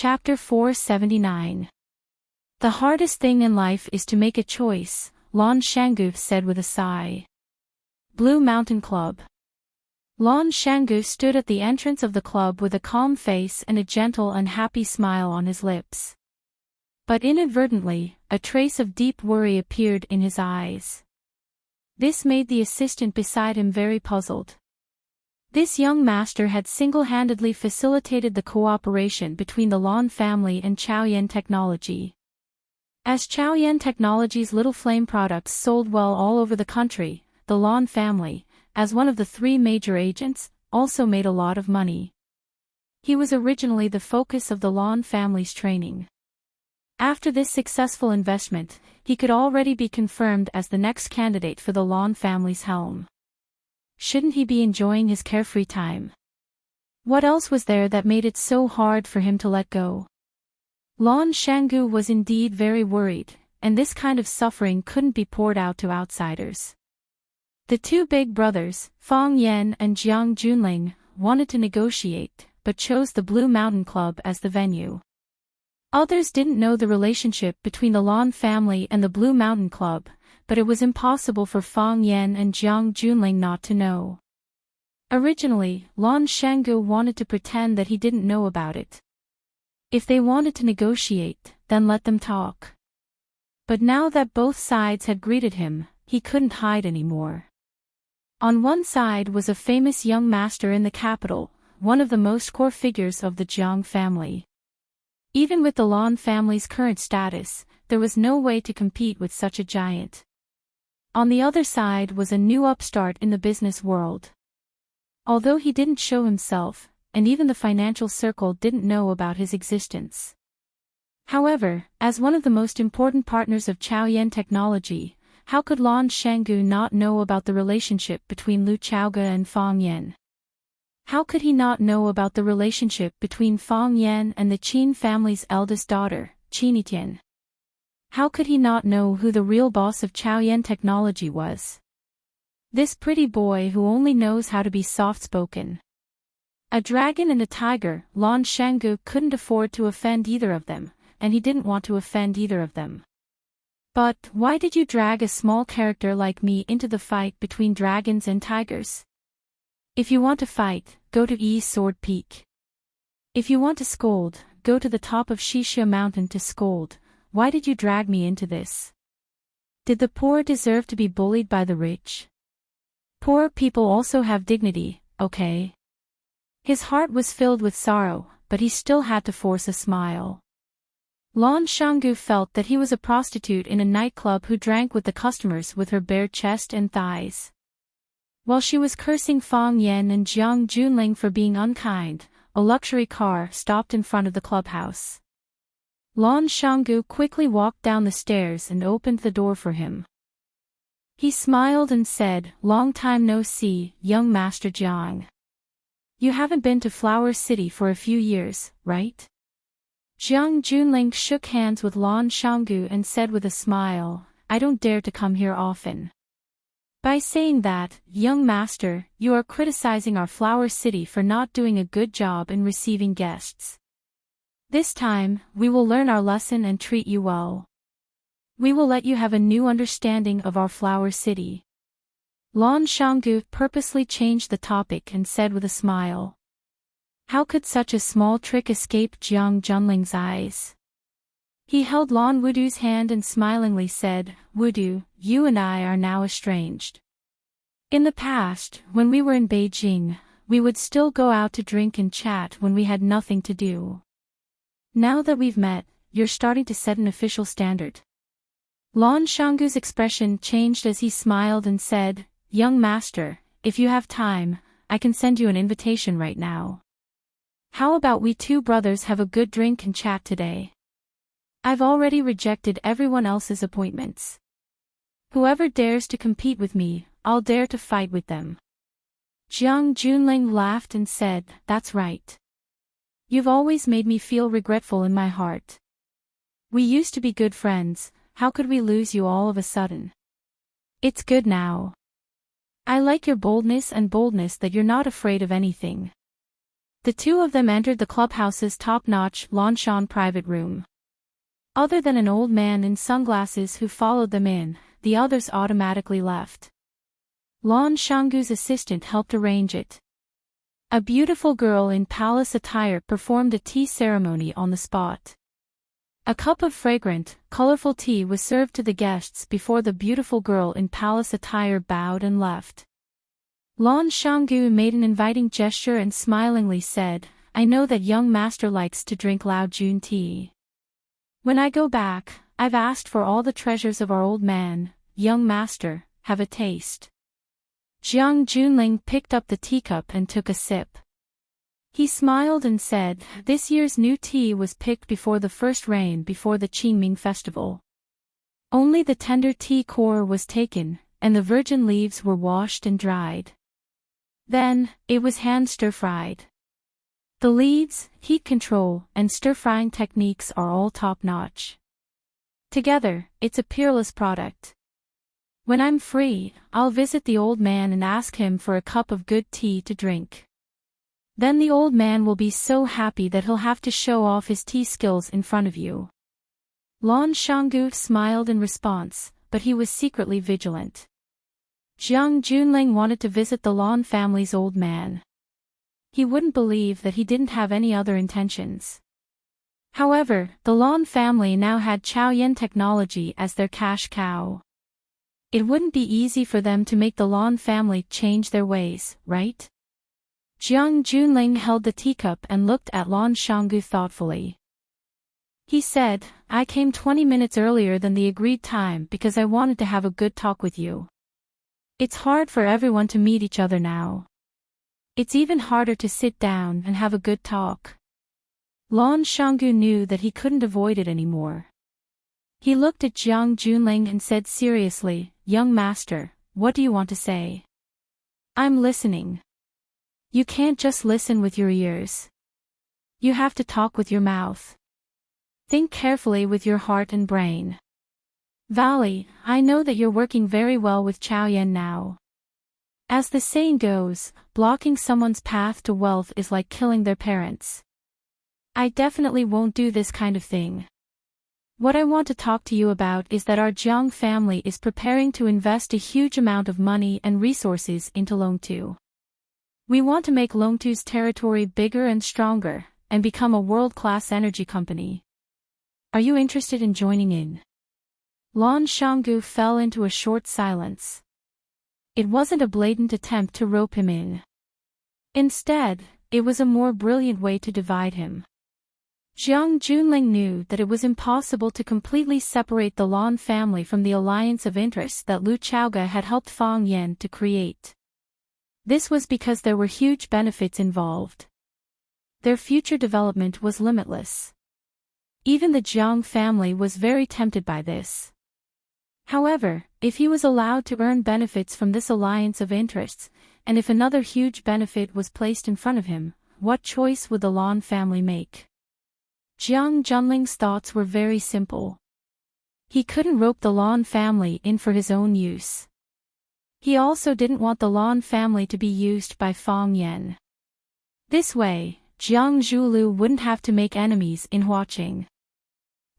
Chapter 479. The hardest thing in life is to make a choice, Lan Shangu said with a sigh. Blue Mountain Club. Lan Shangu stood at the entrance of the club with a calm face and a gentle and happy smile on his lips. But inadvertently, a trace of deep worry appeared in his eyes. This made the assistant beside him very puzzled. This young master had single-handedly facilitated the cooperation between the Lan family and Chaoyan Technology. As Chaoyan Technology's Little Flame products sold well all over the country, the Lan family, as one of the three major agents, also made a lot of money. He was originally the focus of the Lan family's training. After this successful investment, he could already be confirmed as the next candidate for the Lan family's helm. Shouldn't he be enjoying his carefree time? What else was there that made it so hard for him to let go? Lan Shangu was indeed very worried, and this kind of suffering couldn't be poured out to outsiders. The two big brothers, Fang Yan and Jiang Junling, wanted to negotiate, but chose the Blue Mountain Club as the venue. Others didn't know the relationship between the Lan family and the Blue Mountain Club, but it was impossible for Fang Yan and Jiang Junling not to know. Originally, Lan Shangu wanted to pretend that he didn't know about it. If they wanted to negotiate, then let them talk. But now that both sides had greeted him, he couldn't hide anymore. On one side was a famous young master in the capital, one of the most core figures of the Jiang family. Even with the Lan family's current status, there was no way to compete with such a giant. On the other side was a new upstart in the business world. Although he didn't show himself, and even the financial circle didn't know about his existence. However, as one of the most important partners of Chaoyan Technology, how could Lan Shangu not know about the relationship between Lu Chaoga and Fang Yan? How could he not know about the relationship between Fang Yan and the Qin family's eldest daughter, Qin Tian? How could he not know who the real boss of Chaoyan Technology was? This pretty boy who only knows how to be soft-spoken. A dragon and a tiger, Lan Shangu couldn't afford to offend either of them, and he didn't want to offend either of them. But why did you drag a small character like me into the fight between dragons and tigers? If you want to fight, go to Yi Sword Peak. If you want to scold, go to the top of Shishia Mountain to scold. Why did you drag me into this? Did the poor deserve to be bullied by the rich? Poor people also have dignity, okay? His heart was filled with sorrow, but he still had to force a smile. Lan Shangu felt that he was a prostitute in a nightclub who drank with the customers with her bare chest and thighs. While she was cursing Fang Yan and Jiang Junling for being unkind, a luxury car stopped in front of the clubhouse. Lan Shangu quickly walked down the stairs and opened the door for him. He smiled and said, "Long time no see, young Master Jiang. You haven't been to Flower City for a few years, right?" Jiang Junling shook hands with Lan Shangu and said with a smile, "I don't dare to come here often." By saying that, young master, you are criticizing our Flower City for not doing a good job in receiving guests. This time, we will learn our lesson and treat you well. We will let you have a new understanding of our Flower City. Lan Shangu purposely changed the topic and said with a smile. How could such a small trick escape Jiang Junling's eyes? He held Lan Wudu's hand and smilingly said, "Wudu, you and I are now estranged. In the past, when we were in Beijing, we would still go out to drink and chat when we had nothing to do. Now that we've met, you're starting to set an official standard." Lan Shangu's expression changed as he smiled and said, "Young master, if you have time, I can send you an invitation right now. How about we two brothers have a good drink and chat today? I've already rejected everyone else's appointments. Whoever dares to compete with me, I'll dare to fight with them." Jiang Junling laughed and said, "That's right. You've always made me feel regretful in my heart. We used to be good friends, how could we lose you all of a sudden? It's good now. I like your boldness that you're not afraid of anything. The two of them entered the clubhouse's top-notch Longchamp private room. Other than an old man in sunglasses who followed them in, the others automatically left. Lan Shanggu's assistant helped arrange it. A beautiful girl in palace attire performed a tea ceremony on the spot. A cup of fragrant, colorful tea was served to the guests before the beautiful girl in palace attire bowed and left. Lan Shanggu made an inviting gesture and smilingly said, "I know that young master likes to drink Lao Jun tea. When I go back, I've asked for all the treasures of our old man, young master, have a taste." Jiang Junling picked up the teacup and took a sip. He smiled and said, "This year's new tea was picked before the first rain before the Qingming festival. Only the tender tea core was taken, and the virgin leaves were washed and dried. Then, it was hand stir-fried. The leaves, heat control, and stir-frying techniques are all top-notch. Together, it's a peerless product. When I'm free, I'll visit the old man and ask him for a cup of good tea to drink. Then the old man will be so happy that he'll have to show off his tea skills in front of you." Lan Shanggu smiled in response, but he was secretly vigilant. Jiang Junling wanted to visit the Lan family's old man. He wouldn't believe that he didn't have any other intentions. However, the Lan family now had Chaoyan technology as their cash cow. It wouldn't be easy for them to make the Lan family change their ways, right? Jiang Junling held the teacup and looked at Lan Shanggu thoughtfully. He said, "I came 20 minutes earlier than the agreed time because I wanted to have a good talk with you. It's hard for everyone to meet each other now. It's even harder to sit down and have a good talk." Lan Shanggu knew that he couldn't avoid it anymore. He looked at Jiang Junling and said seriously, "Young master, what do you want to say?" "I'm listening." "You can't just listen with your ears. You have to talk with your mouth. Think carefully with your heart and brain. Valley, I know that you're working very well with Chaoyan now. As the saying goes, blocking someone's path to wealth is like killing their parents. I definitely won't do this kind of thing. What I want to talk to you about is that our Jiang family is preparing to invest a huge amount of money and resources into Longtu. We want to make Longtu's territory bigger and stronger, and become a world-class energy company. Are you interested in joining in?" Lan Shanggu fell into a short silence. It wasn't a blatant attempt to rope him in. Instead, it was a more brilliant way to divide him. Jiang Junling knew that it was impossible to completely separate the Lan family from the alliance of interests that Lu Chaoga had helped Fang Yan to create. This was because there were huge benefits involved. Their future development was limitless. Even the Jiang family was very tempted by this. However, if he was allowed to earn benefits from this alliance of interests, and if another huge benefit was placed in front of him, what choice would the Lan family make? Jiang Junling's thoughts were very simple. He couldn't rope the Lan family in for his own use. He also didn't want the Lan family to be used by Fang Yan. This way, Jiang Zhulu wouldn't have to make enemies in Huaqing.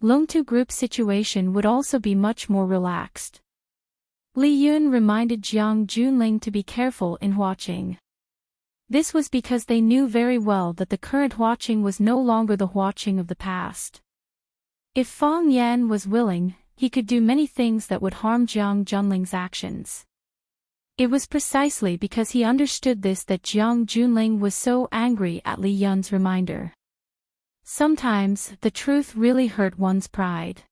Longtu Group's situation would also be much more relaxed. Li Yun reminded Jiang Junling to be careful in Huaqing. This was because they knew very well that the current Huaqing was no longer the Huaqing of the past. If Fang Yan was willing, he could do many things that would harm Jiang Junling's actions. It was precisely because he understood this that Jiang Junling was so angry at Li Yun's reminder. Sometimes, the truth really hurt one's pride.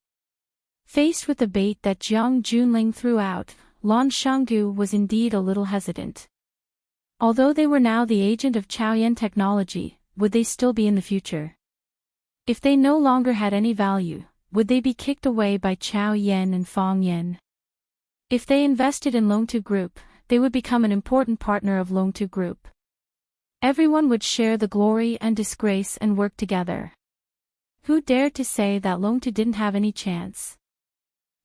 Faced with the bait that Jiang Junling threw out, Lan Shanggu was indeed a little hesitant. Although they were now the agent of Chaoyan technology, would they still be in the future? If they no longer had any value, would they be kicked away by Chaoyan and Fang Yan? If they invested in Longtu Group, they would become an important partner of Longtu Group. Everyone would share the glory and disgrace and work together. Who dared to say that Longtu didn't have any chance?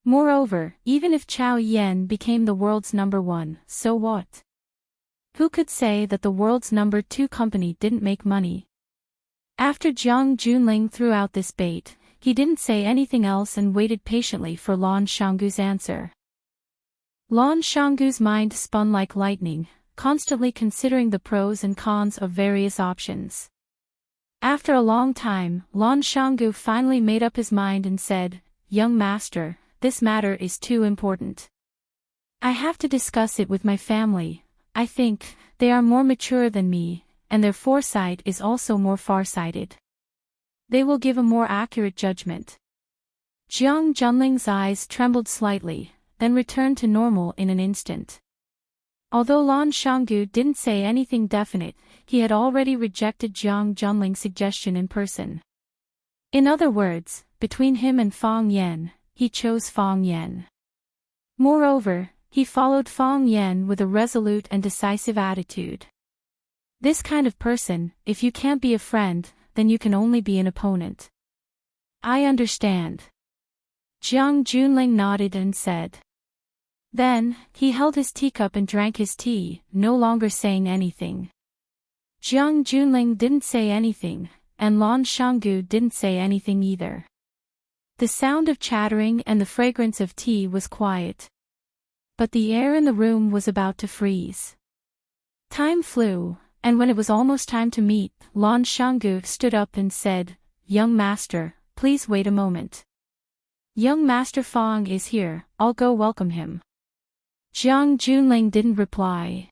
Moreover, even if Chaoyan became the world's #1, so what? Who could say that the world's number 2 company didn't make money? After Jiang Junling threw out this bait, he didn't say anything else and waited patiently for Lan Shanggu's answer. Lan Shanggu's mind spun like lightning, constantly considering the pros and cons of various options. After a long time, Lan Shanggu finally made up his mind and said, "Young master, this matter is too important. I have to discuss it with my family. I think they are more mature than me, and their foresight is also more farsighted. They will give a more accurate judgment." Jiang Junling's eyes trembled slightly, then returned to normal in an instant. Although Lan Shanggu didn't say anything definite, he had already rejected Jiang Junling's suggestion in person. In other words, between him and Fang Yan, he chose Fang Yan. Moreover, he followed Fang Yan with a resolute and decisive attitude. This kind of person, if you can't be a friend, then you can only be an opponent. I understand. Jiang Junling nodded and said. Then, he held his teacup and drank his tea, no longer saying anything. Jiang Junling didn't say anything, and Lan Shanggu didn't say anything either. The sound of chattering and the fragrance of tea was quiet. But the air in the room was about to freeze. Time flew, and when it was almost time to meet, Lan Shanggu stood up and said, "Young master, please wait a moment. Young master Fang is here, I'll go welcome him." Jiang Junling didn't reply.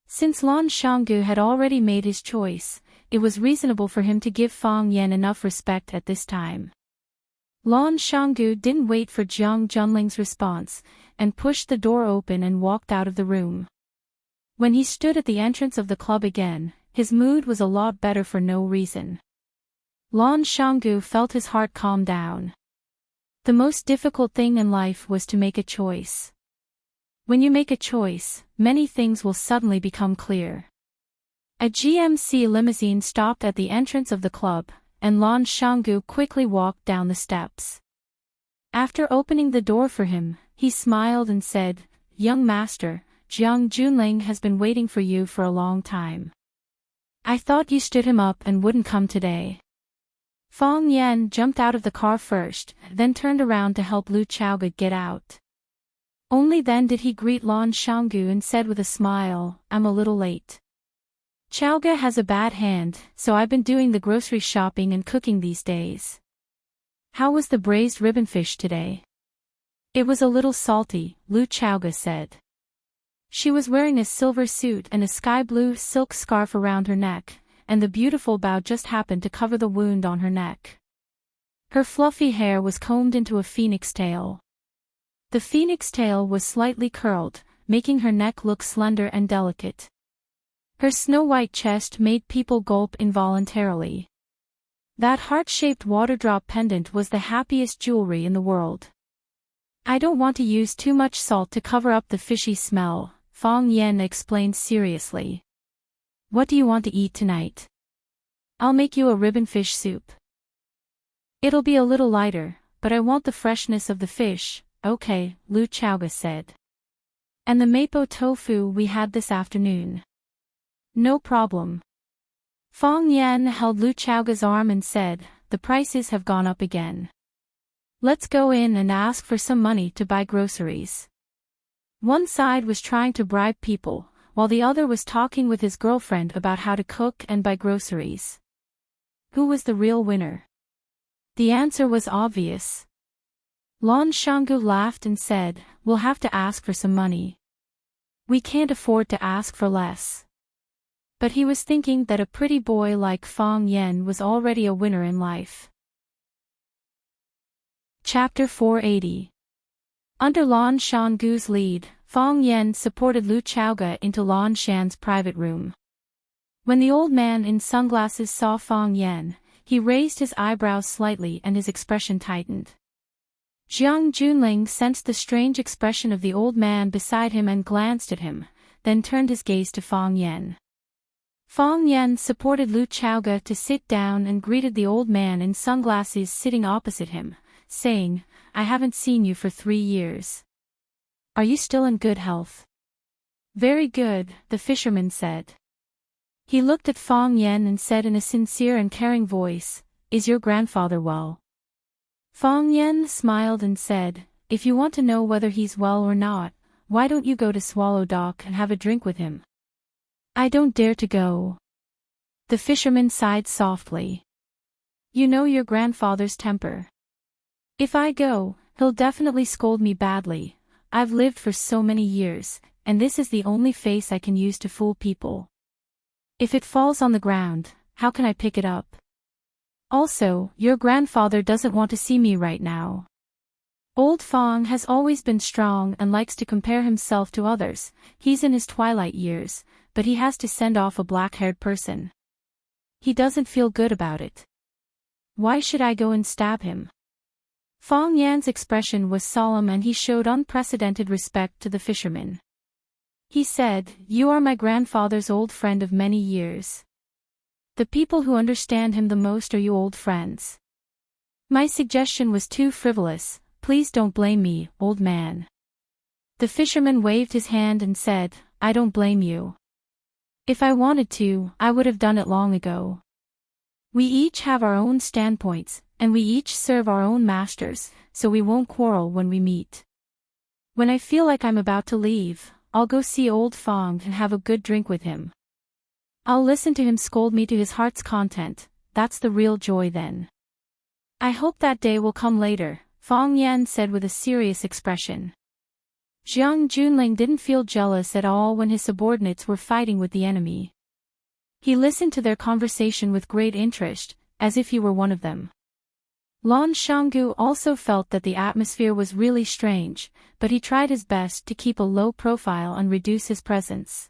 Since Lan Shanggu had already made his choice, it was reasonable for him to give Fang Yan enough respect at this time. Lan Shanggu didn't wait for Jiang Junling's response, and pushed the door open and walked out of the room. When he stood at the entrance of the club again, his mood was a lot better for no reason. Lan Shanggu felt his heart calm down. The most difficult thing in life was to make a choice. When you make a choice, many things will suddenly become clear. A GMC limousine stopped at the entrance of the club, and Lan Shanggu quickly walked down the steps. After opening the door for him, he smiled and said, "Young master, Jiang Junling has been waiting for you for a long time. I thought you stood him up and wouldn't come today." Fang Yan jumped out of the car first, then turned around to help Lu Chaoga get out. Only then did he greet Lan Shanggu and said with a smile, "I'm a little late. Chaoga has a bad hand, so I've been doing the grocery shopping and cooking these days." "How was the braised ribbon fish today?" "It was a little salty," Lu Chaoga said. She was wearing a silver suit and a sky blue silk scarf around her neck, and the beautiful bow just happened to cover the wound on her neck. Her fluffy hair was combed into a phoenix tail. The phoenix tail was slightly curled, making her neck look slender and delicate. Her snow-white chest made people gulp involuntarily. That heart-shaped waterdrop pendant was the happiest jewelry in the world. "I don't want to use too much salt to cover up the fishy smell," Fang Yan explained seriously. "What do you want to eat tonight?" "I'll make you a ribbon fish soup. It'll be a little lighter, but I want the freshness of the fish." "Okay," Lu Chaoga said. "And the mapo tofu we had this afternoon." "No problem." Fang Yan held Lu Chaoga's arm and said, "The prices have gone up again. Let's go in and ask for some money to buy groceries." One side was trying to bribe people, while the other was talking with his girlfriend about how to cook and buy groceries. Who was the real winner? The answer was obvious. Lan Shanggu laughed and said, "We'll have to ask for some money. We can't afford to ask for less." But he was thinking that a pretty boy like Fang Yan was already a winner in life. Chapter 480. Under Lan Shanggu's lead, Fang Yan supported Lu Chaoga into Lan Shan's private room. When the old man in sunglasses saw Fang Yan, he raised his eyebrows slightly and his expression tightened. Jiang Junling sensed the strange expression of the old man beside him and glanced at him, then turned his gaze to Fang Yan. Fang Yan supported Lu Chaoga to sit down and greeted the old man in sunglasses sitting opposite him, saying, "I haven't seen you for 3 years. Are you still in good health?" Very good, the fisherman said. He looked at Fong Yen and said in a sincere and caring voice, "Is your grandfather well?" Fong Yen smiled and said, "If you want to know whether he's well or not, why don't you go to Swallow Dock and have a drink with him?" "I don't dare to go." The fisherman sighed softly. "You know your grandfather's temper. If I go, he'll definitely scold me badly. I've lived for so many years, and this is the only face I can use to fool people. If it falls on the ground, how can I pick it up? Also, your grandfather doesn't want to see me right now. Old Fong has always been strong and likes to compare himself to others. He's in his twilight years, but he has to send off a black-haired person. He doesn't feel good about it. Why should I go and stab him?" Fong Yan's expression was solemn and he showed unprecedented respect to the fisherman. He said, "You are my grandfather's old friend of many years. The people who understand him the most are you old friends. My suggestion was too frivolous, please don't blame me, old man." The fisherman waved his hand and said, "I don't blame you. If I wanted to, I would have done it long ago. We each have our own standpoints, and we each serve our own masters, so we won't quarrel when we meet. When I feel like I'm about to leave, I'll go see old Fong and have a good drink with him. I'll listen to him scold me to his heart's content, that's the real joy then. I hope that day will come later," Fong Yan said with a serious expression. Jiang Junling didn't feel jealous at all when his subordinates were fighting with the enemy. He listened to their conversation with great interest, as if he were one of them. Lan Shanggu also felt that the atmosphere was really strange, but he tried his best to keep a low profile and reduce his presence.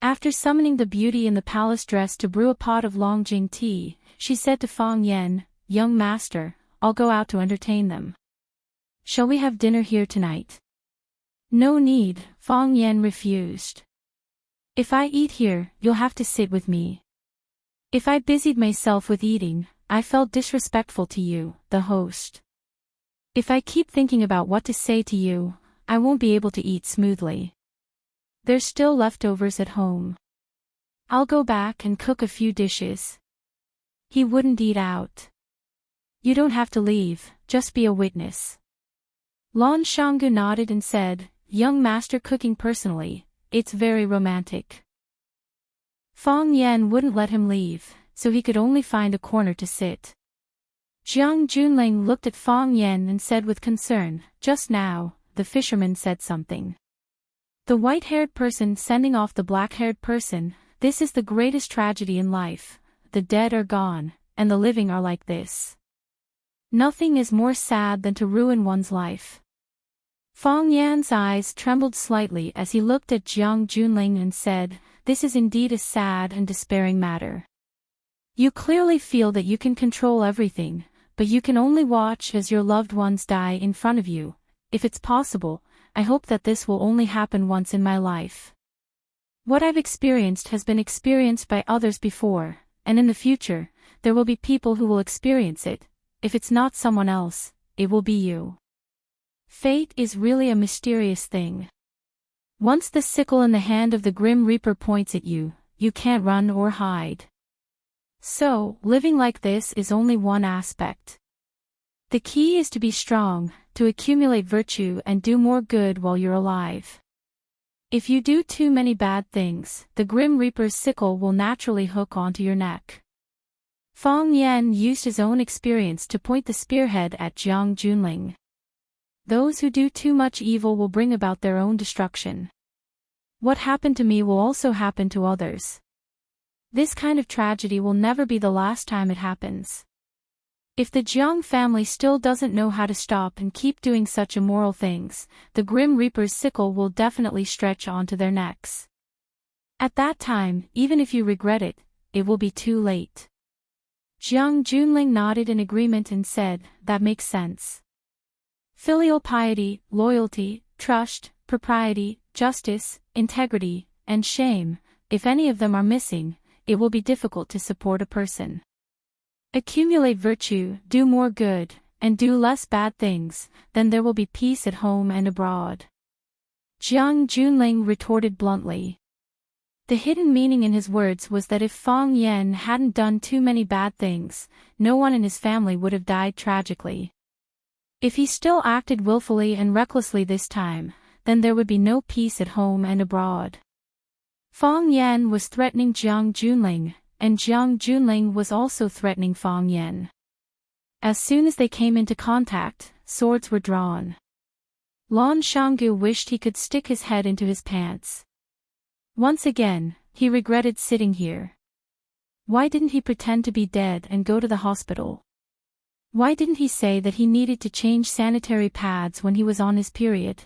After summoning the beauty in the palace dress to brew a pot of Longjing tea, she said to Fong Yen, "Young master, I'll go out to entertain them. Shall we have dinner here tonight?" "No need," Fong Yen refused. "If I eat here, you'll have to sit with me. If I busied myself with eating, I felt disrespectful to you, the host. If I keep thinking about what to say to you, I won't be able to eat smoothly. There's still leftovers at home. I'll go back and cook a few dishes." He wouldn't eat out. "You don't have to leave, just be a witness." Lan Shanggu nodded and said, "Young master cooking personally, it's very romantic." Fong Yen wouldn't let him leave, so he could only find a corner to sit. Jiang Junling looked at Fong Yen and said with concern, "Just now, the fisherman said something. The white-haired person sending off the black-haired person, this is the greatest tragedy in life. The dead are gone, and the living are like this. Nothing is more sad than to ruin one's life." Fong Yan's eyes trembled slightly as he looked at Jiang Junling and said, "This is indeed a sad and despairing matter. You clearly feel that you can control everything, but you can only watch as your loved ones die in front of you. If it's possible, I hope that this will only happen once in my life. What I've experienced has been experienced by others before, and in the future, there will be people who will experience it. If it's not someone else, it will be you. Fate is really a mysterious thing. Once the sickle in the hand of the Grim Reaper points at you, you can't run or hide. So, living like this is only one aspect. The key is to be strong, to accumulate virtue and do more good while you're alive. If you do too many bad things, the Grim Reaper's sickle will naturally hook onto your neck." Fong Yen used his own experience to point the spearhead at Jiang Junling. Those who do too much evil will bring about their own destruction. What happened to me will also happen to others. This kind of tragedy will never be the last time it happens. If the Jiang family still doesn't know how to stop and keep doing such immoral things, the Grim Reaper's sickle will definitely stretch onto their necks. At that time, even if you regret it, it will be too late. Jiang Junling nodded in agreement and said, "That makes sense. Filial piety, loyalty, trust, propriety, justice, integrity, and shame, if any of them are missing, it will be difficult to support a person. Accumulate virtue, do more good, and do less bad things, then there will be peace at home and abroad. Jiang Junling retorted bluntly. The hidden meaning in his words was that if Fang Yan hadn't done too many bad things, no one in his family would have died tragically. If he still acted willfully and recklessly this time, then there would be no peace at home and abroad. Fang Yan was threatening Jiang Junling, and Jiang Junling was also threatening Fang Yan. As soon as they came into contact, swords were drawn. Lan Shanggu wished he could stick his head into his pants. Once again, he regretted sitting here. Why didn't he pretend to be dead and go to the hospital? Why didn't he say that he needed to change sanitary pads when he was on his period?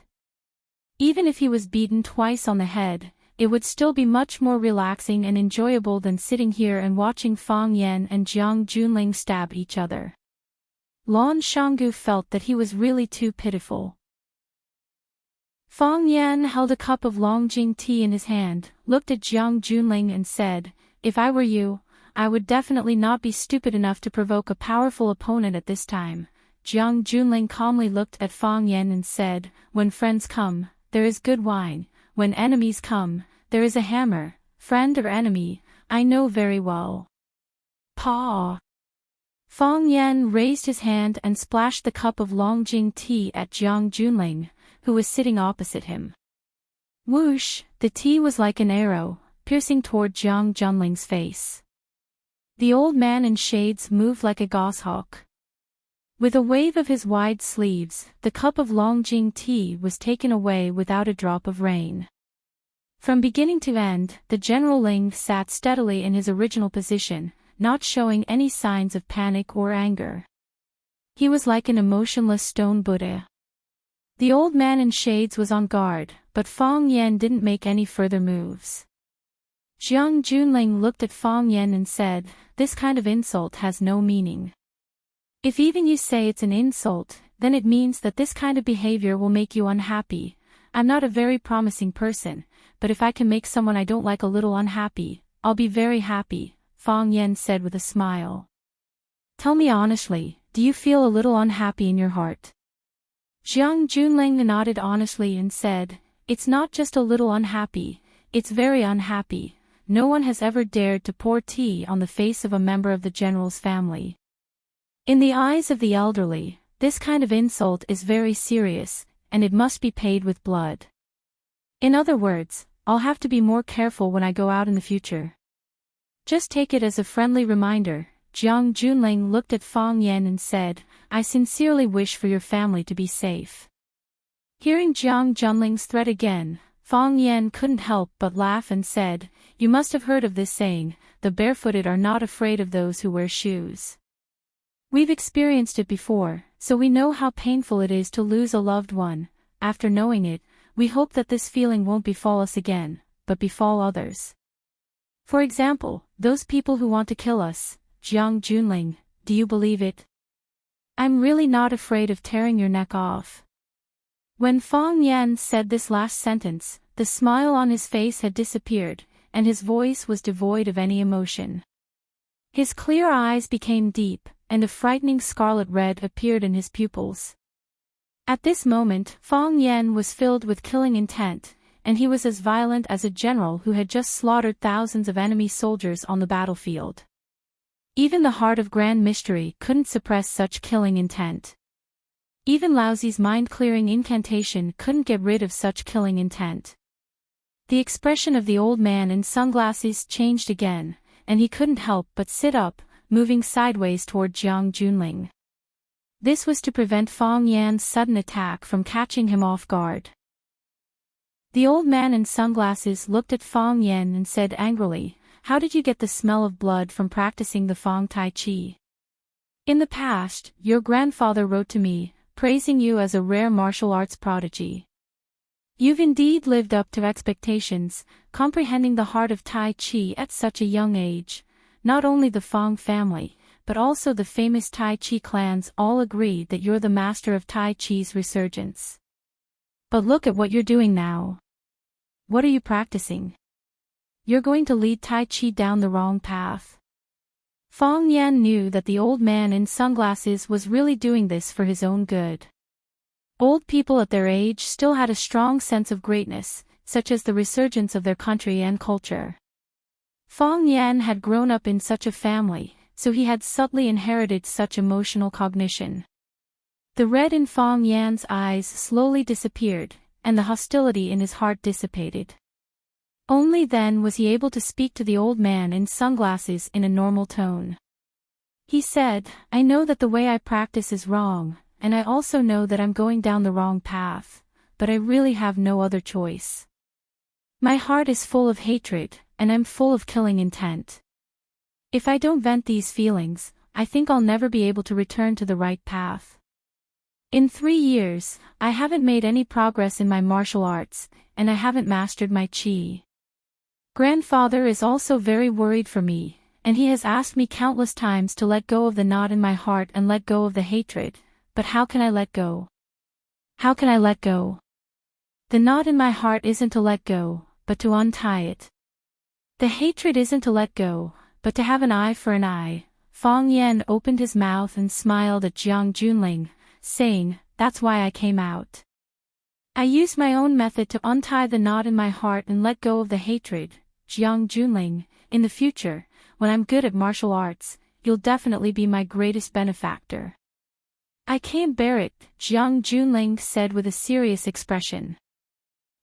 Even if he was beaten twice on the head, it would still be much more relaxing and enjoyable than sitting here and watching Fang Yan and Jiang Junling stab each other. Lan Shanggu felt that he was really too pitiful. Fang Yan held a cup of Longjing tea in his hand, looked at Jiang Junling and said, "If I were you, I would definitely not be stupid enough to provoke a powerful opponent at this time." Jiang Junling calmly looked at Fang Yan and said, "When friends come, there is good wine. When enemies come, there is a hammer. Friend or enemy, I know very well." Pa! Fang Yan raised his hand and splashed the cup of Longjing tea at Jiang Junling, who was sitting opposite him. Whoosh! The tea was like an arrow, piercing toward Jiang Junling's face. The old man in shades moved like a goshawk. With a wave of his wide sleeves, the cup of Longjing tea was taken away without a drop of rain. From beginning to end, the General Ling sat steadily in his original position, not showing any signs of panic or anger. He was like an emotionless stone Buddha. The old man in shades was on guard, but Fang Yan didn't make any further moves. Jiang Junling looked at Fang Yan and said, "This kind of insult has no meaning. If even you say it's an insult, then it means that this kind of behavior will make you unhappy. I'm not a very promising person, but if I can make someone I don't like a little unhappy, I'll be very happy," Fang Yan said with a smile. "Tell me honestly, do you feel a little unhappy in your heart?" Jiang Junling nodded honestly and said, "It's not just a little unhappy, it's very unhappy. No one has ever dared to pour tea on the face of a member of the general's family. In the eyes of the elderly, this kind of insult is very serious, and it must be paid with blood. In other words, I'll have to be more careful when I go out in the future. Just take it as a friendly reminder." Jiang Junling looked at Fang Yan and said, "I sincerely wish for your family to be safe." Hearing Jiang Junling's threat again, Fang Yan couldn't help but laugh and said, "You must have heard of this saying, the barefooted are not afraid of those who wear shoes. We've experienced it before, so we know how painful it is to lose a loved one. After knowing it, we hope that this feeling won't befall us again, but befall others. For example, those people who want to kill us. Jiang Junling, do you believe it? I'm really not afraid of tearing your neck off." When Fang Yan said this last sentence, the smile on his face had disappeared, and his voice was devoid of any emotion. His clear eyes became deep, and a frightening scarlet red appeared in his pupils. At this moment, Fang Yan was filled with killing intent, and he was as violent as a general who had just slaughtered thousands of enemy soldiers on the battlefield. Even the heart of Grand Mystery couldn't suppress such killing intent. Even Laozi's mind-clearing incantation couldn't get rid of such killing intent. The expression of the old man in sunglasses changed again, and he couldn't help but sit up, moving sideways toward Jiang Junling. This was to prevent Fang Yan's sudden attack from catching him off guard. The old man in sunglasses looked at Fang Yan and said angrily, "How did you get the smell of blood from practicing the Fang Tai Chi? In the past, your grandfather wrote to me, praising you as a rare martial arts prodigy. You've indeed lived up to expectations, comprehending the heart of Tai Chi at such a young age. Not only the Fang family, but also the famous Tai Chi clans all agree that you're the master of Tai Chi's resurgence. But look at what you're doing now. What are you practicing? You're going to lead Tai Chi down the wrong path." Fang Yan knew that the old man in sunglasses was really doing this for his own good. Old people at their age still had a strong sense of greatness, such as the resurgence of their country and culture. Fong Yan had grown up in such a family, so he had subtly inherited such emotional cognition. The red in Fong Yan's eyes slowly disappeared, and the hostility in his heart dissipated. Only then was he able to speak to the old man in sunglasses in a normal tone. He said, "I know that the way I practice is wrong, and I also know that I'm going down the wrong path, but I really have no other choice. My heart is full of hatred, and I'm full of killing intent. If I don't vent these feelings, I think I'll never be able to return to the right path. In 3 years, I haven't made any progress in my martial arts, and I haven't mastered my qi. Grandfather is also very worried for me, and he has asked me countless times to let go of the knot in my heart and let go of the hatred, but how can I let go? How can I let go? The knot in my heart isn't to let go, but to untie it. The hatred isn't to let go, but to have an eye for an eye." Fong Yan opened his mouth and smiled at Jiang Junling, saying, "That's why I came out. I used my own method to untie the knot in my heart and let go of the hatred. Jiang Junling, in the future, when I'm good at martial arts, you'll definitely be my greatest benefactor." "I can't bear it," Jiang Junling said with a serious expression.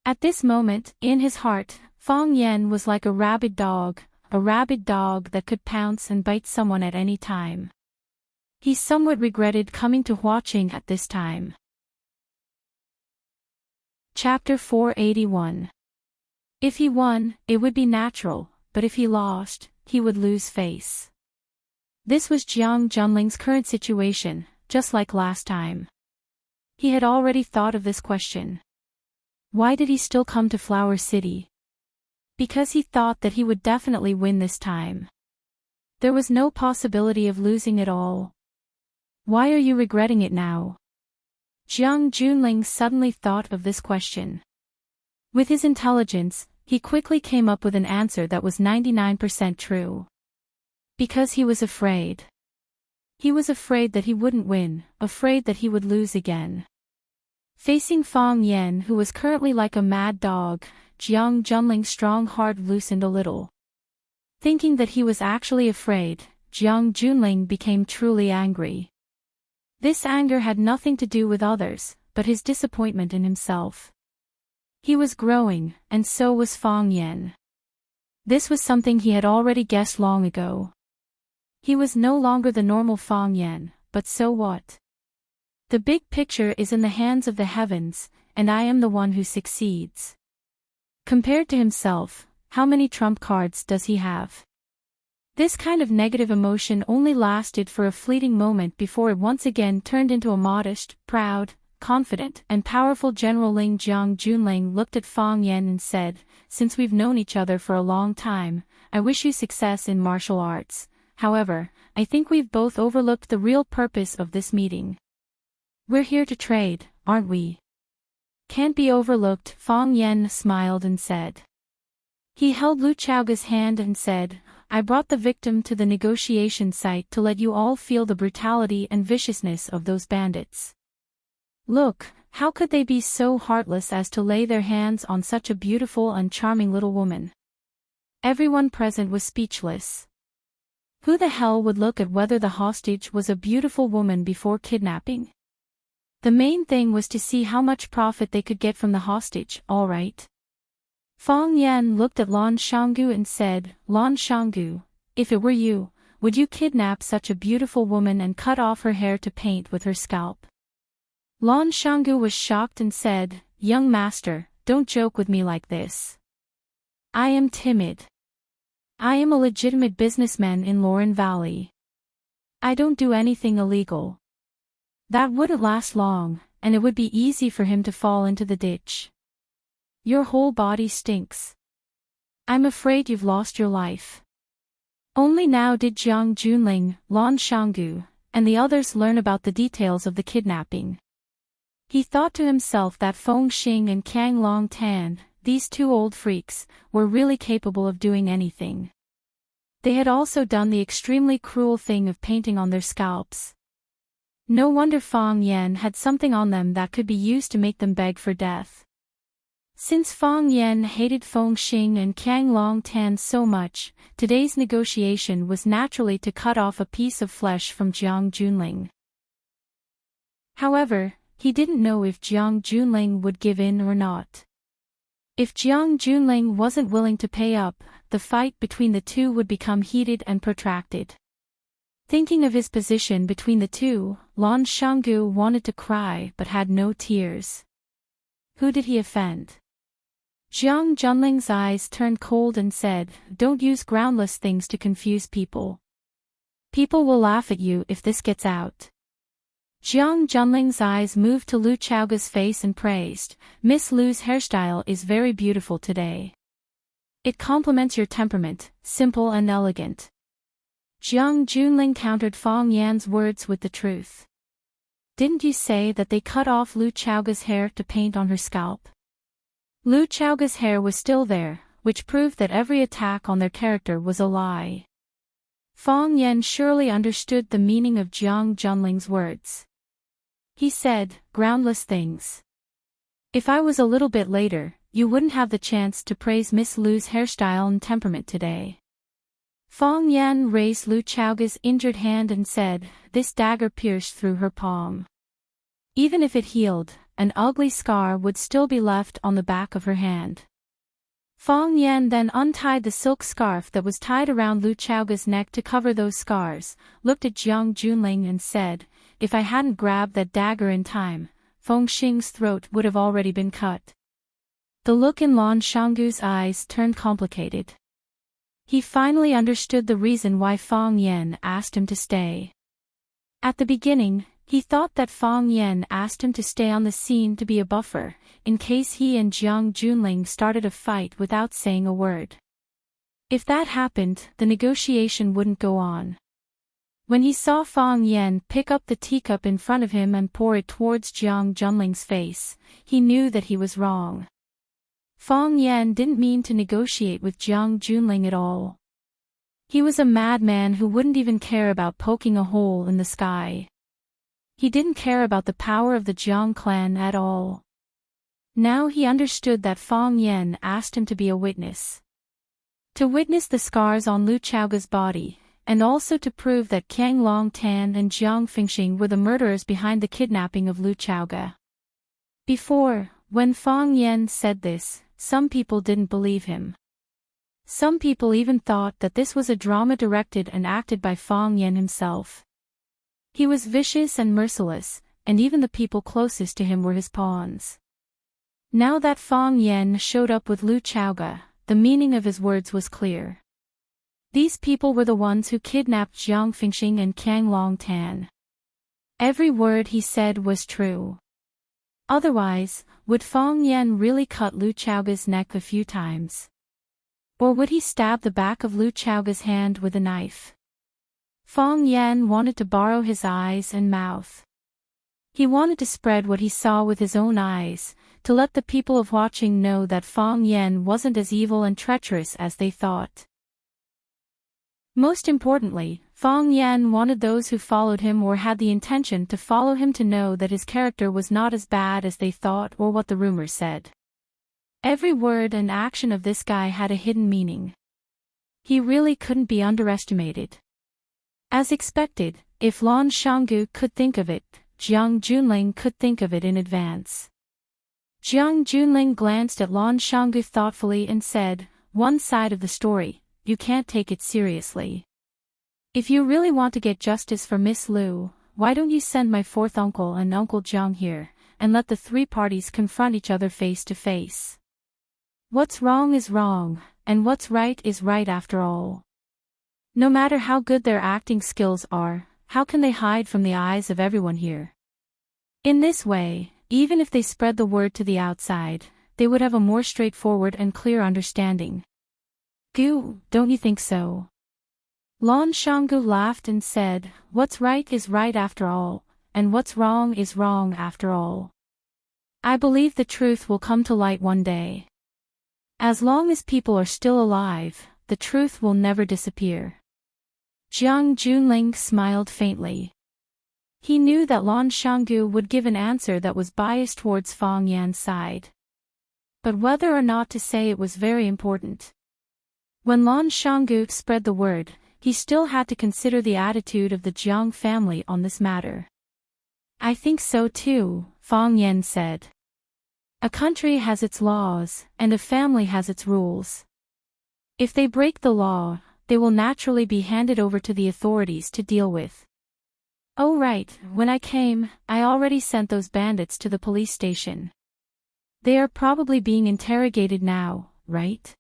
At this moment, in his heart, Fong Yan was like a rabid dog that could pounce and bite someone at any time. He somewhat regretted coming to Huaqing at this time. Chapter 481. If he won, it would be natural, but if he lost, he would lose face. This was Jiang Junling's current situation, just like last time. He had already thought of this question. Why did he still come to Flower City? Because he thought that he would definitely win this time. There was no possibility of losing at all. Why are you regretting it now? Jiang Junling suddenly thought of this question. With his intelligence, he quickly came up with an answer that was 99% true. Because he was afraid. He was afraid that he wouldn't win, afraid that he would lose again. Facing Fong Yan, who was currently like a mad dog, Jiang Junling's strong heart loosened a little. Thinking that he was actually afraid, Jiang Junling became truly angry. This anger had nothing to do with others, but his disappointment in himself. He was growing, and so was Fong Yan. This was something he had already guessed long ago. He was no longer the normal Fong Yan, but so what? The big picture is in the hands of the heavens, and I am the one who succeeds. Compared to himself, how many trump cards does he have? This kind of negative emotion only lasted for a fleeting moment before it once again turned into a modest, proud, confident, and powerful General Ling. Jiang Junling looked at Fong Yan and said, "Since we've known each other for a long time, I wish you success in martial arts. However, I think we've both overlooked the real purpose of this meeting. We're here to trade, aren't we?" "Can't be overlooked," Fong Yan smiled and said. He held Lu Chaoga's hand and said, "I brought the victim to the negotiation site to let you all feel the brutality and viciousness of those bandits. Look, how could they be so heartless as to lay their hands on such a beautiful and charming little woman?" Everyone present was speechless. Who the hell would look at whether the hostage was a beautiful woman before kidnapping? The main thing was to see how much profit they could get from the hostage, all right? Fong Yan looked at Lan Shanggu and said, "Lan Shanggu, if it were you, would you kidnap such a beautiful woman and cut off her hair to paint with her scalp?" Lan Shanggu was shocked and said, "Young master, don't joke with me like this. I am timid. I am a legitimate businessman in Lauren Valley. I don't do anything illegal." That wouldn't last long, and it would be easy for him to fall into the ditch. "Your whole body stinks. I'm afraid you've lost your life." Only now did Jiang Junling, Lan Shanggu, and the others learn about the details of the kidnapping. He thought to himself that Feng Xing and Kang Long Tan, these two old freaks, were really capable of doing anything. They had also done the extremely cruel thing of painting on their scalps. No wonder Fang Yan had something on them that could be used to make them beg for death. Since Fang Yan hated Feng Xing and Qiang Long Tan so much, today's negotiation was naturally to cut off a piece of flesh from Jiang Junling. However, he didn't know if Jiang Junling would give in or not. If Jiang Junling wasn't willing to pay up, the fight between the two would become heated and protracted. Thinking of his position between the two, Lan Shanggu wanted to cry but had no tears. Who did he offend? Jiang Junling's eyes turned cold and said, "Don't use groundless things to confuse people. People will laugh at you if this gets out." Jiang Junling's eyes moved to Lu Chaoga's face and praised, "Miss Lu's hairstyle is very beautiful today. It complements your temperament, simple and elegant." Jiang Junling countered Fang Yan's words with the truth. "Didn't you say that they cut off Lu Chaoga's hair to paint on her scalp?" Lu Chaoga's hair was still there, which proved that every attack on their character was a lie. Fang Yan surely understood the meaning of Jiang Junling's words. He said, "Groundless things. If I was a little bit later, you wouldn't have the chance to praise Miss Lu's hairstyle and temperament today." Fang Yan raised Lu Chaoga's injured hand and said, "This dagger pierced through her palm. Even if it healed, an ugly scar would still be left on the back of her hand." Fang Yan then untied the silk scarf that was tied around Lu Chaoga's neck to cover those scars, looked at Jiang Junling and said, "If I hadn't grabbed that dagger in time, Feng Xing's throat would have already been cut." The look in Lan Shanggu's eyes turned complicated. He finally understood the reason why Fang Yan asked him to stay. At the beginning, he thought that Fang Yan asked him to stay on the scene to be a buffer, in case he and Jiang Junling started a fight without saying a word. If that happened, the negotiation wouldn't go on. When he saw Fang Yan pick up the teacup in front of him and pour it towards Jiang Junling's face, he knew that he was wrong. Fang Yan didn't mean to negotiate with Jiang Junling at all. He was a madman who wouldn't even care about poking a hole in the sky. He didn't care about the power of the Jiang clan at all. Now he understood that Fang Yan asked him to be a witness. To witness the scars on Lu Chaoga's body, and also to prove that Qiang Long Tan and Jiang Fengxing were the murderers behind the kidnapping of Lu Chaoga. Before, when Fang Yan said this, some people didn't believe him. Some people even thought that this was a drama directed and acted by Fang Yan himself. He was vicious and merciless, and even the people closest to him were his pawns. Now that Fang Yan showed up with Lu Chaoga, the meaning of his words was clear. These people were the ones who kidnapped Jiang Fengxing and Qiang Long Tan. Every word he said was true. Otherwise, would Fang Yan really cut Lu Chaoga's neck a few times? Or would he stab the back of Lu Chaoga's hand with a knife? Fang Yan wanted to borrow his eyes and mouth. He wanted to spread what he saw with his own eyes, to let the people of watching know that Fang Yan wasn't as evil and treacherous as they thought. Most importantly, Fang Yan wanted those who followed him or had the intention to follow him to know that his character was not as bad as they thought or what the rumors said. Every word and action of this guy had a hidden meaning. He really couldn't be underestimated. As expected, if Lan Shanggu could think of it, Jiang Junling could think of it in advance. Jiang Junling glanced at Lan Shanggu thoughtfully and said, "One side of the story. You can't take it seriously. If you really want to get justice for Miss Lu, why don't you send my fourth uncle and Uncle Jiang here, and let the three parties confront each other face to face? What's wrong is wrong, and what's right is right after all. No matter how good their acting skills are, how can they hide from the eyes of everyone here? In this way, even if they spread the word to the outside, they would have a more straightforward and clear understanding." "Goo, don't you think so?" Lan Shanggu laughed and said, "What's right is right after all, and what's wrong is wrong after all. I believe the truth will come to light one day. As long as people are still alive, the truth will never disappear." Jiang Junling smiled faintly. He knew that Lan Shanggu would give an answer that was biased towards Fang Yan's side. But whether or not to say it was very important. When Lan Shanggu spread the word, he still had to consider the attitude of the Jiang family on this matter. I think so too, Fang Yan said. A country has its laws, and a family has its rules. If they break the law, they will naturally be handed over to the authorities to deal with. Oh right, when I came, I already sent those bandits to the police station. They are probably being interrogated now, right?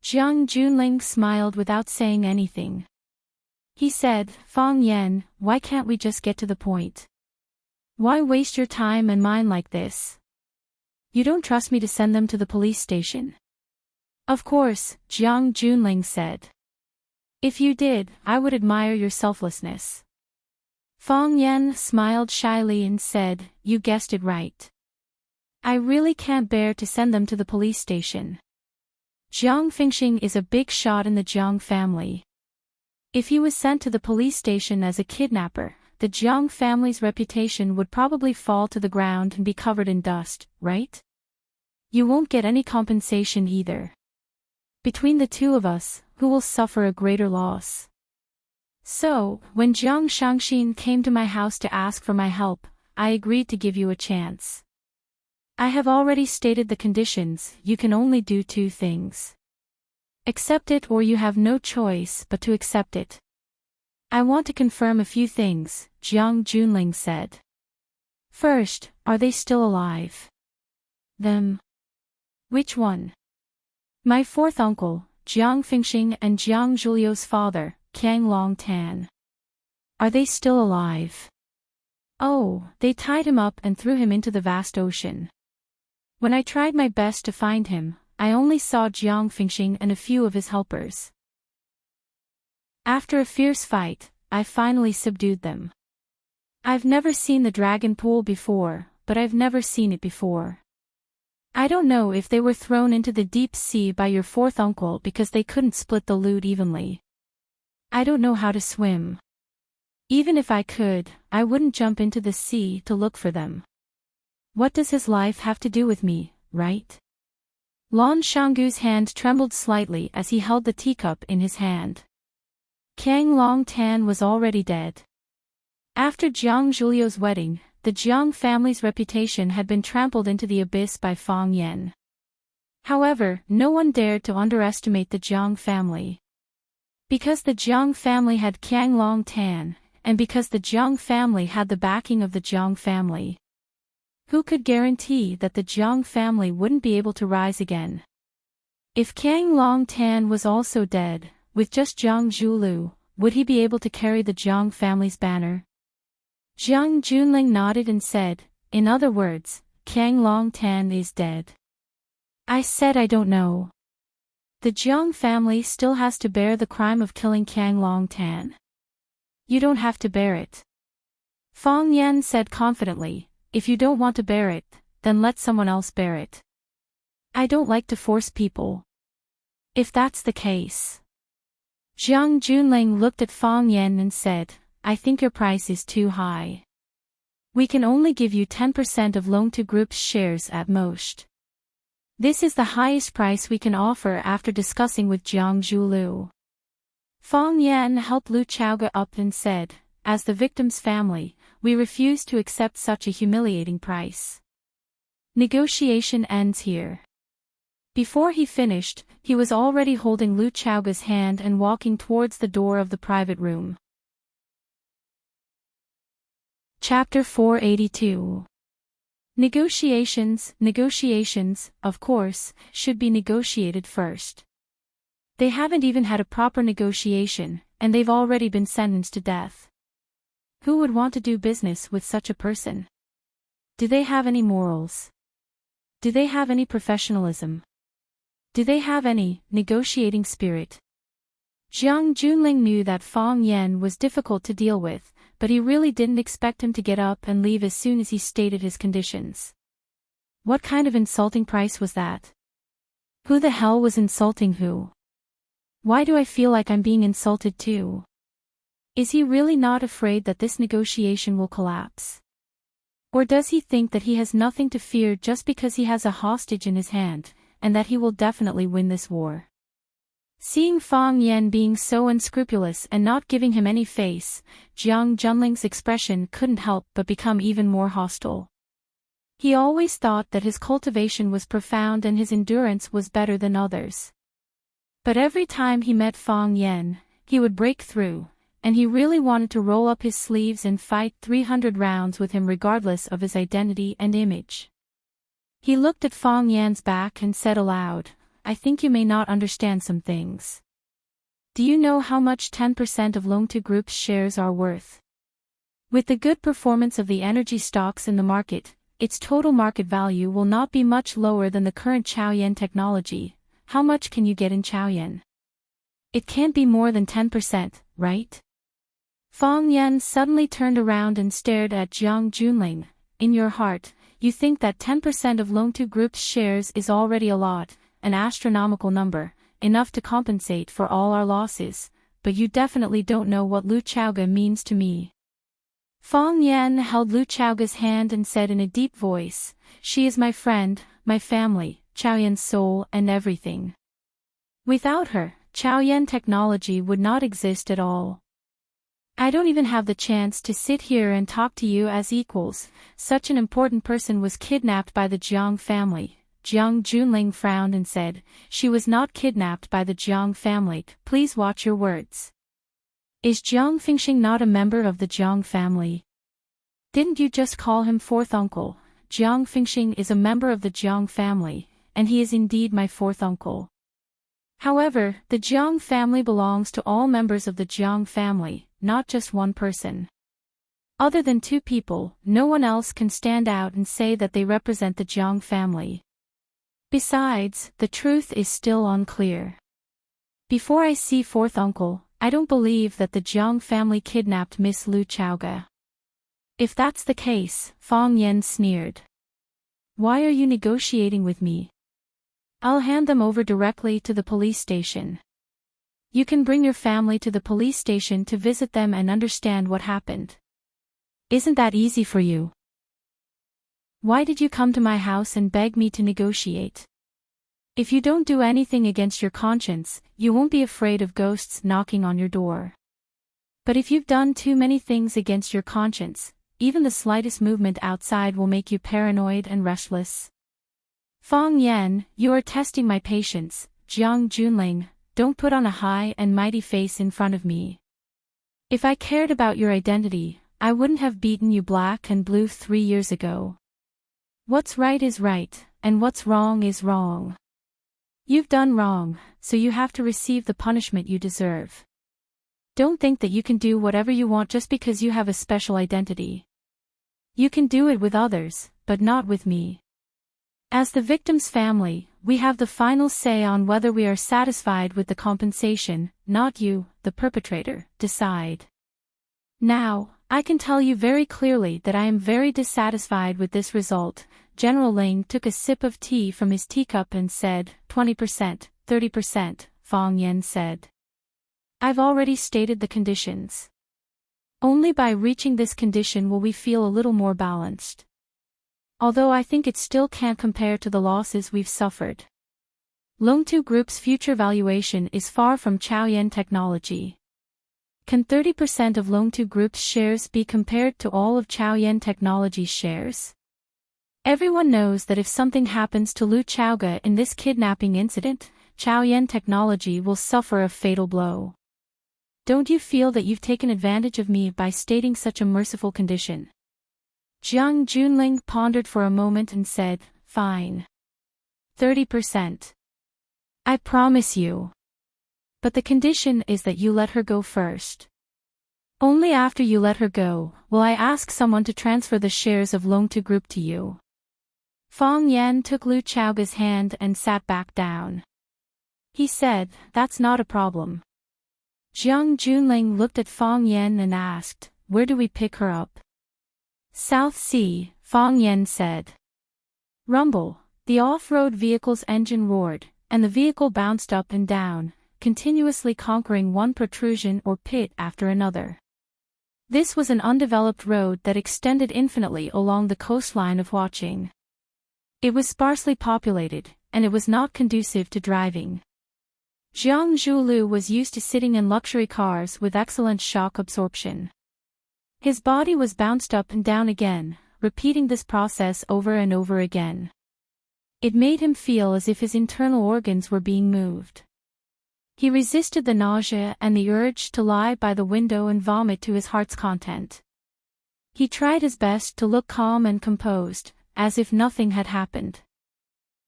Jiang Junling smiled without saying anything. He said, Fang Yan, why can't we just get to the point? Why waste your time and mine like this? You don't trust me to send them to the police station? Of course, Jiang Junling said. If you did, I would admire your selflessness. Fang Yan smiled shyly and said, you guessed it right. I really can't bear to send them to the police station. Jiang Fengxing is a big shot in the Jiang family. If he was sent to the police station as a kidnapper, the Jiang family's reputation would probably fall to the ground and be covered in dust, right? You won't get any compensation either. Between the two of us, who will suffer a greater loss? So, when Jiang Shangxin came to my house to ask for my help, I agreed to give you a chance. I have already stated the conditions. You can only do two things. Accept it or you have no choice but to accept it. I want to confirm a few things, Jiang Junling said. First, are they still alive? Them. Which one? My fourth uncle, Jiang Fengxing, and Jiang Zhuliu's father, Qiang Longtan. Are they still alive? Oh, they tied him up and threw him into the vast ocean. When I tried my best to find him, I only saw Jiang Fengxing and a few of his helpers. After a fierce fight, I finally subdued them. I've never seen the dragon pool before, but I've never seen it before. I don't know if they were thrown into the deep sea by your fourth uncle because they couldn't split the loot evenly. I don't know how to swim. Even if I could, I wouldn't jump into the sea to look for them. What does his life have to do with me, right? Lan Shanggu's hand trembled slightly as he held the teacup in his hand. Qiang Longtan was already dead. After Jiang Zhuliu's wedding, the Jiang family's reputation had been trampled into the abyss by Fang Yan. However, no one dared to underestimate the Jiang family. Because the Jiang family had Qiang Longtan, and because the Jiang family had the backing of the Jiang family. Who could guarantee that the Jiang family wouldn't be able to rise again? If Qiang Longtan was also dead, with just Jiang Zhuliu, would he be able to carry the Jiang family's banner? Jiang Junling nodded and said, in other words, Qiang Longtan is dead. I said I don't know. The Jiang family still has to bear the crime of killing Qiang Longtan. You don't have to bear it. Fang Yan said confidently, if you don't want to bear it, then let someone else bear it. I don't like to force people. If that's the case. Jiang Junling looked at Fang Yan and said, I think your price is too high. We can only give you 10% of Long2 Group's shares at most. This is the highest price we can offer after discussing with Jiang Zhuliu. Fang Yan helped Lu Chaoge up and said, as the victim's family, we refuse to accept such a humiliating price. Negotiation ends here. Before he finished, he was already holding Lu Chaoge's hand and walking towards the door of the private room. Chapter 482. Negotiations, of course, should be negotiated first. They haven't even had a proper negotiation, and they've already been sentenced to death. Who would want to do business with such a person? Do they have any morals? Do they have any professionalism? Do they have any negotiating spirit? Jiang Junling knew that Fang Yan was difficult to deal with, but he really didn't expect him to get up and leave as soon as he stated his conditions. What kind of insulting price was that? Who the hell was insulting who? Why do I feel like I'm being insulted too? Is he really not afraid that this negotiation will collapse? Or does he think that he has nothing to fear just because he has a hostage in his hand, and that he will definitely win this war? Seeing Fang Yan being so unscrupulous and not giving him any face, Jiang Junling's expression couldn't help but become even more hostile. He always thought that his cultivation was profound and his endurance was better than others. But every time he met Fang Yan, he would break through, and he really wanted to roll up his sleeves and fight 300 rounds with him regardless of his identity and image. He looked at Fang Yan's back and said aloud, "I think you may not understand some things. Do you know how much 10% of Longtu Group's shares are worth? With the good performance of the energy stocks in the market, its total market value will not be much lower than the current Chaoyan technology. How much can you get in Chaoyan? It can't be more than 10%, right?" Fang Yan suddenly turned around and stared at Jiang Junling. "In your heart, you think that 10% of Longtu Group's shares is already a lot, an astronomical number, enough to compensate for all our losses, but you definitely don't know what Lu Chaoga means to me." Fang Yan held Lu Chaoga's hand and said in a deep voice, "She is my friend, my family, Chaoyan's soul and everything. Without her, Chaoyan technology would not exist at all. I don't even have the chance to sit here and talk to you as equals. Such an important person was kidnapped by the Jiang family." Jiang Junling frowned and said, "She was not kidnapped by the Jiang family. Please watch your words. Is Jiang Fingxing not a member of the Jiang family? Didn't you just call him fourth uncle? Jiang Fingxing is a member of the Jiang family, and he is indeed my fourth uncle. However, the Jiang family belongs to all members of the Jiang family, not just one person. Other than two people, no one else can stand out and say that they represent the Jiang family. Besides, the truth is still unclear. Before I see fourth uncle, I don't believe that the Jiang family kidnapped Miss Lu Chaoga." "If that's the case," Fang Yan sneered, "why are you negotiating with me? I'll hand them over directly to the police station. You can bring your family to the police station to visit them and understand what happened. Isn't that easy for you? Why did you come to my house and beg me to negotiate? If you don't do anything against your conscience, you won't be afraid of ghosts knocking on your door. But if you've done too many things against your conscience, even the slightest movement outside will make you paranoid and restless." "Fang Yan, you are testing my patience." Jiang Junling, "Don't put on a high and mighty face in front of me. If I cared about your identity, I wouldn't have beaten you black and blue 3 years ago. What's right is right, and what's wrong is wrong. You've done wrong, so you have to receive the punishment you deserve. Don't think that you can do whatever you want just because you have a special identity. You can do it with others, but not with me. As the victim's family, we have the final say on whether we are satisfied with the compensation, not you, the perpetrator, decide. Now, I can tell you very clearly that I am very dissatisfied with this result." General Ling took a sip of tea from his teacup and said, 20%, 30%, Fang Yan said. "I've already stated the conditions. Only by reaching this condition will we feel a little more balanced. Although I think it still can't compare to the losses we've suffered. Longtu Group's future valuation is far from Chaoyan technology. Can 30% of Longtu Group's shares be compared to all of Chaoyan Technology's shares? Everyone knows that if something happens to Lu Chaoga in this kidnapping incident, Chaoyan Technology will suffer a fatal blow. Don't you feel that you've taken advantage of me by stating such a merciful condition?" Jiang Junling pondered for a moment and said, "Fine. 30%. I promise you. But the condition is that you let her go first. Only after you let her go, will I ask someone to transfer the shares of Longtu Group to you." Fang Yan took Lu Chaoga's hand and sat back down. He said, "That's not a problem." Jiang Junling looked at Fang Yan and asked, "Where do we pick her up?" "South Sea," Fang Yan said. Rumble, the off-road vehicle's engine roared, and the vehicle bounced up and down, continuously conquering one protrusion or pit after another. This was an undeveloped road that extended infinitely along the coastline of Watching. It was sparsely populated, and it was not conducive to driving. Jiang Zhulu was used to sitting in luxury cars with excellent shock absorption. His body was bounced up and down again, repeating this process over and over again. It made him feel as if his internal organs were being moved. He resisted the nausea and the urge to lie by the window and vomit to his heart's content. He tried his best to look calm and composed, as if nothing had happened.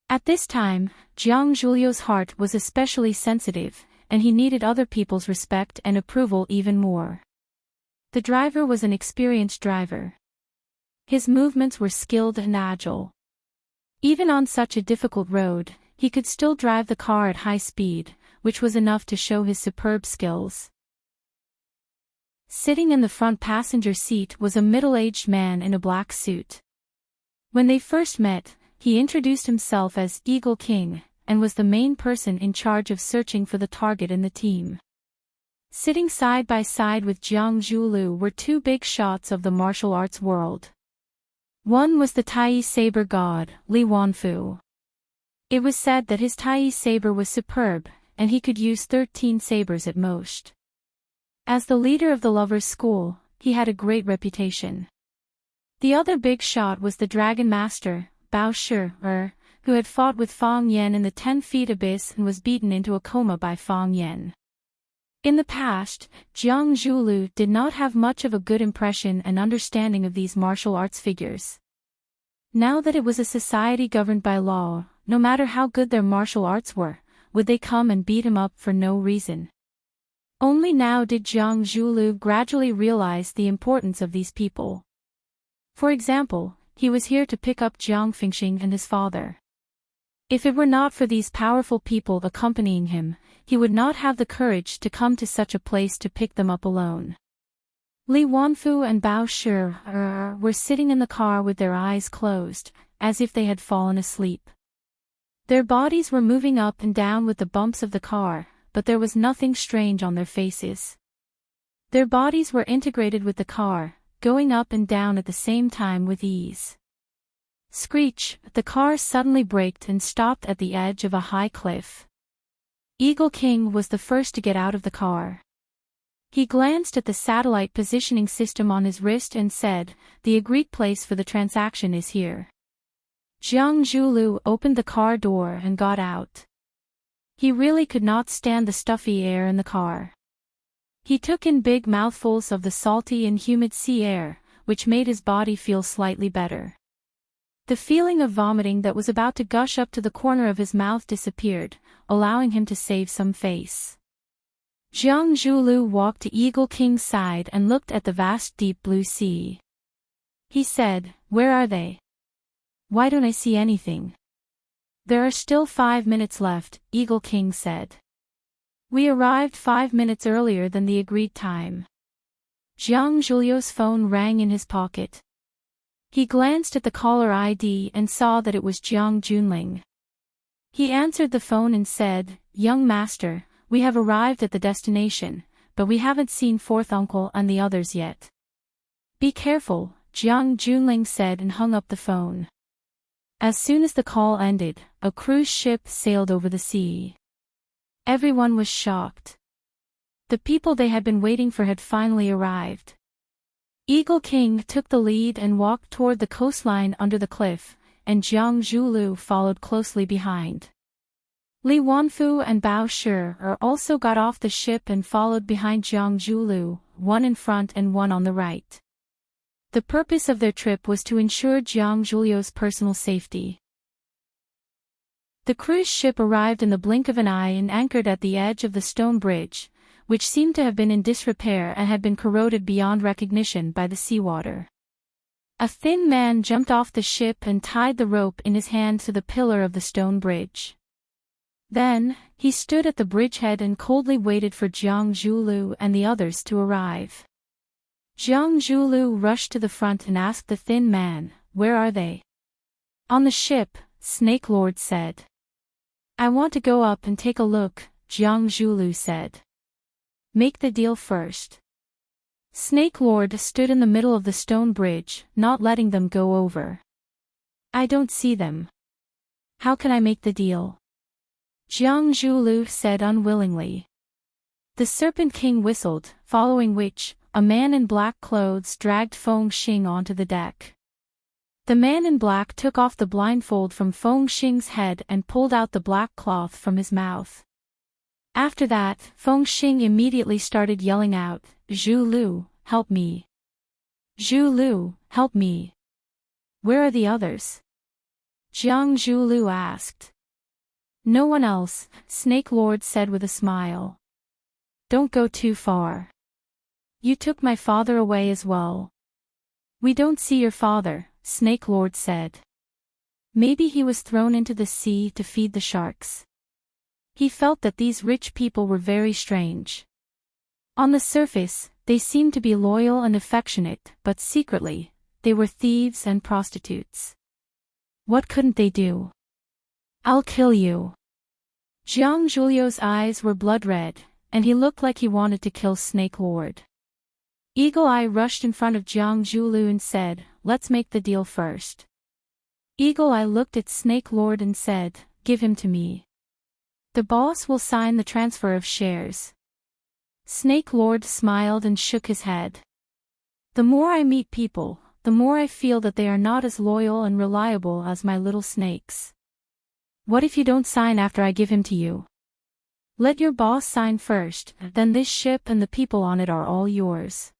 At this time, Jiang Zhulio's heart was especially sensitive, and he needed other people's respect and approval even more. The driver was an experienced driver. His movements were skilled and agile. Even on such a difficult road, he could still drive the car at high speed, which was enough to show his superb skills. Sitting in the front passenger seat was a middle-aged man in a black suit. When they first met, he introduced himself as Eagle King, and was the main person in charge of searching for the target in the team. Sitting side by side with Jiang Zhulu were two big shots of the martial arts world. One was the Tai saber god, Li Wanfu. It was said that his Tai saber was superb, and he could use 13 sabers at most. As the leader of the lovers' school, he had a great reputation. The other big shot was the Dragon Master, Bao Shi, who had fought with Fang Yan in the 10-feet abyss and was beaten into a coma by Fang Yan. In the past, Jiang Zhulu did not have much of a good impression and understanding of these martial arts figures. Now that it was a society governed by law, no matter how good their martial arts were, would they come and beat him up for no reason? Only now did Jiang Zhulu gradually realize the importance of these people. For example, he was here to pick up Jiang Fingxing and his father. If it were not for these powerful people accompanying him, he would not have the courage to come to such a place to pick them up alone. Li Wanfu and Bao Shi were sitting in the car with their eyes closed, as if they had fallen asleep. Their bodies were moving up and down with the bumps of the car, but there was nothing strange on their faces. Their bodies were integrated with the car, going up and down at the same time with ease. Screech! The car suddenly braked and stopped at the edge of a high cliff. Eagle King was the first to get out of the car. He glanced at the satellite positioning system on his wrist and said, "The agreed place for the transaction is here." Jiang Zhulu opened the car door and got out. He really could not stand the stuffy air in the car. He took in big mouthfuls of the salty and humid sea air, which made his body feel slightly better. The feeling of vomiting that was about to gush up to the corner of his mouth disappeared, allowing him to save some face. Jiang Zhulu walked to Eagle King's side and looked at the vast deep blue sea. He said, "Where are they? Why don't I see anything?" "There are still 5 minutes left," Eagle King said. "We arrived 5 minutes earlier than the agreed time." Jiang Zhulio's phone rang in his pocket. He glanced at the caller ID and saw that it was Jiang Junling. He answered the phone and said, "Young master, we have arrived at the destination, but we haven't seen fourth uncle and the others yet." "Be careful," Jiang Junling said and hung up the phone. As soon as the call ended, a cruise ship sailed over the sea. Everyone was shocked. The people they had been waiting for had finally arrived. Eagle King took the lead and walked toward the coastline under the cliff, and Jiang Zhulu followed closely behind. Li Wanfu and Bao Shi also got off the ship and followed behind Jiang Zhulu, one in front and one on the right. The purpose of their trip was to ensure Jiang Zhulio's personal safety. The cruise ship arrived in the blink of an eye and anchored at the edge of the stone bridge, which seemed to have been in disrepair and had been corroded beyond recognition by the seawater. A thin man jumped off the ship and tied the rope in his hand to the pillar of the stone bridge. Then, he stood at the bridgehead and coldly waited for Jiang Zhulu and the others to arrive. Jiang Zhulu rushed to the front and asked the thin man, "Where are they?" "On the ship," Snake Lord said. "I want to go up and take a look," Jiang Zhulu said. "Make the deal first." Snake Lord stood in the middle of the stone bridge, not letting them go over. I don't see them. How can I make the deal? Jiang Zhulu said unwillingly. The Serpent King whistled, following which, a man in black clothes dragged Feng Xing onto the deck. The man in black took off the blindfold from Feng Xing's head and pulled out the black cloth from his mouth. After that, Feng Xing immediately started yelling out, "Zhu Lu, help me! Zhu Lu, help me! Where are the others?" Jiang Zhulu asked. No one else, Snake Lord said with a smile. Don't go too far. You took my father away as well. We don't see your father, Snake Lord said. Maybe he was thrown into the sea to feed the sharks. He felt that these rich people were very strange. On the surface, they seemed to be loyal and affectionate, but secretly, they were thieves and prostitutes. What couldn't they do? I'll kill you. Jiang Zhulio's eyes were blood red, and he looked like he wanted to kill Snake Lord. Eagle Eye rushed in front of Jiang Zhulu and said, "Let's make the deal first." Eagle Eye looked at Snake Lord and said, "Give him to me. The boss will sign the transfer of shares." Snake Lord smiled and shook his head. The more I meet people, the more I feel that they are not as loyal and reliable as my little snakes. What if you don't sign after I give him to you? Let your boss sign first, then this ship and the people on it are all yours.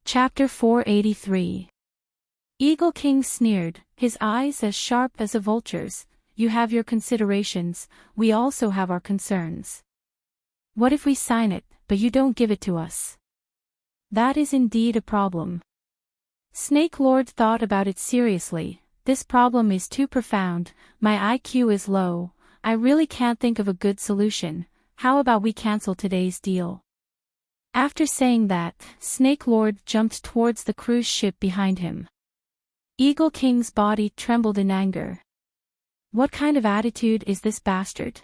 Chapter 483. Eagle King sneered, his eyes as sharp as a vulture's. You have your considerations, we also have our concerns. What if we sign it, but you don't give it to us? That is indeed a problem. Snake Lord thought about it seriously. This problem is too profound, my IQ is low, I really can't think of a good solution. How about we cancel today's deal? After saying that, Snake Lord jumped towards the cruise ship behind him. Eagle King's body trembled in anger. What kind of attitude is this bastard?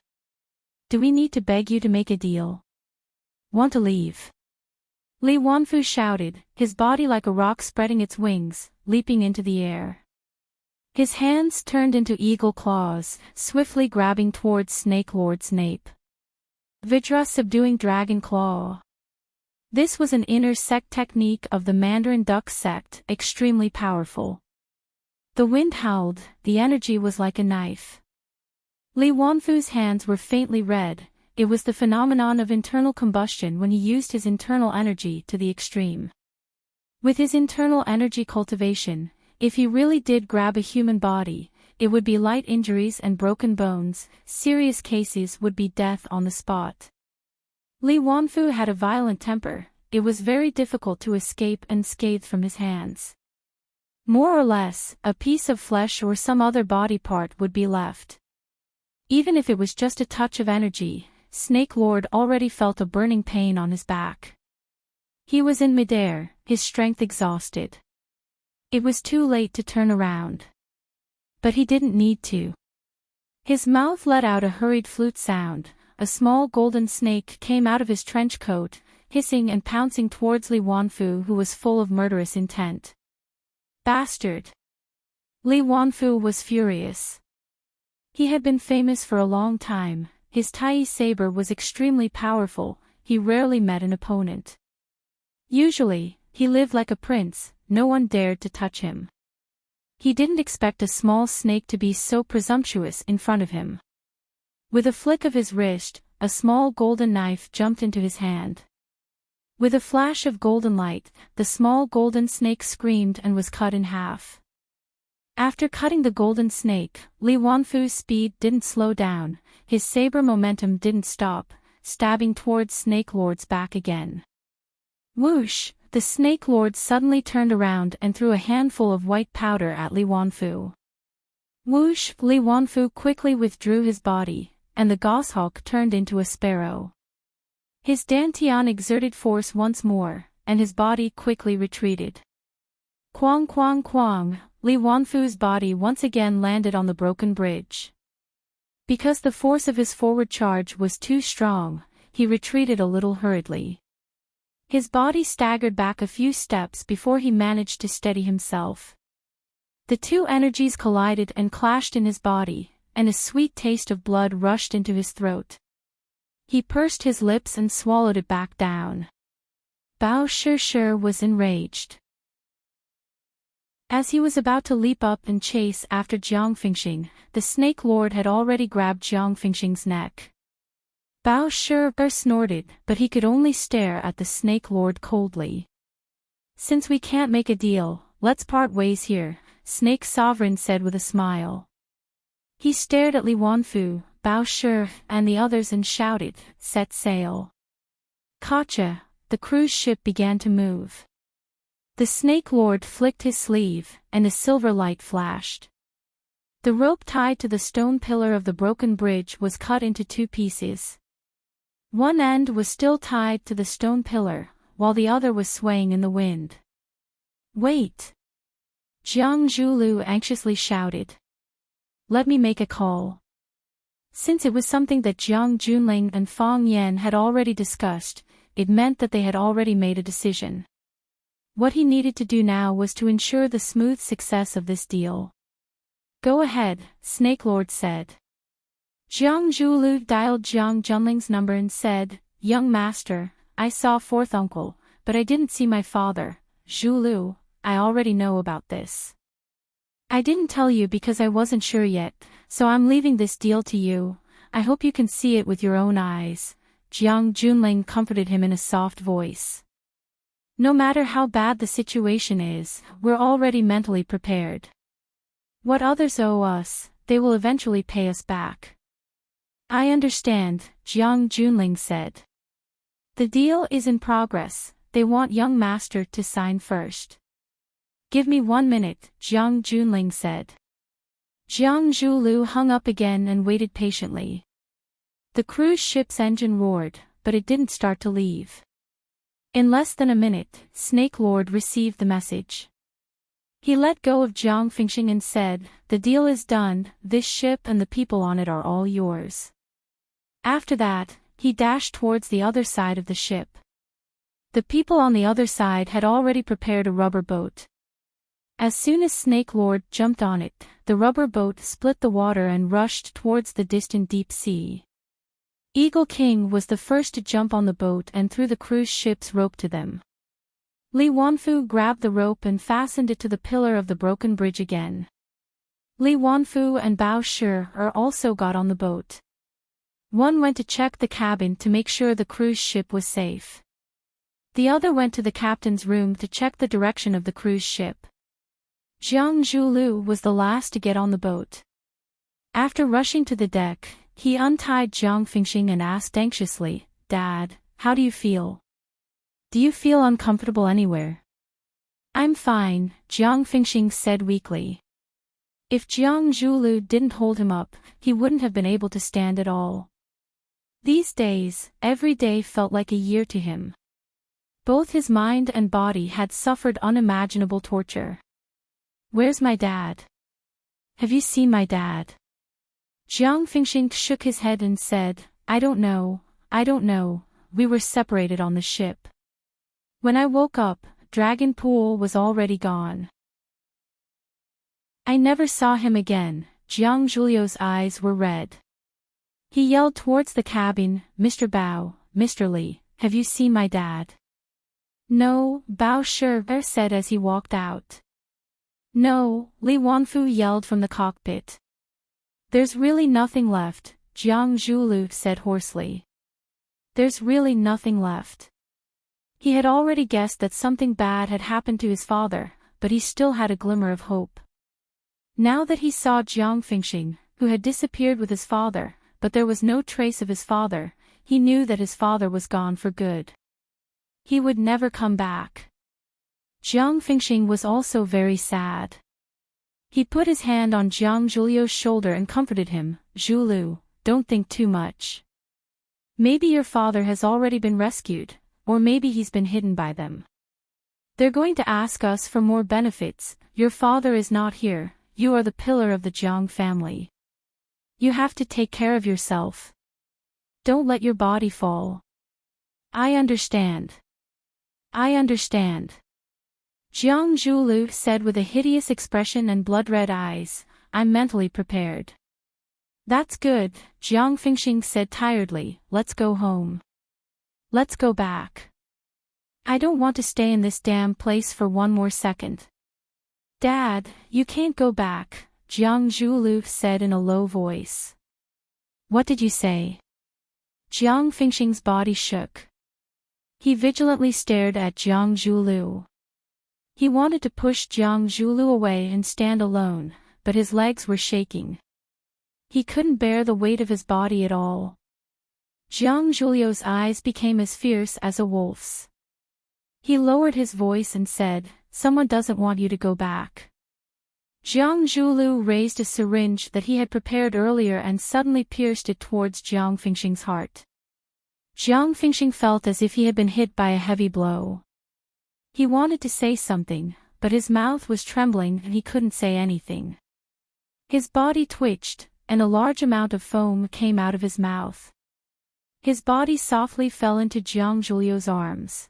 Do we need to beg you to make a deal? Want to leave? Li Wanfu shouted, his body like a rock spreading its wings, leaping into the air. His hands turned into eagle claws, swiftly grabbing towards Snake Lord's nape. Vidra subduing dragon claw. This was an inner sect technique of the Mandarin duck sect, extremely powerful. The wind howled, the energy was like a knife. Li Wanfu's hands were faintly red, it was the phenomenon of internal combustion when he used his internal energy to the extreme. With his internal energy cultivation, if he really did grab a human body, it would be light injuries and broken bones, serious cases would be death on the spot. Li Wanfu had a violent temper, it was very difficult to escape unscathed from his hands. More or less, a piece of flesh or some other body part would be left. Even if it was just a touch of energy, Snake Lord already felt a burning pain on his back. He was in midair, his strength exhausted. It was too late to turn around. But he didn't need to. His mouth let out a hurried flute sound, a small golden snake came out of his trench coat, hissing and pouncing towards Li Wanfu, who was full of murderous intent. Bastard! Li Wanfu was furious. He had been famous for a long time, his Tai saber was extremely powerful, he rarely met an opponent. Usually, he lived like a prince, no one dared to touch him. He didn't expect a small snake to be so presumptuous in front of him. With a flick of his wrist, a small golden knife jumped into his hand. With a flash of golden light, the small golden snake screamed and was cut in half. After cutting the golden snake, Li Wanfu's speed didn't slow down, his saber momentum didn't stop, stabbing towards Snake Lord's back again. Whoosh! The Snake Lord suddenly turned around and threw a handful of white powder at Li Wanfu. Whoosh! Li Wanfu quickly withdrew his body, and the goshawk turned into a sparrow. His dantian exerted force once more, and his body quickly retreated. Quang quang quang, Li Wanfu's body once again landed on the broken bridge. Because the force of his forward charge was too strong, he retreated a little hurriedly. His body staggered back a few steps before he managed to steady himself. The two energies collided and clashed in his body, and a sweet taste of blood rushed into his throat. He pursed his lips and swallowed it back down. Bao Shi was enraged. As he was about to leap up and chase after Jiang Fingxing, the Snake Lord had already grabbed Jiang Fingxing's neck. Bao Shi snorted, but he could only stare at the Snake Lord coldly. "Since we can't make a deal, let's part ways here," Snake Sovereign said with a smile. He stared at Li Wanfu, Bao Shi, and the others and shouted, "Set sail." Gotcha! The cruise ship began to move. The Snake Lord flicked his sleeve, and a silver light flashed. The rope tied to the stone pillar of the broken bridge was cut into two pieces. One end was still tied to the stone pillar, while the other was swaying in the wind. "Wait!" Jiang Zhulu anxiously shouted. "Let me make a call." Since it was something that Jiang Junling and Fang Yan had already discussed, it meant that they had already made a decision. What he needed to do now was to ensure the smooth success of this deal. "Go ahead," Snake Lord said. Jiang Zhulu dialed Jiang Junling's number and said, "Young master, I saw fourth uncle, but I didn't see my father. Zhulu, I already know about this. I didn't tell you because I wasn't sure yet, so I'm leaving this deal to you. I hope you can see it with your own eyes." Jiang Junling comforted him in a soft voice. "No matter how bad the situation is, we're already mentally prepared. What others owe us, they will eventually pay us back." "I understand," Jiang Junling said. "The deal is in progress, they want young master to sign first." "Give me 1 minute," Jiang Junling said. Jiang Zhulu hung up again and waited patiently. The cruise ship's engine roared, but it didn't start to leave. In less than a minute, Snake Lord received the message. He let go of Jiang Fingxing and said, "The deal is done, this ship and the people on it are all yours." After that, he dashed towards the other side of the ship. The people on the other side had already prepared a rubber boat. As soon as Snake Lord jumped on it, the rubber boat split the water and rushed towards the distant deep sea. Eagle King was the first to jump on the boat and threw the cruise ship's rope to them. Li Wanfu grabbed the rope and fastened it to the pillar of the broken bridge again. Li Wanfu and Bao Shi also got on the boat. One went to check the cabin to make sure the cruise ship was safe. The other went to the captain's room to check the direction of the cruise ship. Jiang Zhulu was the last to get on the boat. After rushing to the deck, he untied Jiang Fingxing and asked anxiously, "Dad, how do you feel? Do you feel uncomfortable anywhere?" "I'm fine," Jiang Fingxing said weakly. If Jiang Zhulu didn't hold him up, he wouldn't have been able to stand at all. These days, every day felt like a year to him. Both his mind and body had suffered unimaginable torture. "Where's my dad? Have you seen my dad?" Jiang Fingxing shook his head and said, I don't know, we were separated on the ship. When I woke up, Dragon Pool was already gone. I never saw him again." Jiang Zhulio's eyes were red. He yelled towards the cabin, "Mr. Bao, Mr. Li, have you seen my dad?" "No," Bao Shi said as he walked out. "No," Li Wanfu yelled from the cockpit. "There's really nothing left," Jiang Zhulu said hoarsely. "There's really nothing left." He had already guessed that something bad had happened to his father, but he still had a glimmer of hope. Now that he saw Jiang Fingxing, who had disappeared with his father, but there was no trace of his father, he knew that his father was gone for good. He would never come back. Jiang Fingxing was also very sad. He put his hand on Jiang Zhulio's shoulder and comforted him, "Zhulu, don't think too much. Maybe your father has already been rescued, or maybe he's been hidden by them. They're going to ask us for more benefits. Your father is not here, you are the pillar of the Jiang family. You have to take care of yourself. Don't let your body fall." I understand. I understand. Jiang Zhulu said with a hideous expression and blood-red eyes, I'm mentally prepared. That's good, Jiang Fingxing said tiredly, let's go home. Let's go back. I don't want to stay in this damn place for one more second. Dad, you can't go back, Jiang Zhulu said in a low voice. What did you say? Jiang Fingxing's body shook. He vigilantly stared at Jiang Zhulu. He wanted to push Jiang Zhulu away and stand alone, but his legs were shaking. He couldn't bear the weight of his body at all. Jiang Zhulu's eyes became as fierce as a wolf's. He lowered his voice and said, someone doesn't want you to go back. Jiang Zhulu raised a syringe that he had prepared earlier and suddenly pierced it towards Jiang Fingxing's heart. Jiang Fingxing felt as if he had been hit by a heavy blow. He wanted to say something, but his mouth was trembling and he couldn't say anything. His body twitched, and a large amount of foam came out of his mouth. His body softly fell into Jiang Zhulu's arms.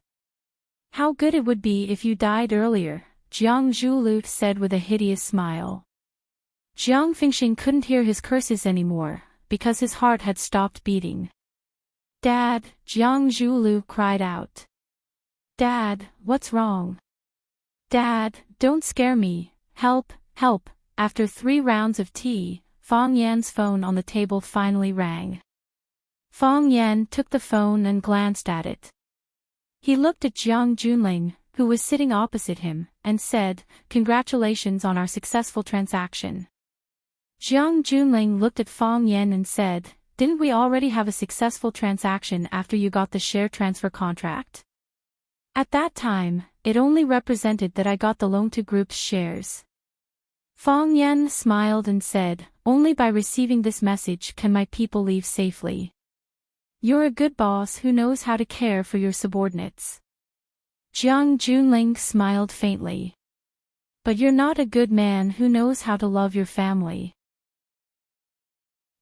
How good it would be if you died earlier, Jiang Zhulu said with a hideous smile. Jiang Fingxing couldn't hear his curses anymore, because his heart had stopped beating. Dad, Jiang Zhulu cried out. Dad, what's wrong? Dad, don't scare me, help, help. After 3 rounds of tea, Fang Yan's phone on the table finally rang. Fang Yan took the phone and glanced at it. He looked at Jiang Junling, who was sitting opposite him, and said, congratulations on our successful transaction. Jiang Junling looked at Fang Yan and said, didn't we already have a successful transaction after you got the share transfer contract? At that time, it only represented that I got the loan to group's shares. Fang Yan smiled and said, only by receiving this message can my people leave safely. You're a good boss who knows how to care for your subordinates. Jiang Junling smiled faintly. But you're not a good man who knows how to love your family.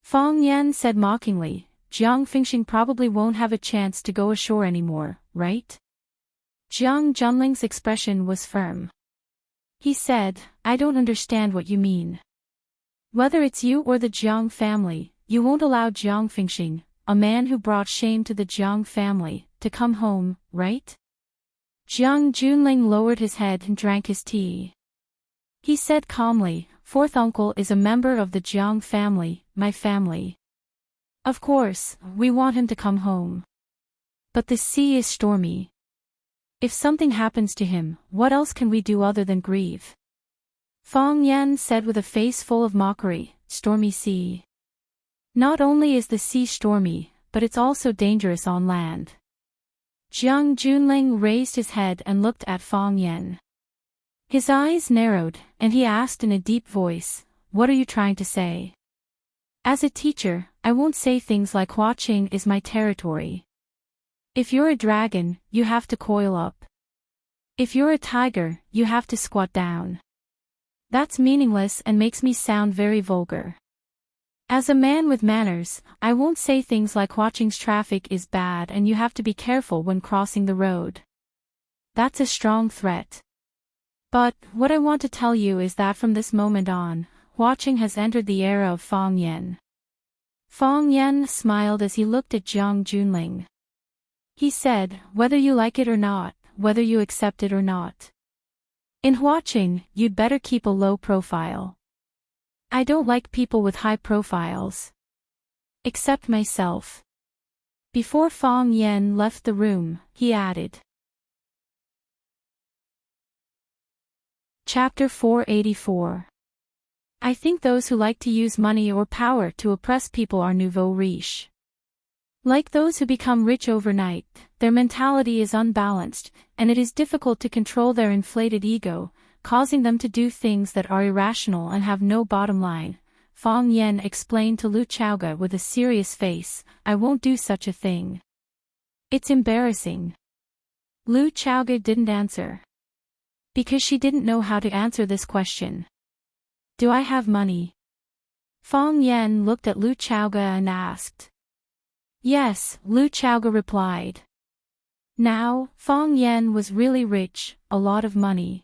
Fang Yan said mockingly, Jiang Fingxing probably won't have a chance to go ashore anymore, right? Jiang Junling's expression was firm. He said, I don't understand what you mean. Whether it's you or the Jiang family, you won't allow Jiang Fingxing, a man who brought shame to the Jiang family, to come home, right? Jiang Junling lowered his head and drank his tea. He said calmly, fourth uncle is a member of the Jiang family, my family. Of course, we want him to come home. But the sea is stormy. If something happens to him, what else can we do other than grieve? Fang Yan said with a face full of mockery, stormy sea. Not only is the sea stormy, but it's also dangerous on land. Jiang Junling raised his head and looked at Fang Yan. His eyes narrowed, and he asked in a deep voice, what are you trying to say? As a teacher, I won't say things like watching is my territory. If you're a dragon, you have to coil up. If you're a tiger, you have to squat down. That's meaningless and makes me sound very vulgar. As a man with manners, I won't say things like watching's traffic is bad and you have to be careful when crossing the road. That's a strong threat. But, what I want to tell you is that from this moment on, watching has entered the era of Fang Yan. Fang Yan smiled as he looked at Jiang Junling. He said, whether you like it or not, whether you accept it or not. In watching, you'd better keep a low profile. I don't like people with high profiles. Except myself. Before Fang Yan left the room, he added. Chapter 484. I think those who like to use money or power to oppress people are nouveau riche. Like those who become rich overnight, their mentality is unbalanced, and it is difficult to control their inflated ego, causing them to do things that are irrational and have no bottom line. Fang Yan explained to Lu Chaoge with a serious face, I won't do such a thing. It's embarrassing. Lu Chaoge didn't answer. Because she didn't know how to answer this question. Do I have money? Fang Yan looked at Lu Chaoge and asked. Yes, Lu Chaoge replied. Now, Fong Yan was really rich, a lot of money.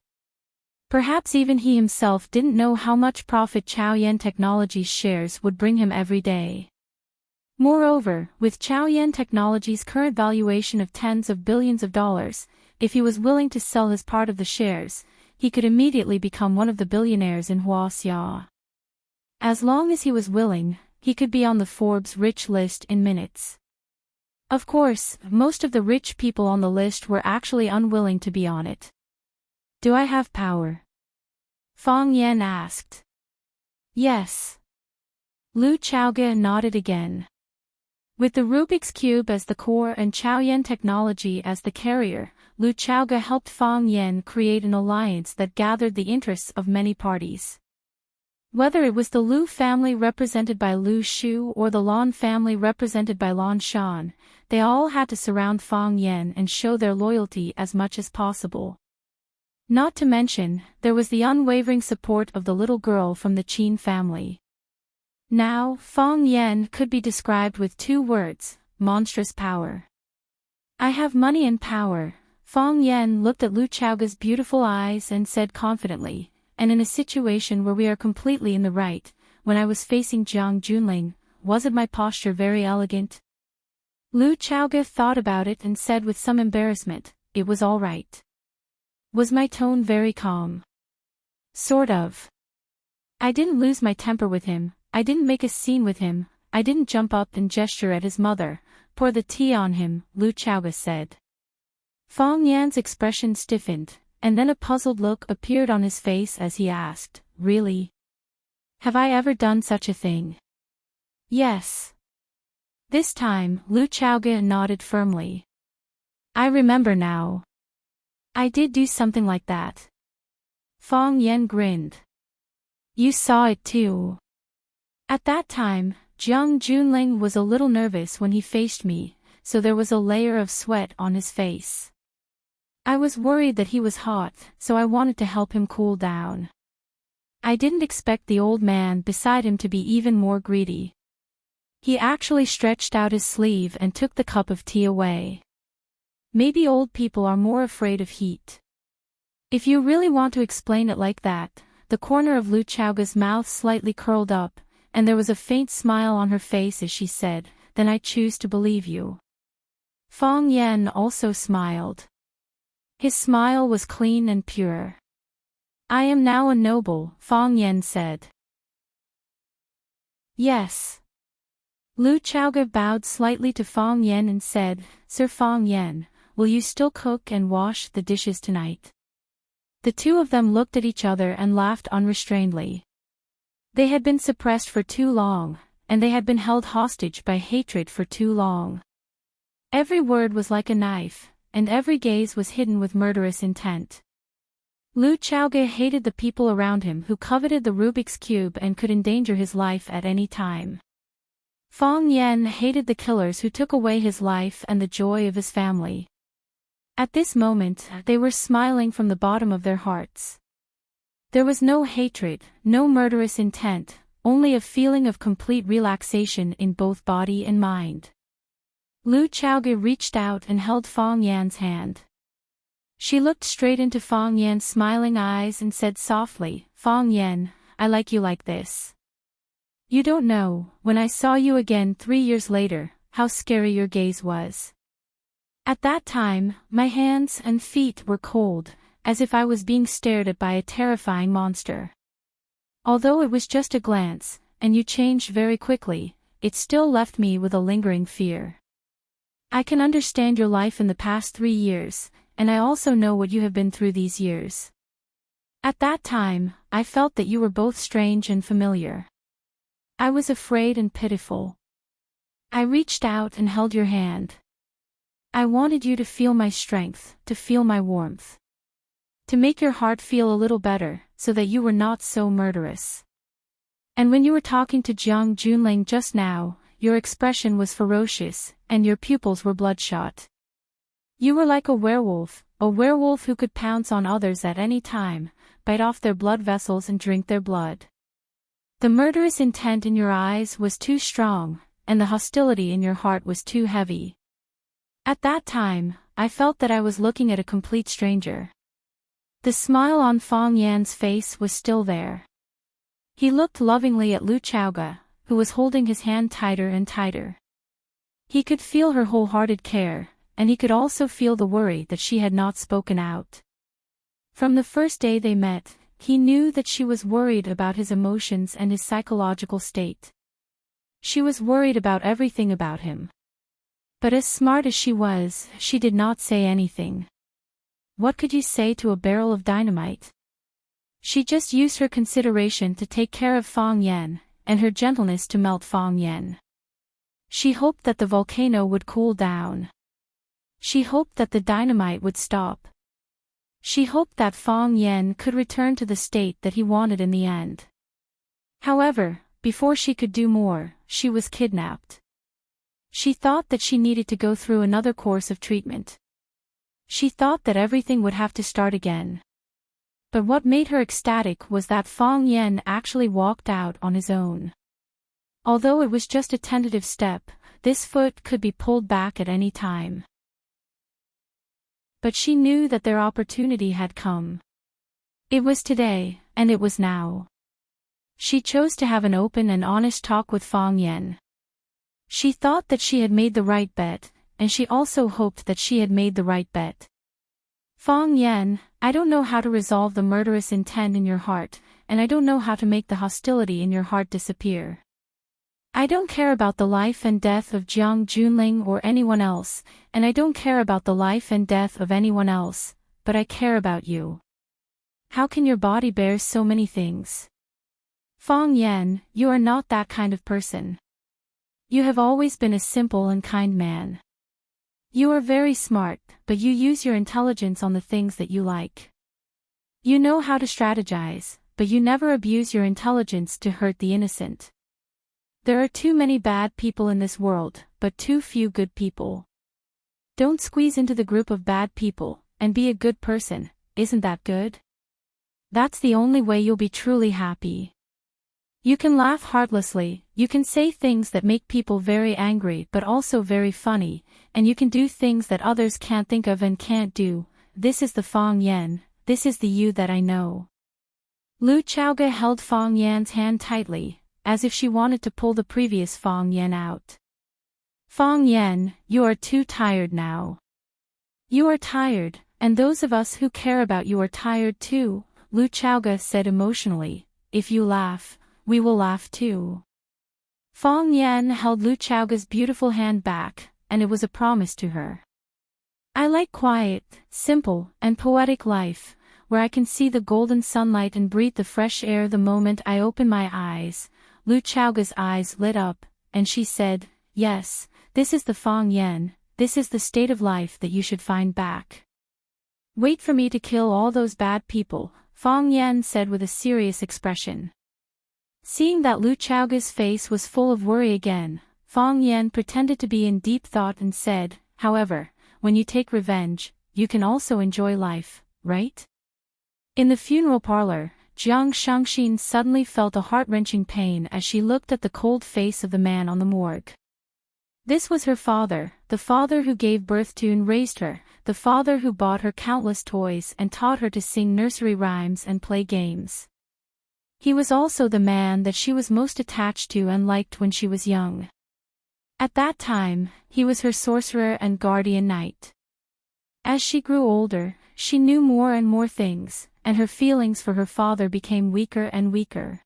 Perhaps even he himself didn't know how much profit Chaoyan Technologies shares would bring him every day. Moreover, with Chaoyan Technologies' current valuation of tens of billions of dollars, if he was willing to sell his part of the shares, he could immediately become one of the billionaires in Huaxia. As long as he was willing, he could be on the Forbes rich list in minutes. Of course, most of the rich people on the list were actually unwilling to be on it. Do I have power? Fong Yan asked. Yes. Lu Chaoge nodded again. With the Rubik's Cube as the core and Chaoyan Technology as the carrier, Lu Chaoge helped Fong Yan create an alliance that gathered the interests of many parties. Whether it was the Lu family represented by Lu Shu or the Lan family represented by Lan Shan, they all had to surround Fong Yan and show their loyalty as much as possible. Not to mention, there was the unwavering support of the little girl from the Qin family. Now, Fong Yan could be described with two words: monstrous power. I have money and power. Fong Yan looked at Lu Chaoge's beautiful eyes and said confidently, and in a situation where we are completely in the right, when I was facing Jiang Junling, wasn't my posture very elegant? Lu Chaoge thought about it and said with some embarrassment, it was all right. Was my tone very calm? Sort of. I didn't lose my temper with him, I didn't make a scene with him, I didn't jump up and gesture at his mother, pour the tea on him, Lu Chaoge said. Fong Yan's expression stiffened, and then a puzzled look appeared on his face as he asked, really? Have I ever done such a thing? Yes. This time, Lu Chaoge nodded firmly. I remember now. I did do something like that. Fong Yan grinned. You saw it too. At that time, Jiang Junling was a little nervous when he faced me, so there was a layer of sweat on his face. I was worried that he was hot, so I wanted to help him cool down. I didn't expect the old man beside him to be even more greedy. He actually stretched out his sleeve and took the cup of tea away. Maybe old people are more afraid of heat. If you really want to explain it like that, the corner of Lu Chaoge's mouth slightly curled up, and there was a faint smile on her face as she said, then I choose to believe you. Fong Yan also smiled. His smile was clean and pure. I am now a noble, Fong Yan said. Yes. Lu Chaoge bowed slightly to Fong Yan and said, Sir Fong Yan, will you still cook and wash the dishes tonight? The two of them looked at each other and laughed unrestrainedly. They had been suppressed for too long, and they had been held hostage by hatred for too long. Every word was like a knife, and every gaze was hidden with murderous intent. Lu Chaoge hated the people around him who coveted the Rubik's Cube and could endanger his life at any time. Fong Yan hated the killers who took away his life and the joy of his family. At this moment, they were smiling from the bottom of their hearts. There was no hatred, no murderous intent, only a feeling of complete relaxation in both body and mind. Lu Chaoge reached out and held Fong Yan's hand. She looked straight into Fong Yan's smiling eyes and said softly, Fong Yan, I like you like this. You don't know, when I saw you again 3 years later, how scary your gaze was. At that time, my hands and feet were cold, as if I was being stared at by a terrifying monster. Although it was just a glance, and you changed very quickly, it still left me with a lingering fear. I can understand your life in the past 3 years, and I also know what you have been through these years. At that time, I felt that you were both strange and familiar. I was afraid and pitiful. I reached out and held your hand. I wanted you to feel my strength, to feel my warmth. To make your heart feel a little better, so that you were not so murderous. And when you were talking to Jiang Junling just now, your expression was ferocious, and your pupils were bloodshot. You were like a werewolf who could pounce on others at any time, bite off their blood vessels and drink their blood. The murderous intent in your eyes was too strong, and the hostility in your heart was too heavy. At that time, I felt that I was looking at a complete stranger. The smile on Fong Yan's face was still there. He looked lovingly at Lu Chaoga, who was holding his hand tighter and tighter. He could feel her wholehearted care, and he could also feel the worry that she had not spoken out. From the first day they met, he knew that she was worried about his emotions and his psychological state. She was worried about everything about him. But as smart as she was, she did not say anything. What could you say to a barrel of dynamite? She just used her consideration to take care of Fong Yan, and her gentleness to melt Fong Yan. She hoped that the volcano would cool down. She hoped that the dynamite would stop. She hoped that Fong Yan could return to the state that he wanted in the end. However, before she could do more, she was kidnapped. She thought that she needed to go through another course of treatment. She thought that everything would have to start again. But what made her ecstatic was that Fong Yan actually walked out on his own. Although it was just a tentative step, this foot could be pulled back at any time. But she knew that their opportunity had come. It was today, and it was now. She chose to have an open and honest talk with Fong Yan. She thought that she had made the right bet, and she also hoped that she had made the right bet. Fong Yan, I don't know how to resolve the murderous intent in your heart, and I don't know how to make the hostility in your heart disappear. I don't care about the life and death of Jiang Junling or anyone else, and I don't care about the life and death of anyone else, but I care about you. How can your body bear so many things? Fong Yan, you are not that kind of person. You have always been a simple and kind man. You are very smart, but you use your intelligence on the things that you like. You know how to strategize, but you never abuse your intelligence to hurt the innocent. There are too many bad people in this world, but too few good people. Don't squeeze into the group of bad people, and be a good person, isn't that good? That's the only way you'll be truly happy. You can laugh heartlessly, you can say things that make people very angry but also very funny, and you can do things that others can't think of and can't do. This is the Fong Yan, this is the you that I know. Lu Chaoga held Fong Yan's hand tightly, as if she wanted to pull the previous Fong Yan out. Fong Yan, you are too tired now. You are tired, and those of us who care about you are tired too, Lu Chaoga said emotionally. If you laugh, we will laugh too. Fong Yan held Lu Chaoga's beautiful hand back, and it was a promise to her. I like quiet, simple, and poetic life, where I can see the golden sunlight and breathe the fresh air the moment I open my eyes. Lu Chaoga's eyes lit up, and she said, yes, this is the Fong Yan, this is the state of life that you should find back. Wait for me to kill all those bad people, Fong Yan said with a serious expression. Seeing that Lu Chaoga's face was full of worry again, Fong Yan pretended to be in deep thought and said, however, when you take revenge, you can also enjoy life, right? In the funeral parlor, Jiang Shangxin suddenly felt a heart-wrenching pain as she looked at the cold face of the man on the morgue. This was her father, the father who gave birth to and raised her, the father who bought her countless toys and taught her to sing nursery rhymes and play games. He was also the man that she was most attached to and liked when she was young. At that time, he was her sorcerer and guardian knight. As she grew older, she knew more and more things, and her feelings for her father became weaker and weaker.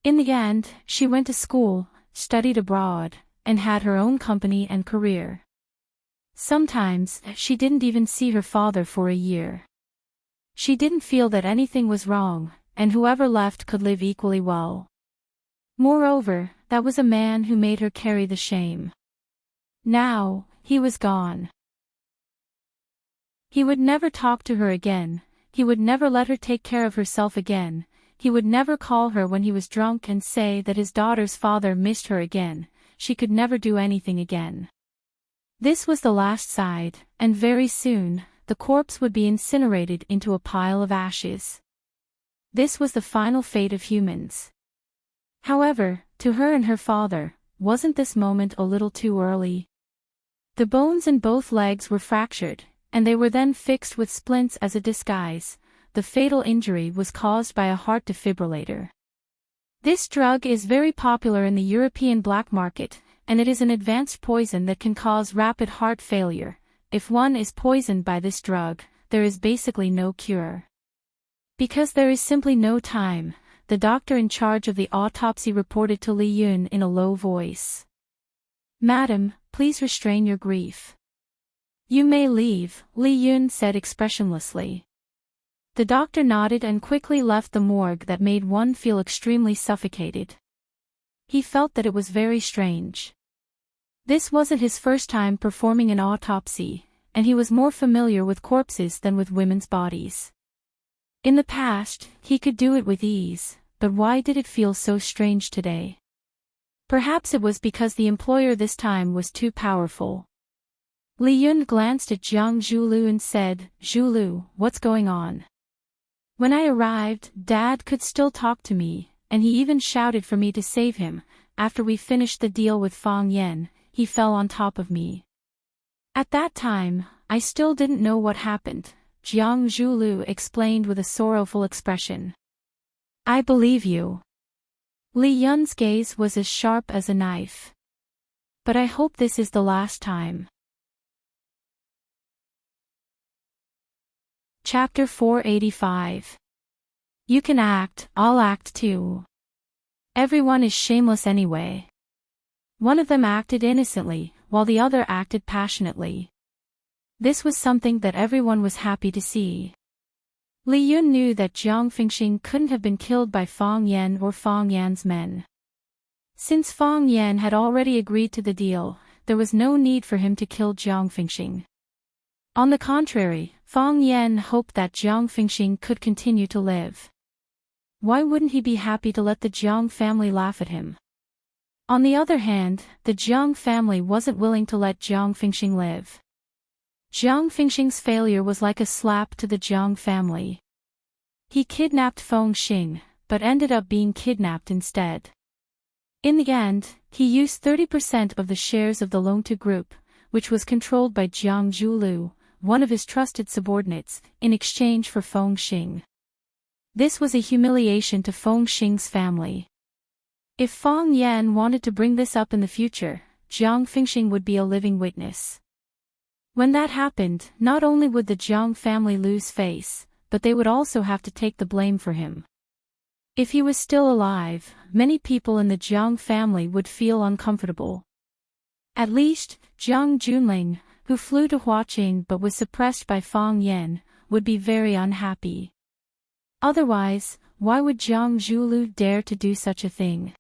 In the end, she went to school, studied abroad, and had her own company and career. Sometimes, she didn't even see her father for a year. She didn't feel that anything was wrong, and whoever left could live equally well. Moreover, that was a man who made her carry the shame. Now, he was gone. He would never talk to her again, he would never let her take care of herself again, he would never call her when he was drunk and say that his daughter's father missed her again, she could never do anything again. This was the last side, and very soon, the corpse would be incinerated into a pile of ashes. This was the final fate of humans. However, to her and her father, wasn't this moment a little too early? The bones in both legs were fractured, and they were then fixed with splints as a disguise. The fatal injury was caused by a heart defibrillator. This drug is very popular in the European black market, and it is an advanced poison that can cause rapid heart failure. If one is poisoned by this drug, there is basically no cure. Because there is simply no time, the doctor in charge of the autopsy reported to Li Yun in a low voice. "Madam, please restrain your grief. You may leave," Li Yun said expressionlessly. The doctor nodded and quickly left the morgue. That made one feel extremely suffocated. He felt that it was very strange. This wasn't his first time performing an autopsy, and he was more familiar with corpses than with women's bodies. In the past, he could do it with ease, but why did it feel so strange today? Perhaps it was because the employer this time was too powerful. Li Yun glanced at Jiang Zhulu and said, "Zhulu, what's going on?" "When I arrived, Dad could still talk to me, and he even shouted for me to save him. After we finished the deal with Fang Yan, he fell on top of me. At that time, I still didn't know what happened," Jiang Zhulu explained with a sorrowful expression. "I believe you." Li Yun's gaze was as sharp as a knife. "But I hope this is the last time." Chapter 485. You can act, I'll act too. Everyone is shameless anyway. One of them acted innocently, while the other acted passionately. This was something that everyone was happy to see. Li Yun knew that Jiang Fengxing couldn't have been killed by Fang Yan or Fang Yan's men. Since Fang Yan had already agreed to the deal, there was no need for him to kill Jiang Fengxing. On the contrary, Fang Yan hoped that Jiang Fengxing could continue to live. Why wouldn't he be happy to let the Jiang family laugh at him? On the other hand, the Jiang family wasn't willing to let Jiang Fengxing live. Jiang Fengxing's failure was like a slap to the Jiang family. He kidnapped Feng Xing, but ended up being kidnapped instead. In the end, he used 30% of the shares of the Longtu Group, which was controlled by Jiang Zhulu, one of his trusted subordinates, in exchange for Feng Xing. This was a humiliation to Feng Xing's family. If Fang Yan wanted to bring this up in the future, Jiang Fengxing would be a living witness. When that happened, not only would the Jiang family lose face, but they would also have to take the blame for him. If he was still alive, many people in the Jiang family would feel uncomfortable. At least, Jiang Junling, who flew to Huaqing but was suppressed by Fang Yan, would be very unhappy. Otherwise, why would Jiang Zhulu dare to do such a thing?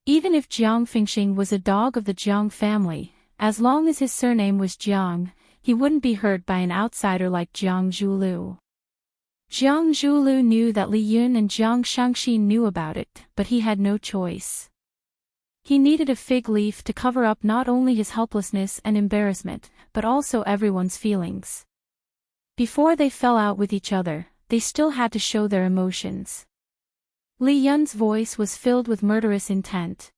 Even if Jiang Fengxing was a dog of the Jiang family, as long as his surname was Jiang, he wouldn't be hurt by an outsider like Jiang Zhulu. Jiang Zhulu knew that Li Yun and Jiang Shangxi knew about it, but he had no choice. He needed a fig leaf to cover up not only his helplessness and embarrassment, but also everyone's feelings. Before they fell out with each other, they still had to show their emotions. Li Yun's voice was filled with murderous intent.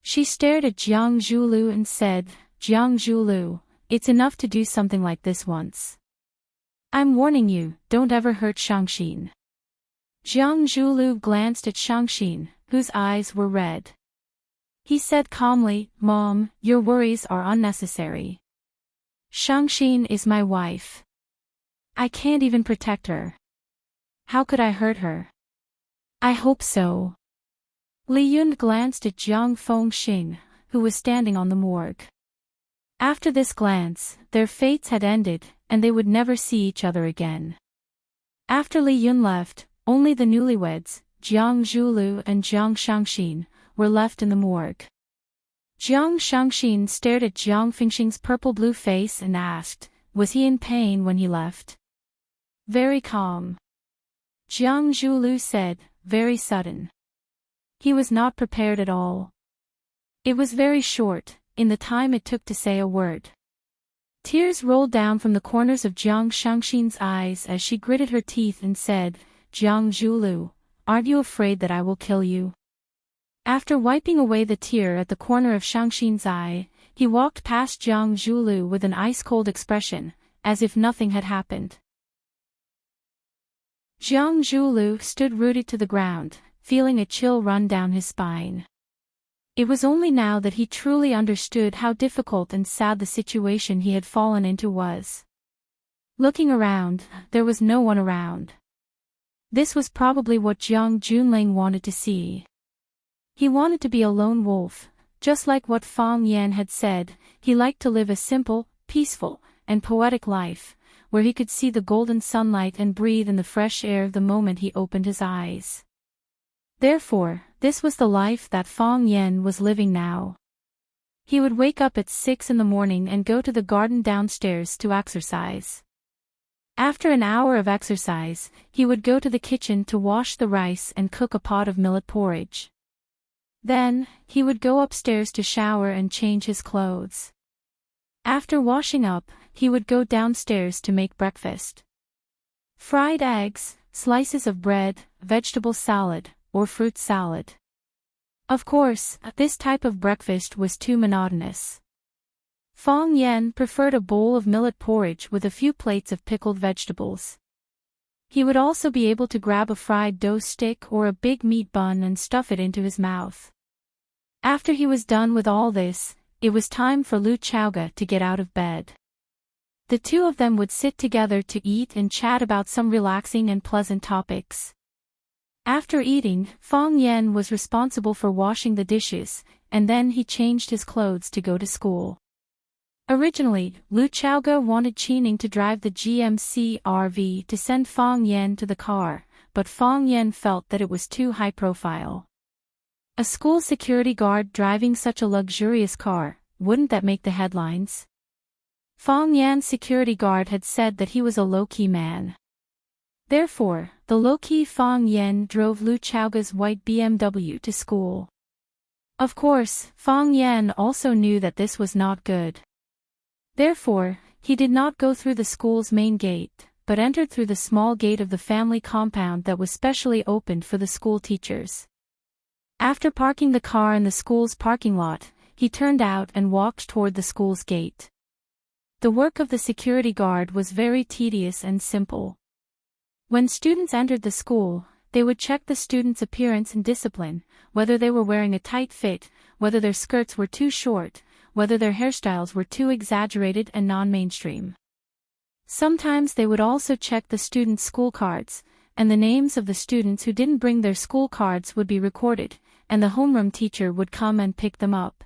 She stared at Jiang Zhulu and said, "Jiang Zhulu, it's enough to do something like this once. I'm warning you, don't ever hurt Shangxin." Jiang Zhulu glanced at Shangxin, whose eyes were red. He said calmly, "Mom, your worries are unnecessary. Shangxin is my wife. I can't even protect her. How could I hurt her?" "I hope so." Li Yun glanced at Jiang Fengxing, who was standing on the morgue. After this glance, their fates had ended, and they would never see each other again. After Li Yun left, only the newlyweds, Jiang Zhulu and Jiang Shangxin, were left in the morgue. Jiang Shangxin stared at Jiang Fengxing's purple-blue face and asked, "Was he in pain when he left?" "Very calm." Jiang Zhulu said, "Very sudden." He was not prepared at all. It was very short, in the time it took to say a word. Tears rolled down from the corners of Jiang Shangxin's eyes as she gritted her teeth and said, "Jiang Zhulu, aren't you afraid that I will kill you?" After wiping away the tear at the corner of Shangxin's eye, he walked past Jiang Zhulu with an ice-cold expression, as if nothing had happened. Jiang Zhulu stood rooted to the ground, feeling a chill run down his spine. It was only now that he truly understood how difficult and sad the situation he had fallen into was. Looking around, there was no one around. This was probably what Jiang Junling wanted to see. He wanted to be a lone wolf, just like what Fang Yan had said. He liked to live a simple, peaceful, and poetic life, where he could see the golden sunlight and breathe in the fresh air the moment he opened his eyes. Therefore, this was the life that Fang Yan was living now. He would wake up at 6 in the morning and go to the garden downstairs to exercise. After an hour of exercise, he would go to the kitchen to wash the rice and cook a pot of millet porridge. Then, he would go upstairs to shower and change his clothes. After washing up, he would go downstairs to make breakfast. Fried eggs, slices of bread, vegetable salad, or fruit salad. Of course, this type of breakfast was too monotonous. Fang Yan preferred a bowl of millet porridge with a few plates of pickled vegetables. He would also be able to grab a fried dough stick or a big meat bun and stuff it into his mouth. After he was done with all this, it was time for Lu Chaoga to get out of bed. The two of them would sit together to eat and chat about some relaxing and pleasant topics. After eating, Fang Yan was responsible for washing the dishes, and then he changed his clothes to go to school. Originally, Lu Chaoga wanted Qining to drive the GMC RV to send Fang Yan to the car, but Fang Yan felt that it was too high profile. A school security guard driving such a luxurious car, wouldn't that make the headlines? Fang Yan's security guard had said that he was a low-key man. Therefore, the low-key Fang Yan drove Lu Chaoga's white BMW to school. Of course, Fang Yan also knew that this was not good. Therefore, he did not go through the school's main gate, but entered through the small gate of the family compound that was specially opened for the school teachers. After parking the car in the school's parking lot, he turned out and walked toward the school's gate. The work of the security guard was very tedious and simple. When students entered the school, they would check the students' appearance and discipline, whether they were wearing a tight fit, whether their skirts were too short, whether their hairstyles were too exaggerated and non-mainstream. Sometimes they would also check the students' school cards, and the names of the students who didn't bring their school cards would be recorded, and the homeroom teacher would come and pick them up.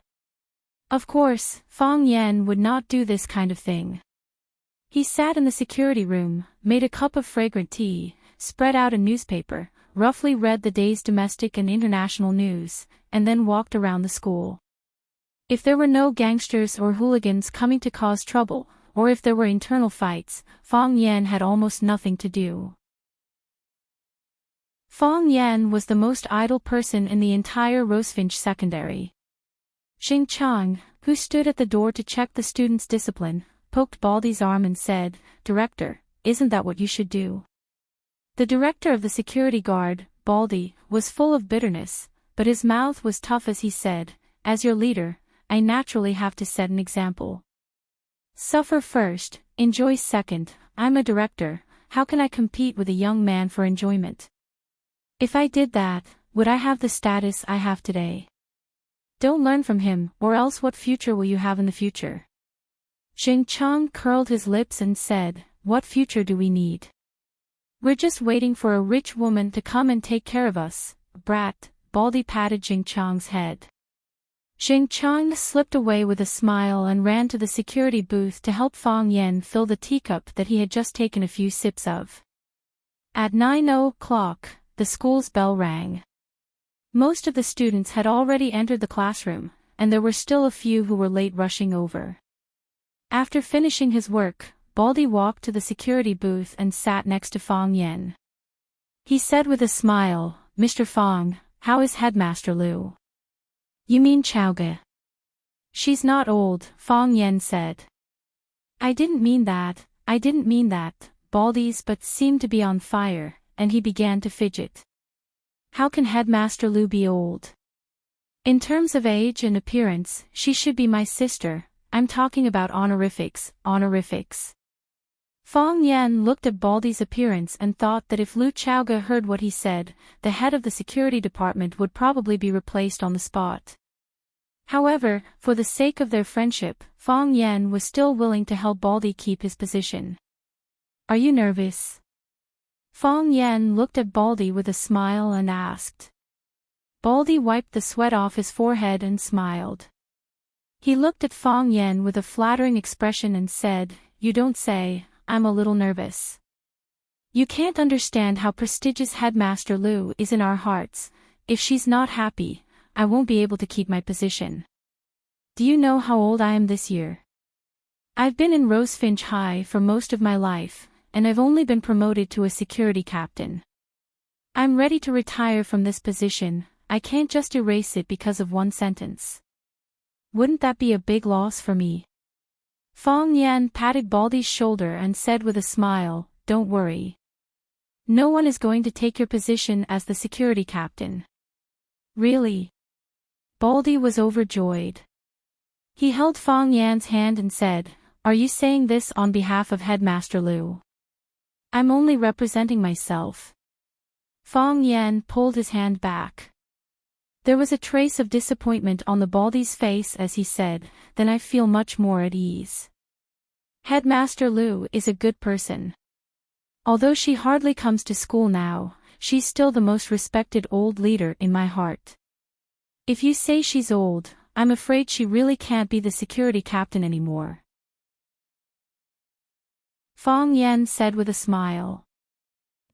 Of course, Fang Yan would not do this kind of thing. He sat in the security room, made a cup of fragrant tea, spread out a newspaper, roughly read the day's domestic and international news, and then walked around the school. If there were no gangsters or hooligans coming to cause trouble, or if there were internal fights, Fang Yan had almost nothing to do. Fang Yan was the most idle person in the entire Rosefinch Secondary. Xing Chang, who stood at the door to check the students' discipline, poked Baldy's arm and said, "Director, isn't that what you should do?" The director of the security guard, Baldy, was full of bitterness, but his mouth was tough as he said, "As your leader, I naturally have to set an example. Suffer first, enjoy second. I'm a director, how can I compete with a young man for enjoyment? If I did that, would I have the status I have today? Don't learn from him, or else what future will you have in the future?" Xing Chang curled his lips and said, "What future do we need? We're just waiting for a rich woman to come and take care of us." "Brat," Baldy patted Xing Chang's head. Xing Chang slipped away with a smile and ran to the security booth to help Fang Yan fill the teacup that he had just taken a few sips of. At 9:00, the school's bell rang. Most of the students had already entered the classroom, and there were still a few who were late rushing over. After finishing his work, Baldy walked to the security booth and sat next to Fang Yan. He said with a smile, "Mr. Fang, how is Headmaster Lu?" "You mean Chaoga?" "She's not old," Fang Yan said. I didn't mean that, Baldy's but seemed to be on fire, and he began to fidget. "How can Headmaster Lu be old? In terms of age and appearance, she should be my sister. I'm talking about honorifics, honorifics. Fong Yan looked at Baldy's appearance and thought that if Lu Chaoga heard what he said, the head of the security department would probably be replaced on the spot. However, for the sake of their friendship, Fong Yan was still willing to help Baldy keep his position. Are you nervous? Fong Yan looked at Baldy with a smile and asked. Baldy wiped the sweat off his forehead and smiled. He looked at Fong Yan with a flattering expression and said, "You don't say, I'm a little nervous. You can't understand how prestigious Headmaster Lu is in our hearts. If she's not happy, I won't be able to keep my position. Do you know how old I am this year? I've been in Rosefinch High for most of my life, and I've only been promoted to a security captain. I'm ready to retire from this position. I can't just erase it because of one sentence. Wouldn't that be a big loss for me?" Fong Yan patted Baldy's shoulder and said with a smile, "Don't worry. No one is going to take your position as the security captain." "Really?" Baldy was overjoyed. He held Fong Yan's hand and said, "Are you saying this on behalf of Headmaster Lu?" "I'm only representing myself." Fong Yan pulled his hand back. There was a trace of disappointment on the Baldy's face as he said, "Then I feel much more at ease. Headmaster Lu is a good person. Although she hardly comes to school now, she's still the most respected old leader in my heart. If you say she's old, I'm afraid she really can't be the security captain anymore." Fong Yan said with a smile.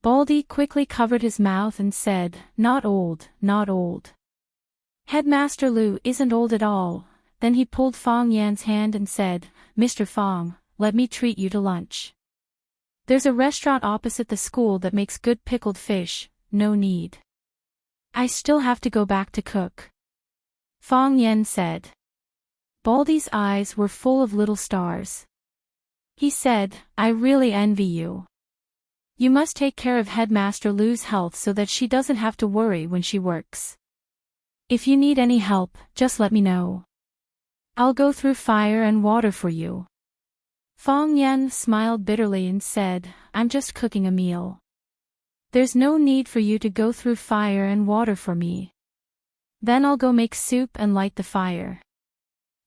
Baldy quickly covered his mouth and said, "Not old, not old. Headmaster Lu isn't old at all." Then he pulled Fong Yan's hand and said, "Mr. Fong, let me treat you to lunch. There's a restaurant opposite the school that makes good pickled fish. No need. I still have to go back to cook," Fong Yan said. Baldy's eyes were full of little stars. He said, "I really envy you. You must take care of Headmaster Lu's health so that she doesn't have to worry when she works. If you need any help, just let me know. I'll go through fire and water for you." Fong Yan smiled bitterly and said, "I'm just cooking a meal. There's no need for you to go through fire and water for me. Then I'll go make soup and light the fire.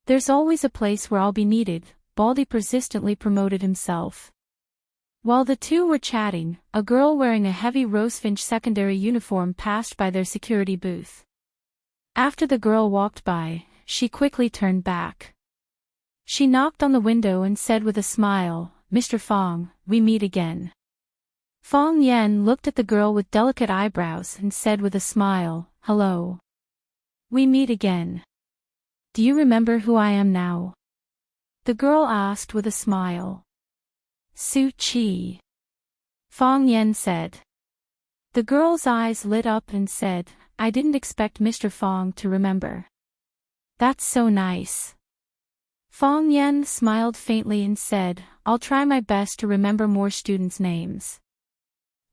There's always a place where I'll be needed." Baldy persistently promoted himself. While the two were chatting, a girl wearing a heavy Rosefinch secondary uniform passed by their security booth. After the girl walked by, she quickly turned back. She knocked on the window and said with a smile, "Mr. Fong, we meet again." Fong Yan looked at the girl with delicate eyebrows and said with a smile, "Hello. We meet again. Do you remember who I am now?" The girl asked with a smile. "Su Chi," Fong Yan said. The girl's eyes lit up and said, "I didn't expect Mr. Fong to remember. That's so nice." Fong Yan smiled faintly and said, "I'll try my best to remember more students' names.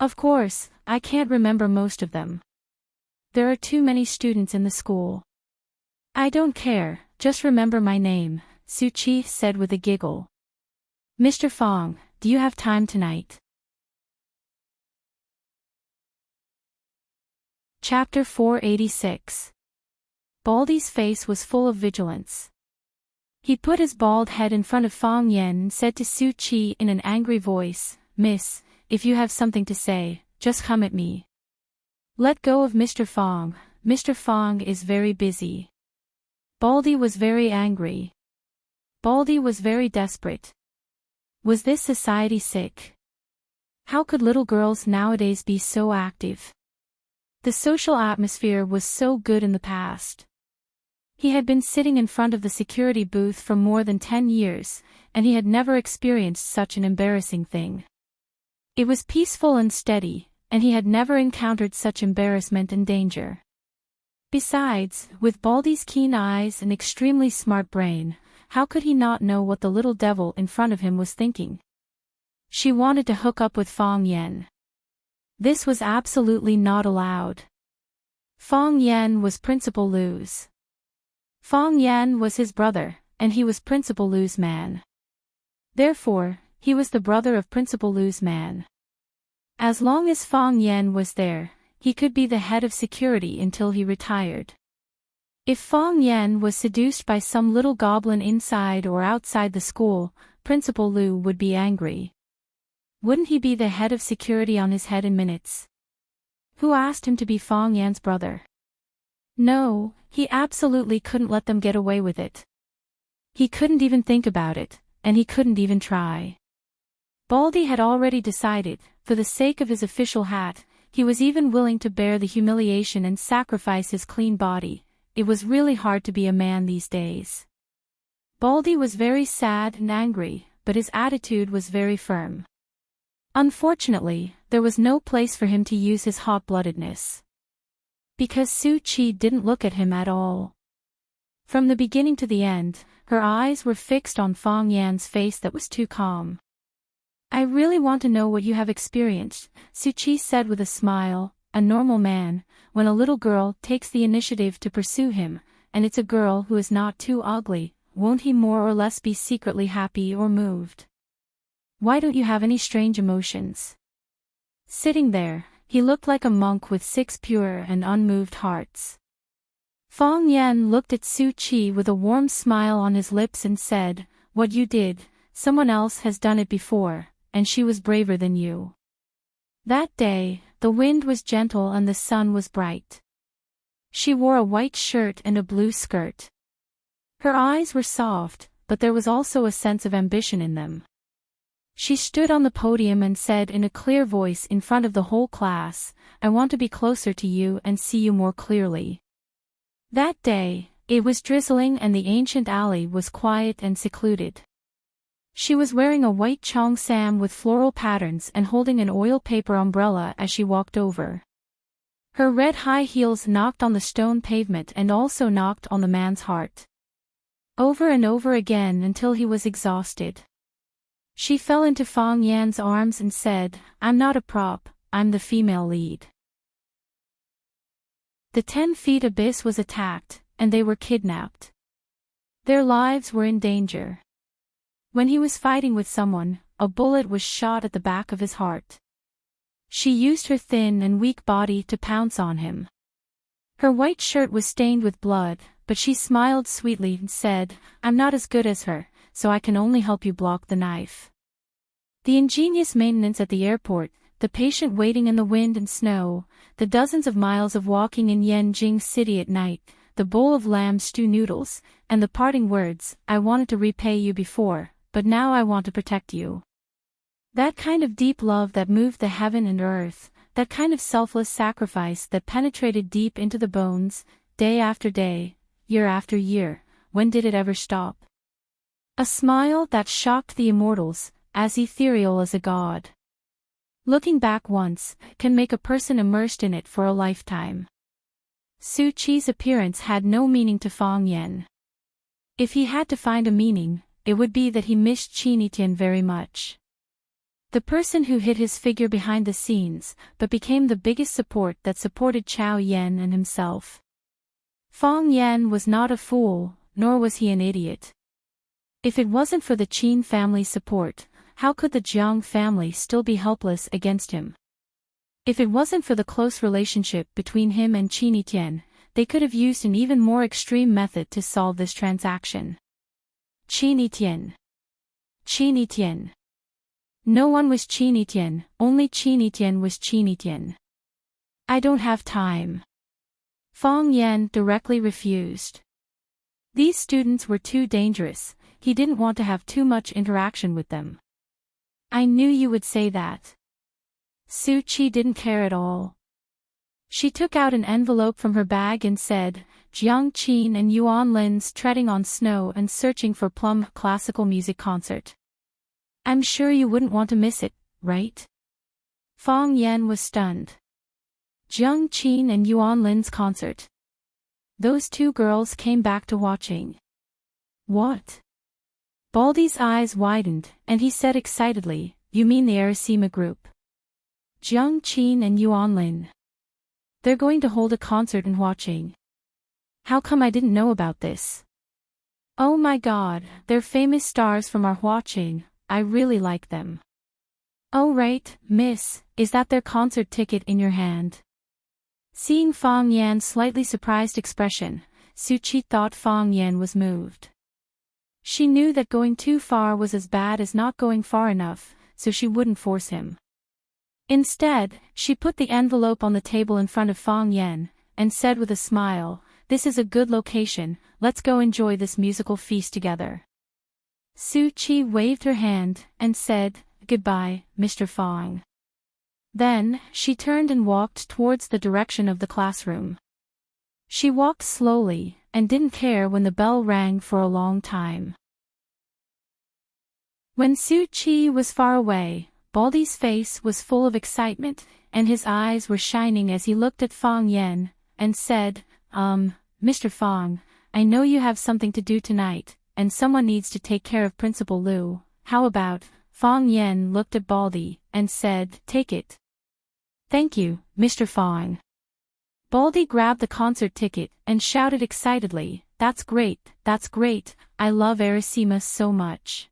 Of course, I can't remember most of them. There are too many students in the school." "I don't care, just remember my name," Su Chi said with a giggle. "Mr. Fong, do you have time tonight?" Chapter 486. Baldy's face was full of vigilance. He put his bald head in front of Fong Yan and said to Su Chi in an angry voice, "Miss, if you have something to say, just come at me. Let go of Mr. Fong. Mr. Fong is very busy." Baldy was very angry. Baldy was very desperate. Was this society sick? How could little girls nowadays be so active? The social atmosphere was so good in the past. He had been sitting in front of the security booth for more than 10 years, and he had never experienced such an embarrassing thing. It was peaceful and steady, and he had never encountered such embarrassment and danger. Besides, with Baldy's keen eyes and extremely smart brain, how could he not know what the little devil in front of him was thinking? She wanted to hook up with Fong Yan. This was absolutely not allowed. Fong Yan was Principal Lu's Fong Yan was his brother, and he was Principal Lu's man. Therefore, he was the brother of Principal Lu's man. As long as Fong Yan was there, he could be the head of security until he retired. If Fong Yan was seduced by some little goblin inside or outside the school, Principal Lu would be angry. Wouldn't he be the head of security on his head in minutes? Who asked him to be Fong Yan's brother? No, he absolutely couldn't let them get away with it. He couldn't even think about it, and he couldn't even try. Baldy had already decided, for the sake of his official hat, he was even willing to bear the humiliation and sacrifice his clean body. It was really hard to be a man these days. Baldy was very sad and angry, but his attitude was very firm. Unfortunately, there was no place for him to use his hot-bloodedness. Because Su Chi didn't look at him at all. From the beginning to the end, her eyes were fixed on Fong Yan's face that was too calm. I really want to know what you have experienced, Su Chi said with a smile. A normal man, when a little girl takes the initiative to pursue him, and it's a girl who is not too ugly, won't he more or less be secretly happy or moved? Why don't you have any strange emotions? Sitting there, he looked like a monk with 6 pure and unmoved hearts. Fong Yan looked at Su Chi with a warm smile on his lips and said, "What you did, someone else has done it before, and she was braver than you." That day, the wind was gentle and the sun was bright. She wore a white shirt and a blue skirt. Her eyes were soft, but there was also a sense of ambition in them. She stood on the podium and said in a clear voice in front of the whole class, "I want to be closer to you and see you more clearly." That day, it was drizzling and the ancient alley was quiet and secluded. She was wearing a white cheongsam with floral patterns and holding an oil paper umbrella as she walked over. Her red high heels knocked on the stone pavement and also knocked on the man's heart. Over and over again until he was exhausted. She fell into Fong Yan's arms and said, "I'm not a prop, I'm the female lead." The 10 feet abyss was attacked, and they were kidnapped. Their lives were in danger. When he was fighting with someone, a bullet was shot at the back of his heart. She used her thin and weak body to pounce on him. Her white shirt was stained with blood, but she smiled sweetly and said, "I'm not as good as her, so I can only help you block the knife." The ingenious maintenance at the airport, the patient waiting in the wind and snow, the dozens of miles of walking in Yanjing City at night, the bowl of lamb stew noodles, and the parting words, "I wanted to repay you before, but now I want to protect you." That kind of deep love that moved the heaven and earth, that kind of selfless sacrifice that penetrated deep into the bones, day after day, year after year, when did it ever stop? A smile that shocked the immortals, as ethereal as a god. Looking back once, can make a person immersed in it for a lifetime. Su Chi's appearance had no meaning to Fong Yan. If he had to find a meaning, it would be that he missed Qin Tian very much. The person who hid his figure behind the scenes, but became the biggest support that supported Chao Yan and himself. Fong Yan was not a fool, nor was he an idiot. If it wasn't for the Qin family's support, how could the Jiang family still be helpless against him? If it wasn't for the close relationship between him and Qin Tian, they could have used an even more extreme method to solve this transaction. Qin Tian. Qin Tian. No one was Qin Tian, only Qin Tian was Qin Tian. "I don't have time." Fong Yan directly refused. These students were too dangerous, he didn't want to have too much interaction with them. "I knew you would say that." Su Chi didn't care at all. She took out an envelope from her bag and said, "Jiang Qin and Yuan Lin's treading on snow and searching for plum classical music concert. I'm sure you wouldn't want to miss it, right?" Fong Yan was stunned. Jiang Qin and Yuan Lin's concert. Those two girls came back to watching. What? Baldy's eyes widened, and he said excitedly, "You mean the Arasima group? Jiang Qin and Yuan Lin. They're going to hold a concert and watching." How come I didn't know about this? Oh my god, they're famous stars from our watching, I really like them. Oh right, miss, is that their concert ticket in your hand? Seeing Fang Yan's slightly surprised expression, Suchi thought Fang Yan was moved. She knew that going too far was as bad as not going far enough, so she wouldn't force him. Instead, she put the envelope on the table in front of Fang Yan, and said with a smile, "This is a good location, let's go enjoy this musical feast together." Suchi waved her hand, and said, "Goodbye, Mr. Fang." Then, she turned and walked towards the direction of the classroom. She walked slowly, and didn't care when the bell rang for a long time. When Suchi was far away, Baldy's face was full of excitement, and his eyes were shining as he looked at Fang Yan, and said, Mr. Fang, I know you have something to do tonight, and someone needs to take care of Principal Lu. How about? Fang Yan looked at Baldy, and said, "Take it." "Thank you, Mr. Fang." Baldy grabbed the concert ticket, and shouted excitedly, that's great, I love Arasima so much.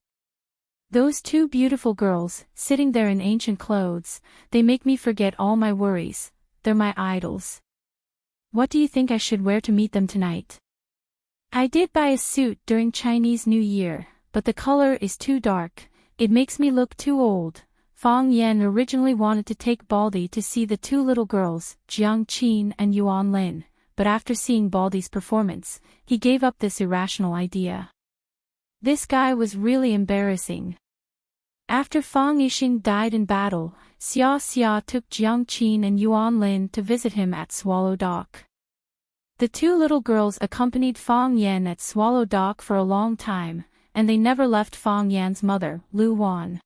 Those two beautiful girls, sitting there in ancient clothes, they make me forget all my worries, they're my idols. What do you think I should wear to meet them tonight? I did buy a suit during Chinese New Year, but the color is too dark, it makes me look too old. Fang Yan originally wanted to take Baldy to see the two little girls, Jiang Qin and Yuan Lin, but after seeing Baldy's performance, he gave up this irrational idea. This guy was really embarrassing. After Fang Yixing died in battle, Xia Xia took Jiang Qin and Yuan Lin to visit him at Swallow Dock. The two little girls accompanied Fang Yan at Swallow Dock for a long time, and they never left Fang Yan's mother, Lu Wan.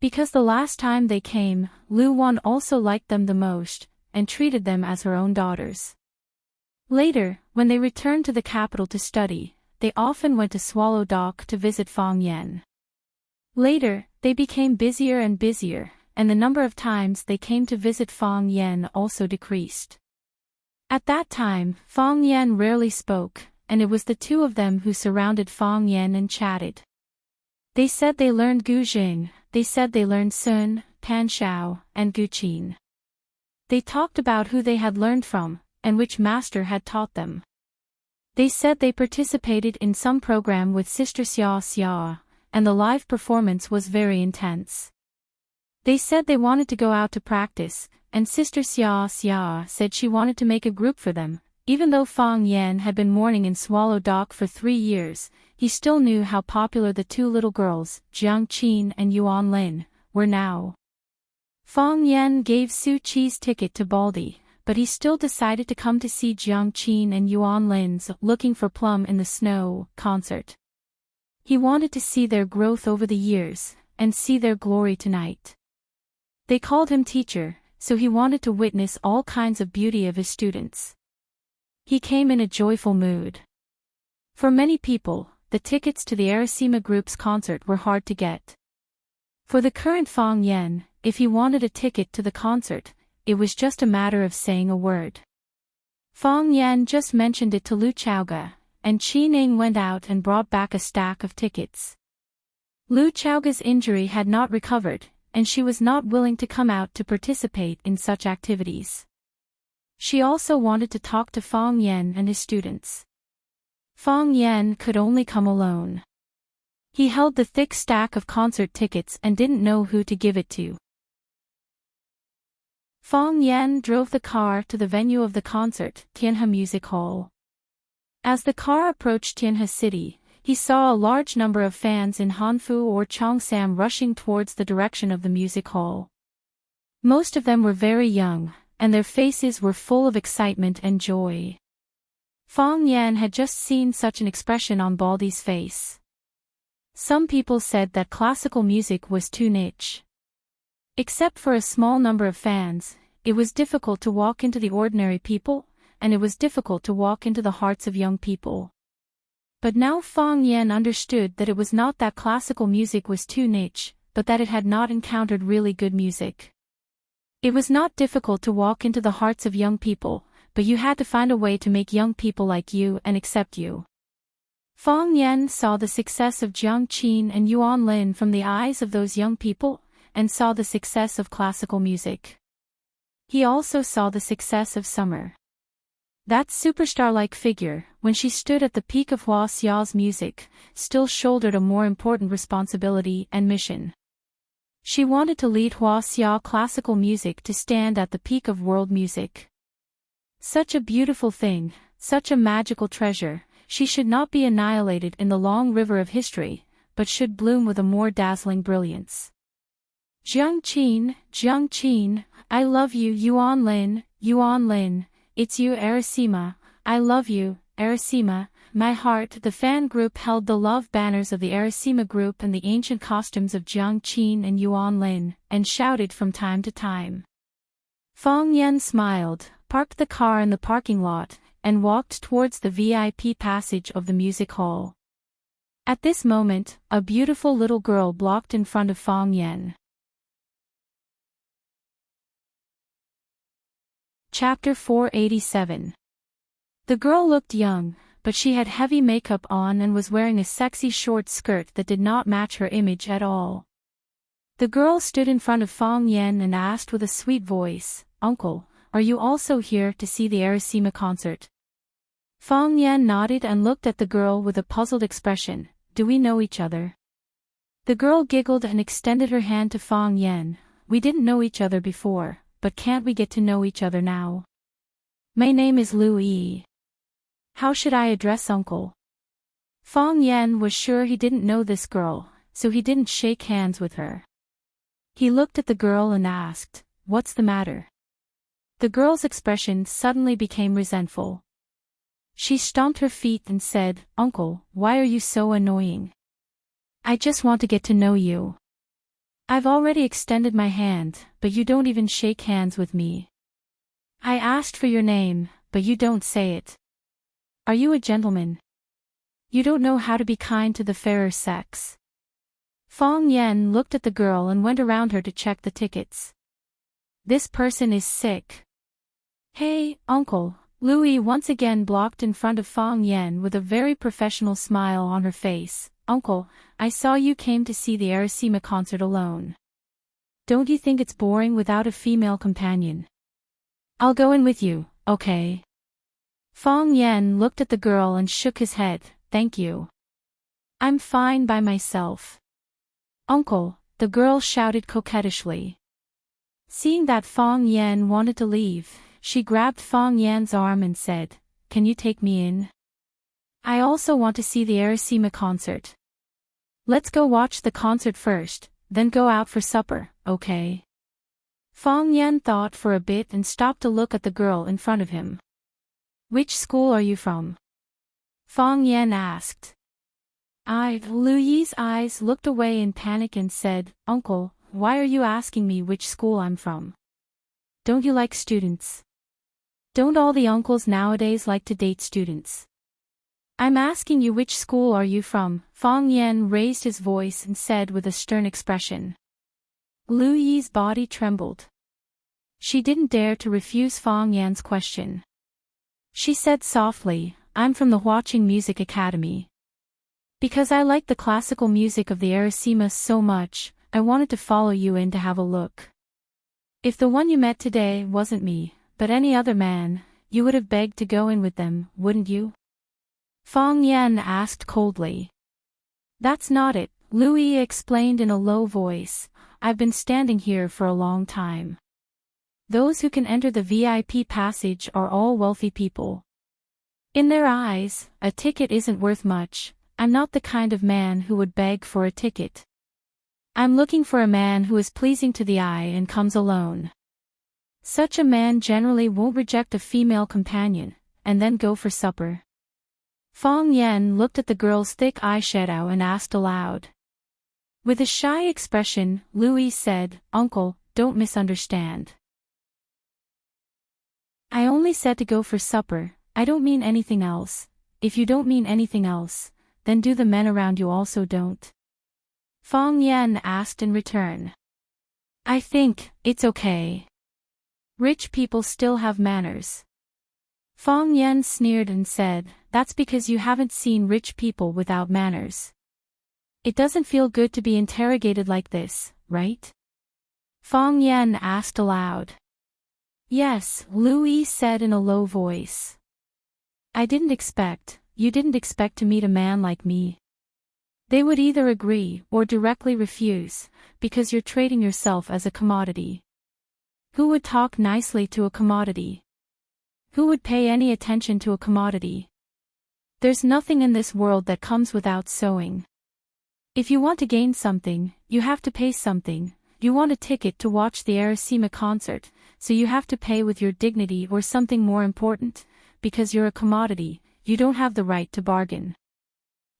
Because the last time they came, Lu Wan also liked them the most, and treated them as her own daughters. Later, when they returned to the capital to study, they often went to Swallow Dock to visit Fang Yan. Later, they became busier and busier, and the number of times they came to visit Fang Yan also decreased. At that time, Fang Yan rarely spoke, and it was the two of them who surrounded Fang Yan and chatted. They said they learned Guzheng, they said they learned Sun, Panshao, and Guqin. They talked about who they had learned from, and which master had taught them. They said they participated in some program with Sister Xia Xia, and the live performance was very intense. They said they wanted to go out to practice, and Sister Xia Xia said she wanted to make a group for them. Even though Fang Yan had been mourning in Swallow Dock for 3 years, he still knew how popular the two little girls, Jiang Qin and Yuan Lin, were now. Fang Yan gave Suchi's ticket to Baldy, but he still decided to come to see Jiang Qin and Yuan Lin's Looking for Plum in the Snow concert. He wanted to see their growth over the years, and see their glory tonight. They called him teacher, so he wanted to witness all kinds of beauty of his students. He came in a joyful mood. For many people, the tickets to the Arasima Group's concert were hard to get. For the current Fang Yan, if he wanted a ticket to the concert, it was just a matter of saying a word. Fang Yan just mentioned it to Lu Chaoga, and Qi Ning went out and brought back a stack of tickets. Lu Chaoga's injury had not recovered, and she was not willing to come out to participate in such activities. She also wanted to talk to Fang Yan and his students. Fang Yan could only come alone. He held the thick stack of concert tickets and didn't know who to give it to. Fang Yan drove the car to the venue of the concert, Tianhe Music Hall. As the car approached Tianhe City, he saw a large number of fans in Hanfu or Cheongsam rushing towards the direction of the music hall. Most of them were very young, and their faces were full of excitement and joy. Fang Yan had just seen such an expression on Baldy's face. Some people said that classical music was too niche. Except for a small number of fans, it was difficult to walk into the ordinary people, and it was difficult to walk into the hearts of young people. But now Fang Yan understood that it was not that classical music was too niche, but that it had not encountered really good music. It was not difficult to walk into the hearts of young people, but you had to find a way to make young people like you and accept you. Fang Yan saw the success of Jiang Qin and Yuan Lin from the eyes of those young people, and saw the success of classical music. He also saw the success of Summer. That superstar-like figure, when she stood at the peak of Hua Xiao's music, still shouldered a more important responsibility and mission. She wanted to lead Hua Xiao classical music to stand at the peak of world music. Such a beautiful thing, such a magical treasure, she should not be annihilated in the long river of history, but should bloom with a more dazzling brilliance. Jiang Qin, I love you Yuan Lin, it's you Arasima, I love you, Arasima, my heart. The fan group held the love banners of the Arasima group and the ancient costumes of Jiang Qin and Yuan Lin, and shouted from time to time. Fang Yan smiled, parked the car in the parking lot, and walked towards the VIP passage of the music hall. At this moment, a beautiful little girl blocked in front of Fang Yan. Chapter 487. The girl looked young, but she had heavy makeup on and was wearing a sexy short skirt that did not match her image at all. The girl stood in front of Fang Yan and asked with a sweet voice, "Uncle, are you also here to see the Arasima concert?" Fang Yan nodded and looked at the girl with a puzzled expression. "Do we know each other?" The girl giggled and extended her hand to Fang Yan. "We didn't know each other before, but can't we get to know each other now? My name is Lu Yi. How should I address uncle?" Fang Yan was sure he didn't know this girl, so he didn't shake hands with her. He looked at the girl and asked, "What's the matter?" The girl's expression suddenly became resentful. She stomped her feet and said, "Uncle, why are you so annoying? I just want to get to know you. I've already extended my hand, but you don't even shake hands with me. I asked for your name, but you don't say it. Are you a gentleman? You don't know how to be kind to the fairer sex." Fang Yan looked at the girl and went around her to check the tickets. "This person is sick." "Hey, uncle." Louis once again blocked in front of Fang Yan with a very professional smile on her face. "Uncle, I saw you came to see the Arasima concert alone. Don't you think it's boring without a female companion? I'll go in with you, okay?" Fang Yan looked at the girl and shook his head. "Thank you. I'm fine by myself." "Uncle," the girl shouted coquettishly. Seeing that Fang Yan wanted to leave, she grabbed Fang Yan's arm and said, "Can you take me in? I also want to see the Arasima concert. Let's go watch the concert first, then go out for supper, okay?" Fang Yan thought for a bit and stopped to look at the girl in front of him. "Which school are you from?" Fang Yan asked. Lu Yi's eyes looked away in panic and said, "Uncle, why are you asking me which school I'm from? Don't you like students? Don't all the uncles nowadays like to date students? I'm asking you which school are you from?" Fang Yan raised his voice and said with a stern expression. Lu Yi's body trembled. She didn't dare to refuse Fang Yan's question. She said softly, "I'm from the Huaqing Music Academy. Because I like the classical music of the Arasima so much, I wanted to follow you in to have a look. If the one you met today wasn't me, but any other man, you would have begged to go in with them, wouldn't you?" Fang Yan asked coldly. "That's not it," Lu Yi explained in a low voice. "I've been standing here for a long time. Those who can enter the VIP passage are all wealthy people. In their eyes, a ticket isn't worth much. I'm not the kind of man who would beg for a ticket. I'm looking for a man who is pleasing to the eye and comes alone. Such a man generally won't reject a female companion, and then go for supper." Fang Yan looked at the girl's thick eyeshadow and asked aloud. With a shy expression, Louis said, "Uncle, don't misunderstand. I only said to go for supper, I don't mean anything else. If you don't mean anything else, then do the men around you also don't?" Fang Yan asked in return. "I think it's okay. Rich people still have manners. Fong Yan sneered and said, "That's because you haven't seen rich people without manners. It doesn't feel good to be interrogated like this, right?" Fong Yan asked aloud. "Yes," Louis said in a low voice. You didn't expect to meet a man like me." They would either agree or directly refuse, because you're trading yourself as a commodity. Who would talk nicely to a commodity? Who would pay any attention to a commodity? There's nothing in this world that comes without sowing. If you want to gain something, you have to pay something. You want a ticket to watch the Aerosima concert, so you have to pay with your dignity or something more important. Because you're a commodity, you don't have the right to bargain.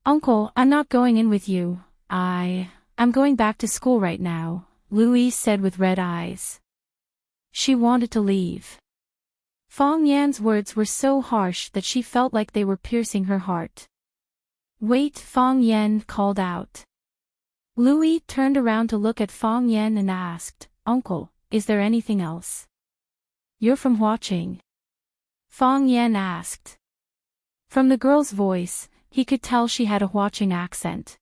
"Uncle, I'm not going in with you. I'm going back to school right now," Louise said with red eyes. She wanted to leave. Fong Yan's words were so harsh that she felt like they were piercing her heart. "Wait," Fong Yan called out. Louis turned around to look at Fong Yan and asked, "Uncle, is there anything else?" "You're from Huaqing?" Fong Yan asked. From the girl's voice, he could tell she had a Huaqing accent.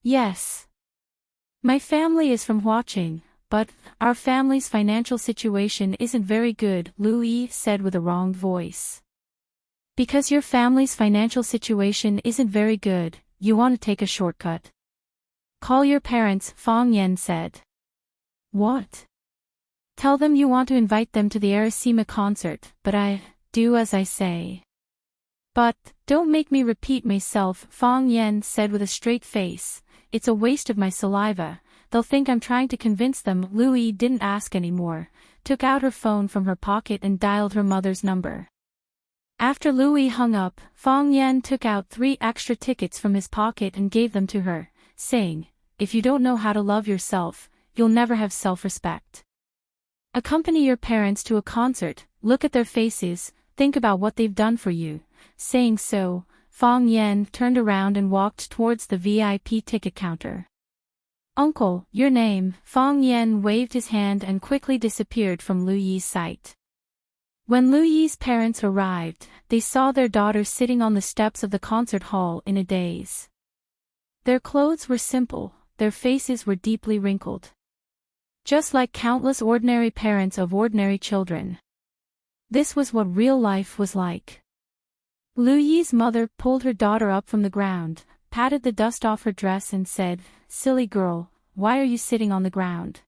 "Yes. My family is from Huaqing, but our family's financial situation isn't very good," Louis said with a wronged voice. "Because your family's financial situation isn't very good, you want to take a shortcut. Call your parents," Fong Yan said. "What?" "Tell them you want to invite them to the Aerosima concert, but do as I say." "But, don't make me repeat myself," Fong Yan said with a straight face. "It's a waste of my saliva. They'll think I'm trying to convince them." Louis didn't ask anymore, took out her phone from her pocket and dialed her mother's number. After Louis hung up, Fong Yan took out 3 extra tickets from his pocket and gave them to her, saying, "If you don't know how to love yourself, you'll never have self-respect. Accompany your parents to a concert, look at their faces, think about what they've done for you." Saying so, Fong Yan turned around and walked towards the VIP ticket counter. "Uncle, your name." Fong Yan waved his hand and quickly disappeared from Lu Yi's sight. When Lu Yi's parents arrived, they saw their daughter sitting on the steps of the concert hall in a daze. Their clothes were simple, their faces were deeply wrinkled. Just like countless ordinary parents of ordinary children. This was what real life was like. Lu Yi's mother pulled her daughter up from the ground, patted the dust off her dress and said, "Silly girl, why are you sitting on the ground?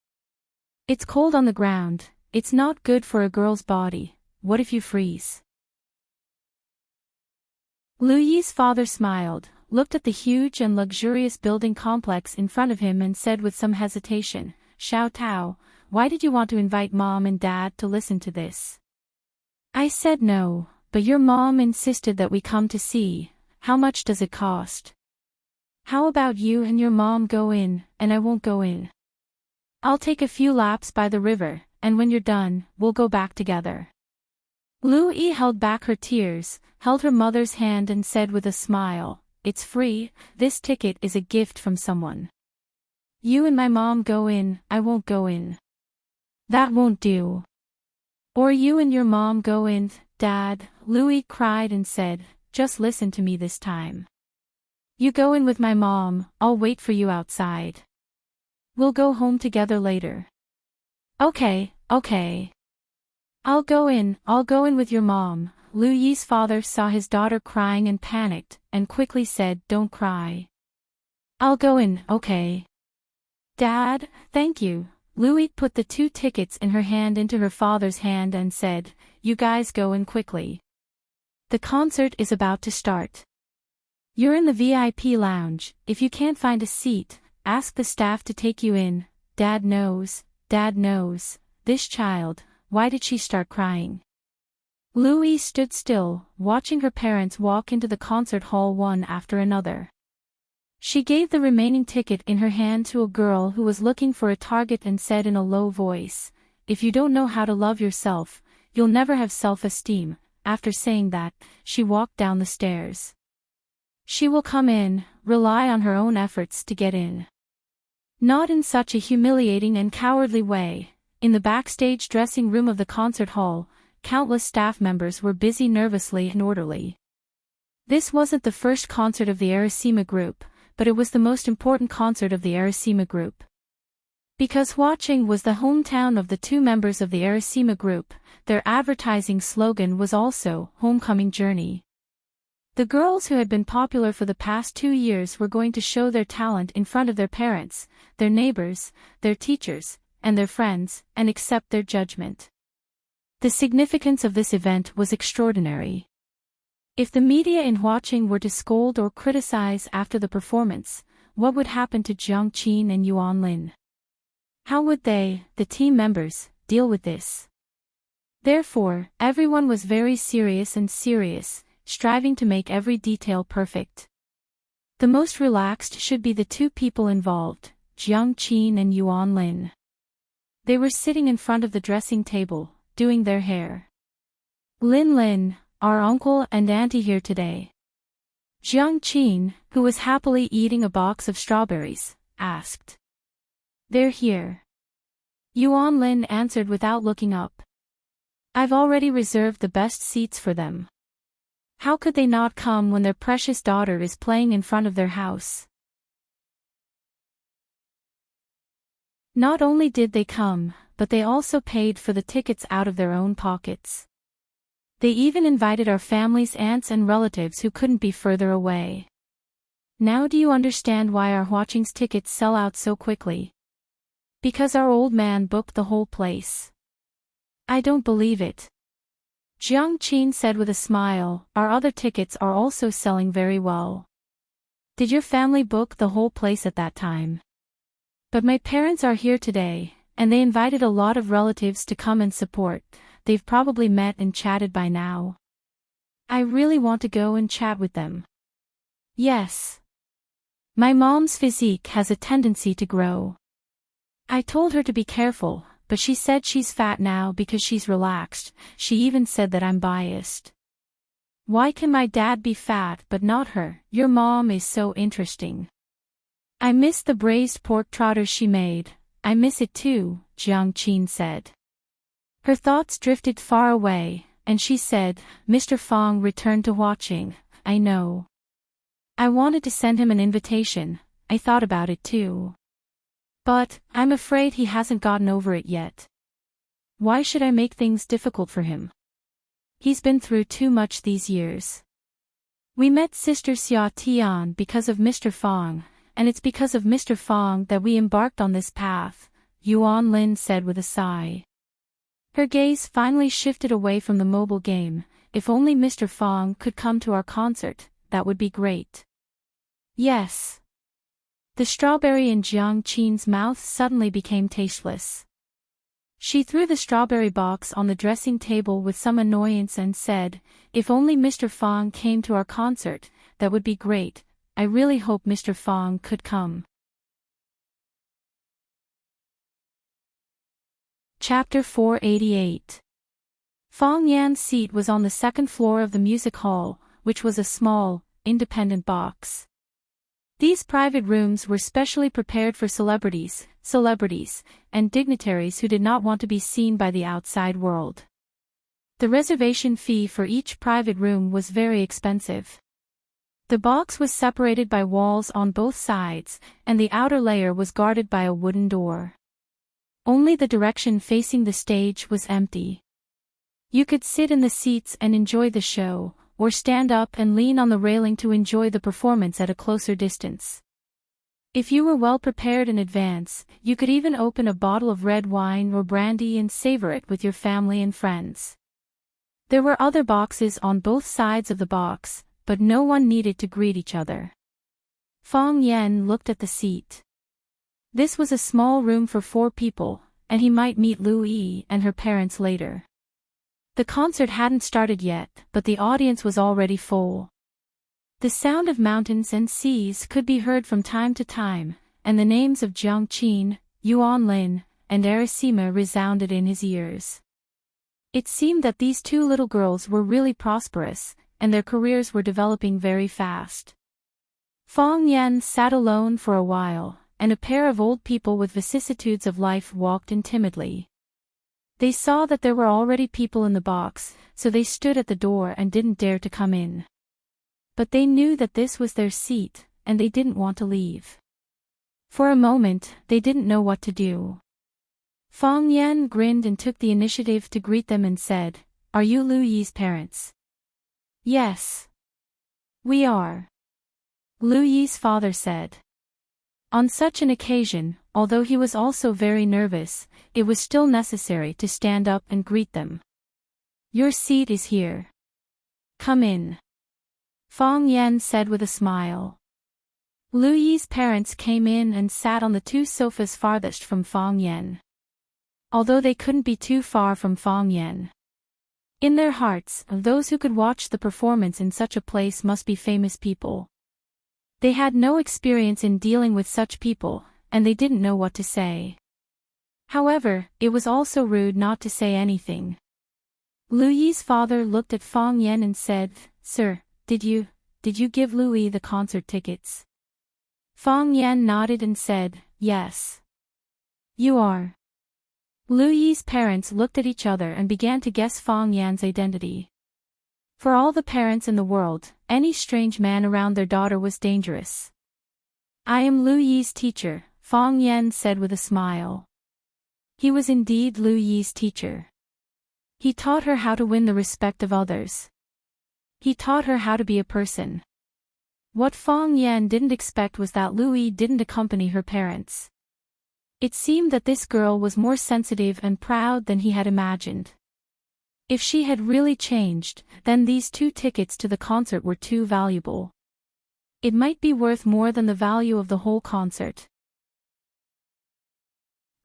It's cold on the ground, it's not good for a girl's body, what if you freeze?" Lu Yi's father smiled, looked at the huge and luxurious building complex in front of him and said with some hesitation, "Xiao Tao, why did you want to invite Mom and Dad to listen to this?" "I said no, but your mom insisted that we come to see. How much does it cost?" "How about you and your mom go in, and I won't go in? I'll take a few laps by the river, and when you're done, we'll go back together." Lu Yi held back her tears, held her mother's hand and said with a smile, "It's free, this ticket is a gift from someone. You and my mom go in, I won't go in." "That won't do." "Or you and your mom go in, Dad," Louis cried and said, "Just listen to me this time. You go in with my mom, I'll wait for you outside. We'll go home together later." Okay. I'll go in with your mom." Lu Yi's father saw his daughter crying and panicked, and quickly said, "Don't cry. I'll go in, okay?" "Dad, thank you." Louis put the 2 tickets in her hand into her father's hand and said, "You guys go in quickly. The concert is about to start. You're in the VIP lounge. If you can't find a seat, ask the staff to take you in. Dad knows. This child, why did she start crying?" Louis stood still, watching her parents walk into the concert hall one after another. She gave the remaining ticket in her hand to a girl who was looking for a target and said in a low voice, "If you don't know how to love yourself, you'll never have self-esteem." After saying that, she walked down the stairs. She will come in, rely on her own efforts to get in. Not in such a humiliating and cowardly way. In the backstage dressing room of the concert hall, countless staff members were busy nervously and orderly. This wasn't the first concert of the Arasima group, but it was the most important concert of the Arasima group. Because Heartwarming was the hometown of the two members of the Arasima group, their advertising slogan was also, Homecoming Journey. The girls who had been popular for the past 2 years were going to show their talent in front of their parents, their neighbors, their teachers, and their friends, and accept their judgment. The significance of this event was extraordinary. If the media in Heartwarming were to scold or criticize after the performance, what would happen to Enchanting and Lin? How would they, the team members, deal with this? Therefore, everyone was very serious, striving to make every detail perfect. The most relaxed should be the two people involved, Enchanting and Lin. They were sitting in front of the dressing table, doing their hair. Lin, our uncle and auntie here today? Enchanting, who was happily eating a box of strawberries, asked. They're here. Lin answered without looking up. I've already reserved the best seats for them. How could they not come when their precious daughter is playing in front of their house? Not only did they come, but they also paid for the tickets out of their own pockets. They even invited our family's aunts and relatives who couldn't be further away. Now do you understand why our Heartwarming's tickets sell out so quickly? Because our old man booked the whole place. I don't believe it. Enchanting said with a smile, our other tickets are also selling very well. Did your family book the whole place at that time? But my parents are here today, and they invited a lot of relatives to come and support. They've probably met and chatted by now. I really want to go and chat with them. Yes. My mom's physique has a tendency to grow. I told her to be careful, but she said she's fat now because she's relaxed. She even said that I'm biased. Why can my dad be fat but not her? Your mom is so interesting. I miss the braised pork trotters she made. I miss it too, Enchanting said. Her thoughts drifted far away, and she said, Mr. Fong returned to Heartwarming. I know. I wanted to send him an invitation. I thought about it too. But, I'm afraid he hasn't gotten over it yet. Why should I make things difficult for him? He's been through too much these years. We met Sister Xia Tian because of Mr. Fong, and it's because of Mr. Fong that we embarked on this path, Lin said with a sigh. Her gaze finally shifted away from the mobile game. If only Mr. Fong could come to our concert, that would be great. Yes. The strawberry in Enchanting's mouth suddenly became tasteless. She threw the strawberry box on the dressing table with some annoyance and said, if only Mr. Fong came to our concert, that would be great. I really hope Mr. Fong could come. Chapter 488. Fong Yan's seat was on the second floor of the music hall, which was a small, independent box. These private rooms were specially prepared for celebrities, and dignitaries who did not want to be seen by the outside world. The reservation fee for each private room was very expensive. The box was separated by walls on both sides, and the outer layer was guarded by a wooden door. Only the direction facing the stage was empty. You could sit in the seats and enjoy the show, or stand up and lean on the railing to enjoy the performance at a closer distance. If you were well prepared in advance, you could even open a bottle of red wine or brandy and savor it with your family and friends. There were other boxes on both sides of the box, but no one needed to greet each other. Fong Yan looked at the seat. This was a small room for 4 people, and he might meet Lu Yi and her parents later. The concert hadn't started yet, but the audience was already full. The sound of mountains and seas could be heard from time to time, and the names of Enchanting, Lin, and Arasima resounded in his ears. It seemed that these 2 little girls were really prosperous, and their careers were developing very fast. Fong Yan sat alone for a while, and a pair of old people with vicissitudes of life walked in timidly. They saw that there were already people in the box, so they stood at the door and didn't dare to come in. But they knew that this was their seat, and they didn't want to leave. For a moment, they didn't know what to do. Fang Yan grinned and took the initiative to greet them and said, "Are you Lu Yi's parents?" "Yes. We are," Lu Yi's father said. On such an occasion, although he was also very nervous, it was still necessary to stand up and greet them. "Your seat is here. Come in," Fang Yan said with a smile. Lu Yi's parents came in and sat on the two sofas farthest from Fang Yan. Although they couldn't be too far from Fang Yan. In their hearts, those who could watch the performance in such a place must be famous people. They had no experience in dealing with such people, and they didn't know what to say. However, it was also rude not to say anything. Lu Yi's father looked at Fang Yan and said, "Sir, did you give Lu Yi the concert tickets?" Fang Yan nodded and said, "Yes." "You are." Lu Yi's parents looked at each other and began to guess Fang Yan's identity. For all the parents in the world, any strange man around their daughter was dangerous. "I am Lu Yi's teacher," Fang Yan said with a smile. He was indeed Lu Yi's teacher. He taught her how to win the respect of others. He taught her how to be a person. What Fang Yan didn't expect was that Lu Yi didn't accompany her parents. It seemed that this girl was more sensitive and proud than he had imagined. If she had really changed, then these 2 tickets to the concert were too valuable. It might be worth more than the value of the whole concert.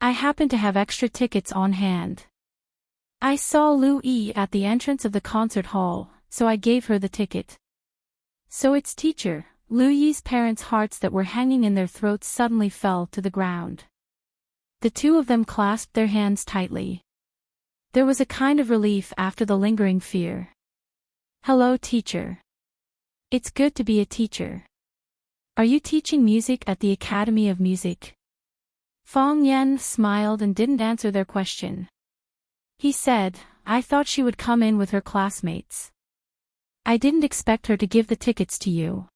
I happen to have extra tickets on hand. I saw Lu Yi at the entrance of the concert hall, so I gave her the ticket. So its teacher, Lu Yi's parents' hearts that were hanging in their throats suddenly fell to the ground. The two of them clasped their hands tightly. There was a kind of relief after the lingering fear. "Hello, teacher. It's good to be a teacher. Are you teaching music at the Academy of Music?" Fang Yan smiled and didn't answer their question. He said, "I thought she would come in with her classmates. I didn't expect her to give the tickets to you."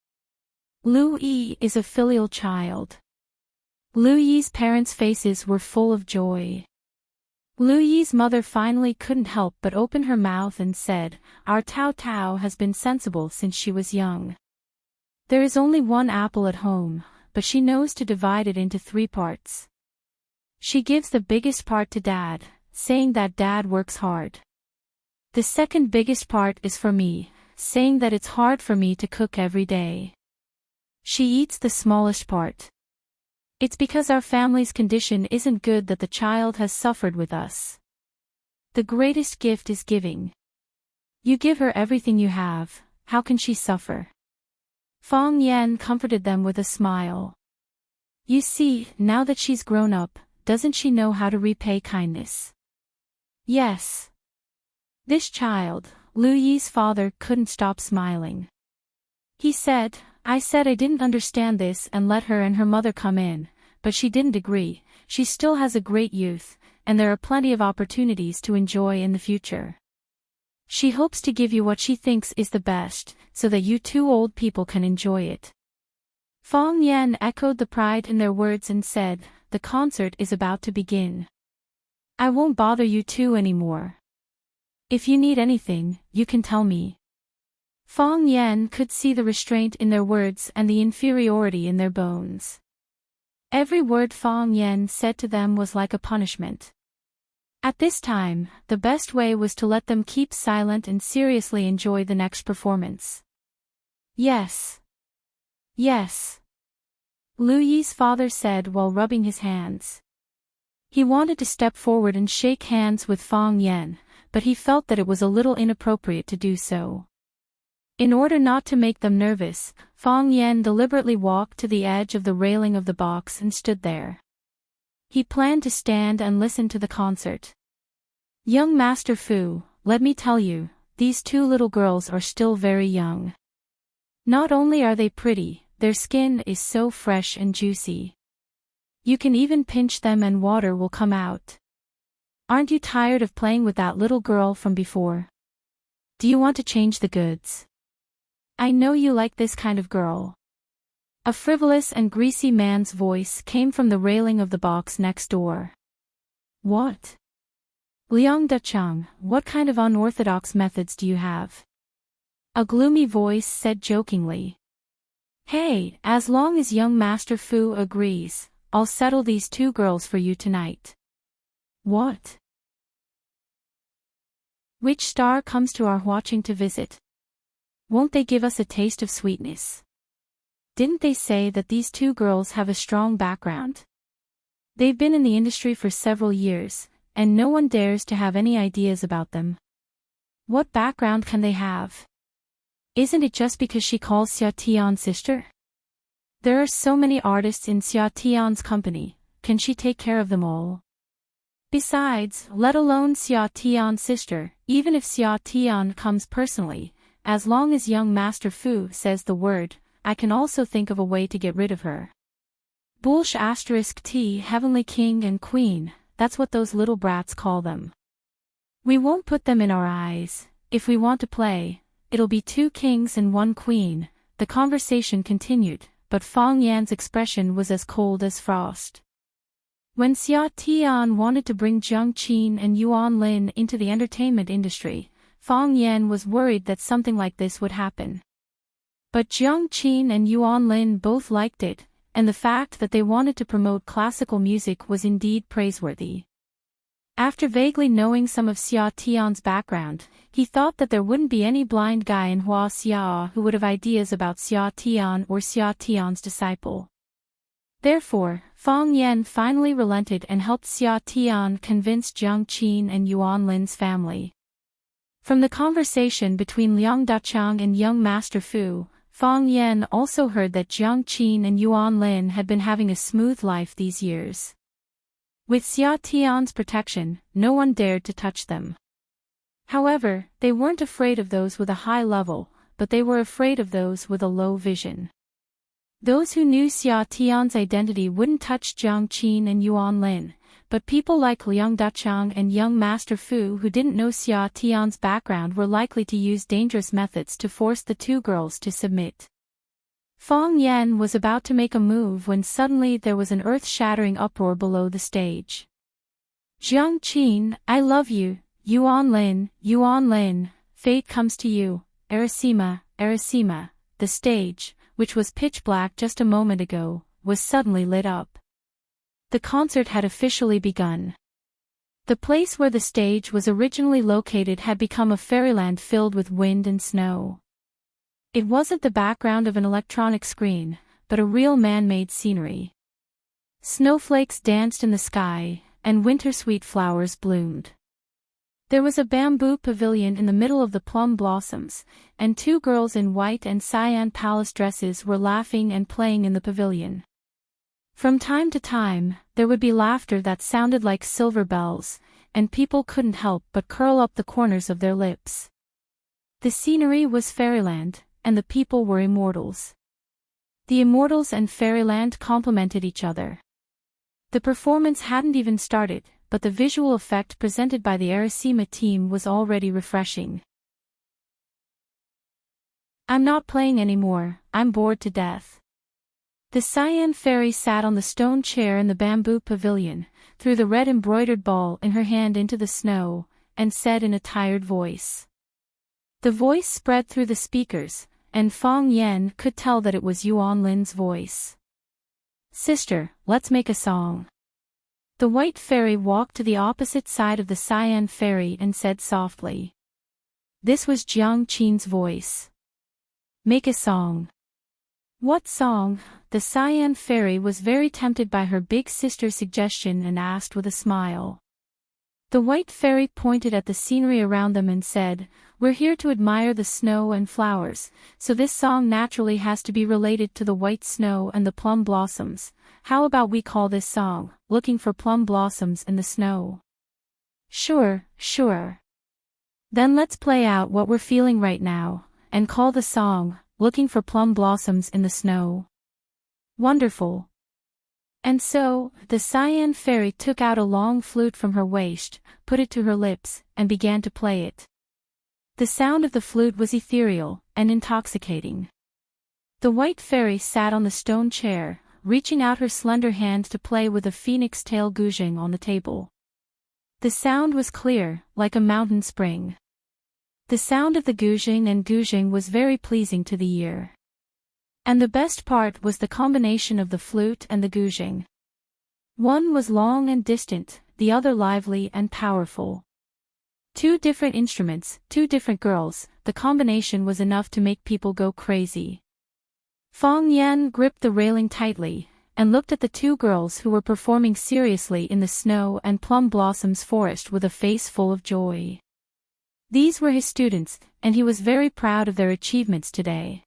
Lu Yi is a filial child. Lu Yi's parents' faces were full of joy. Lu Yi's mother finally couldn't help but open her mouth and said, "Our Tao Tao has been sensible since she was young. There is only one apple at home, but she knows to divide it into 3 parts. She gives the biggest part to Dad, saying that Dad works hard. The second biggest part is for me, saying that it's hard for me to cook every day. She eats the smallest part. It's because our family's condition isn't good that the child has suffered with us. The greatest gift is giving. You give her everything you have, how can she suffer?" Fang Yan comforted them with a smile. "You see, now that she's grown up, doesn't she know how to repay kindness?" "Yes." This child, Lu Yi's father, couldn't stop smiling. He said, I said I didn't understand this and let her and her mother come in, but she didn't agree. She still has a great youth, and there are plenty of opportunities to enjoy in the future. She hopes to give you what she thinks is the best, so that you 2 old people can enjoy it." Fang Yan echoed the pride in their words and said, "The concert is about to begin. I won't bother you 2 anymore. If you need anything, you can tell me." Fang Yan could see the restraint in their words and the inferiority in their bones. Every word Fang Yan said to them was like a punishment. At this time, the best way was to let them keep silent and seriously enjoy the next performance. "Yes. Yes," Lu Yi's father said while rubbing his hands. He wanted to step forward and shake hands with Fang Yan, but he felt that it was a little inappropriate to do so. In order not to make them nervous, Fang Yan deliberately walked to the edge of the railing of the box and stood there. He planned to stand and listen to the concert. "Young Master Fu, let me tell you, these 2 little girls are still very young. Not only are they pretty, their skin is so fresh and juicy. You can even pinch them and water will come out. Aren't you tired of playing with that little girl from before? Do you want to change the goods? I know you like this kind of girl. A frivolous and greasy man's voice came from the railing of the box next door. What? Liang Dachang, what kind of unorthodox methods do you have? A gloomy voice said jokingly. Hey, as long as young Master Fu agrees, I'll settle these two girls for you tonight. What? Which star comes to our watching to visit? Won't they give us a taste of sweetness? Didn't they say that these two girls have a strong background? They've been in the industry for several years, and no one dares to have any ideas about them. What background can they have? Isn't it just because she calls Xia Tian sister? There are so many artists in Xia Tian's company, can she take care of them all? Besides, let alone Xia Tian's sister, even if Xia Tian comes personally, as long as young Master Fu says the word, I can also think of a way to get rid of her. Bullsh *T Heavenly King and Queen, that's what those little brats call them. We won't put them in our eyes. If we want to play, it'll be 2 kings and 1 queen. The conversation continued, but Fang Yan's expression was as cold as frost. When Xia Tian wanted to bring Jiang Qin and Yuan Lin into the entertainment industry, Fang Yan was worried that something like this would happen. But Jiang Qin and Yuan Lin both liked it, and the fact that they wanted to promote classical music was indeed praiseworthy. After vaguely knowing some of Xia Tian's background, he thought that there wouldn't be any blind guy in Hua Xia who would have ideas about Xia Tian or Xia Tian's disciple. Therefore, Fang Yan finally relented and helped Xia Tian convince Jiang Qin and Yuan Lin's family. From the conversation between Liang Dachang and young Master Fu, Fang Yan also heard that Jiang Qin and Yuan Lin had been having a smooth life these years. With Xia Tian's protection, no one dared to touch them. However, they weren't afraid of those with a high level, but they were afraid of those with a low vision. Those who knew Xia Tian's identity wouldn't touch Jiang Qin and Yuan Lin, but people like Liang Dachang and young Master Fu who didn't know Xia Tian's background were likely to use dangerous methods to force the 2 girls to submit. Fang Yan was about to make a move when suddenly there was an earth-shattering uproar below the stage. Jiang Qin, I love you, Yuan Lin, fate comes to you, Arasima, the stage, which was pitch black just a moment ago, was suddenly lit up. The concert had officially begun. The place where the stage was originally located had become a fairyland filled with wind and snow. It wasn't the background of an electronic screen, but a real man-made scenery. Snowflakes danced in the sky, and winter-sweet flowers bloomed. There was a bamboo pavilion in the middle of the plum blossoms, and 2 girls in white and cyan palace dresses were laughing and playing in the pavilion. From time to time, there would be laughter that sounded like silver bells, and people couldn't help but curl up the corners of their lips. The scenery was fairyland, and the people were immortals. The immortals and fairyland complemented each other. The performance hadn't even started, but the visual effect presented by the Arasima team was already refreshing. I'm not playing anymore, I'm bored to death. The cyan fairy sat on the stone chair in the bamboo pavilion, threw the red embroidered ball in her hand into the snow, and said in a tired voice. The voice spread through the speakers, and Fang Yan could tell that it was Yuan Lin's voice. Sister, let's make a song. The white fairy walked to the opposite side of the cyan fairy and said softly. This was Jiang Qin's voice. Make a song. What song? The cyan fairy was very tempted by her big sister's suggestion and asked with a smile. The white fairy pointed at the scenery around them and said, We're here to admire the snow and flowers, so this song naturally has to be related to the white snow and the plum blossoms. How about we call this song, Looking for Plum Blossoms in the Snow? Sure. Then let's play out what we're feeling right now, and call the song, Looking for Plum Blossoms in the Snow. Wonderful. And so, the Cyan Fairy took out a long flute from her waist, put it to her lips, and began to play it. The sound of the flute was ethereal and intoxicating. The White Fairy sat on the stone chair, reaching out her slender hand to play with a phoenix tail guzheng on the table. The sound was clear, like a mountain spring. The sound of the guzheng was very pleasing to the ear. And the best part was the combination of the flute and the guzheng. One was long and distant, the other lively and powerful. Two different instruments, two different girls, the combination was enough to make people go crazy. Fang Yan gripped the railing tightly, and looked at the two girls who were performing seriously in the snow and plum blossoms forest with a face full of joy. These were his students, and he was very proud of their achievements today.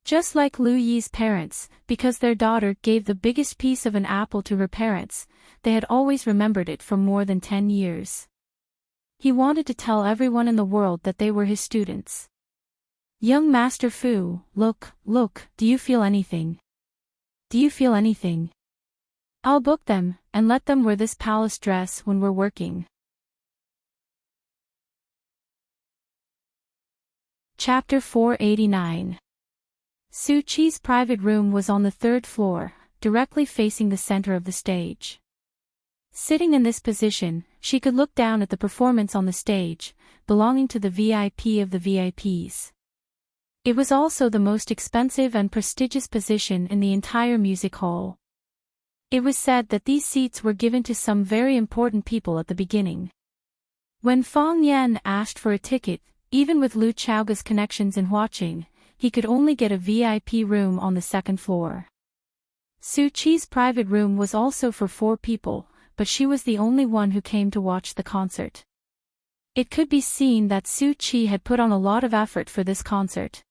Just like Lu Yi's parents, because their daughter gave the biggest piece of an apple to her parents, they had always remembered it for more than 10 years. He wanted to tell everyone in the world that they were his students. Young Master Fu, look, do you feel anything? Do you feel anything? I'll book them, and let them wear this palace dress when we're working. Chapter 489. Su Qi's private room was on the 3rd floor, directly facing the center of the stage. Sitting in this position, she could look down at the performance on the stage, belonging to the VIP of the VIPs. It was also the most expensive and prestigious position in the entire music hall. It was said that these seats were given to some very important people at the beginning. When Fang Yan asked for a ticket, even with Lu Chaoga's connections in Huaqing, he could only get a VIP room on the 2nd floor. Su Qi's private room was also for 4 people, but she was the only one who came to watch the concert. It could be seen that Su Qi had put on a lot of effort for this concert.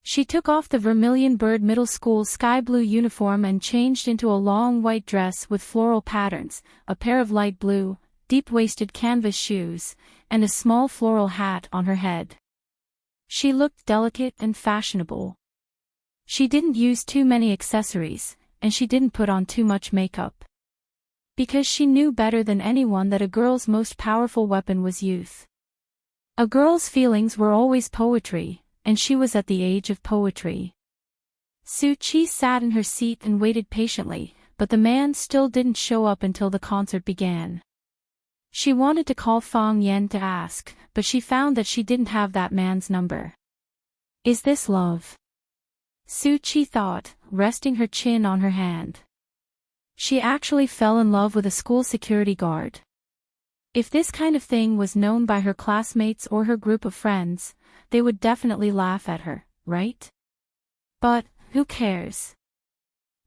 She took off the Vermilion Bird Middle School sky blue uniform and changed into a long white dress with floral patterns, a pair of light blue, deep-waisted canvas shoes, and a small floral hat on her head. She looked delicate and fashionable. She didn't use too many accessories, and she didn't put on too much makeup. Because she knew better than anyone that a girl's most powerful weapon was youth. A girl's feelings were always poetry, and she was at the age of poetry. Su Qi sat in her seat and waited patiently, but the man still didn't show up until the concert began. She wanted to call Fang Yan to ask, but she found that she didn't have that man's number. Is this love? Su Qi thought, resting her chin on her hand. She actually fell in love with a school security guard. If this kind of thing was known by her classmates or her group of friends, they would definitely laugh at her, right? But, who cares?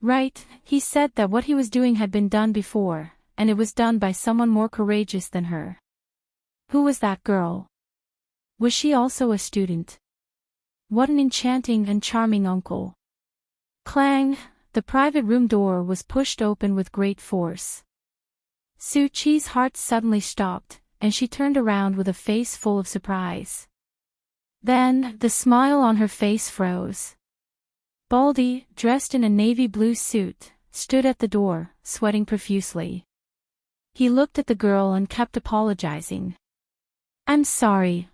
Right, he said that what he was doing had been done before, and it was done by someone more courageous than her. Who was that girl? Was she also a student? What an enchanting and charming uncle. Clang, the private room door was pushed open with great force. Su Qi's heart suddenly stopped, and she turned around with a face full of surprise. Then, the smile on her face froze. Baldy, dressed in a navy blue suit, stood at the door, sweating profusely. He looked at the girl and kept apologizing. I'm sorry.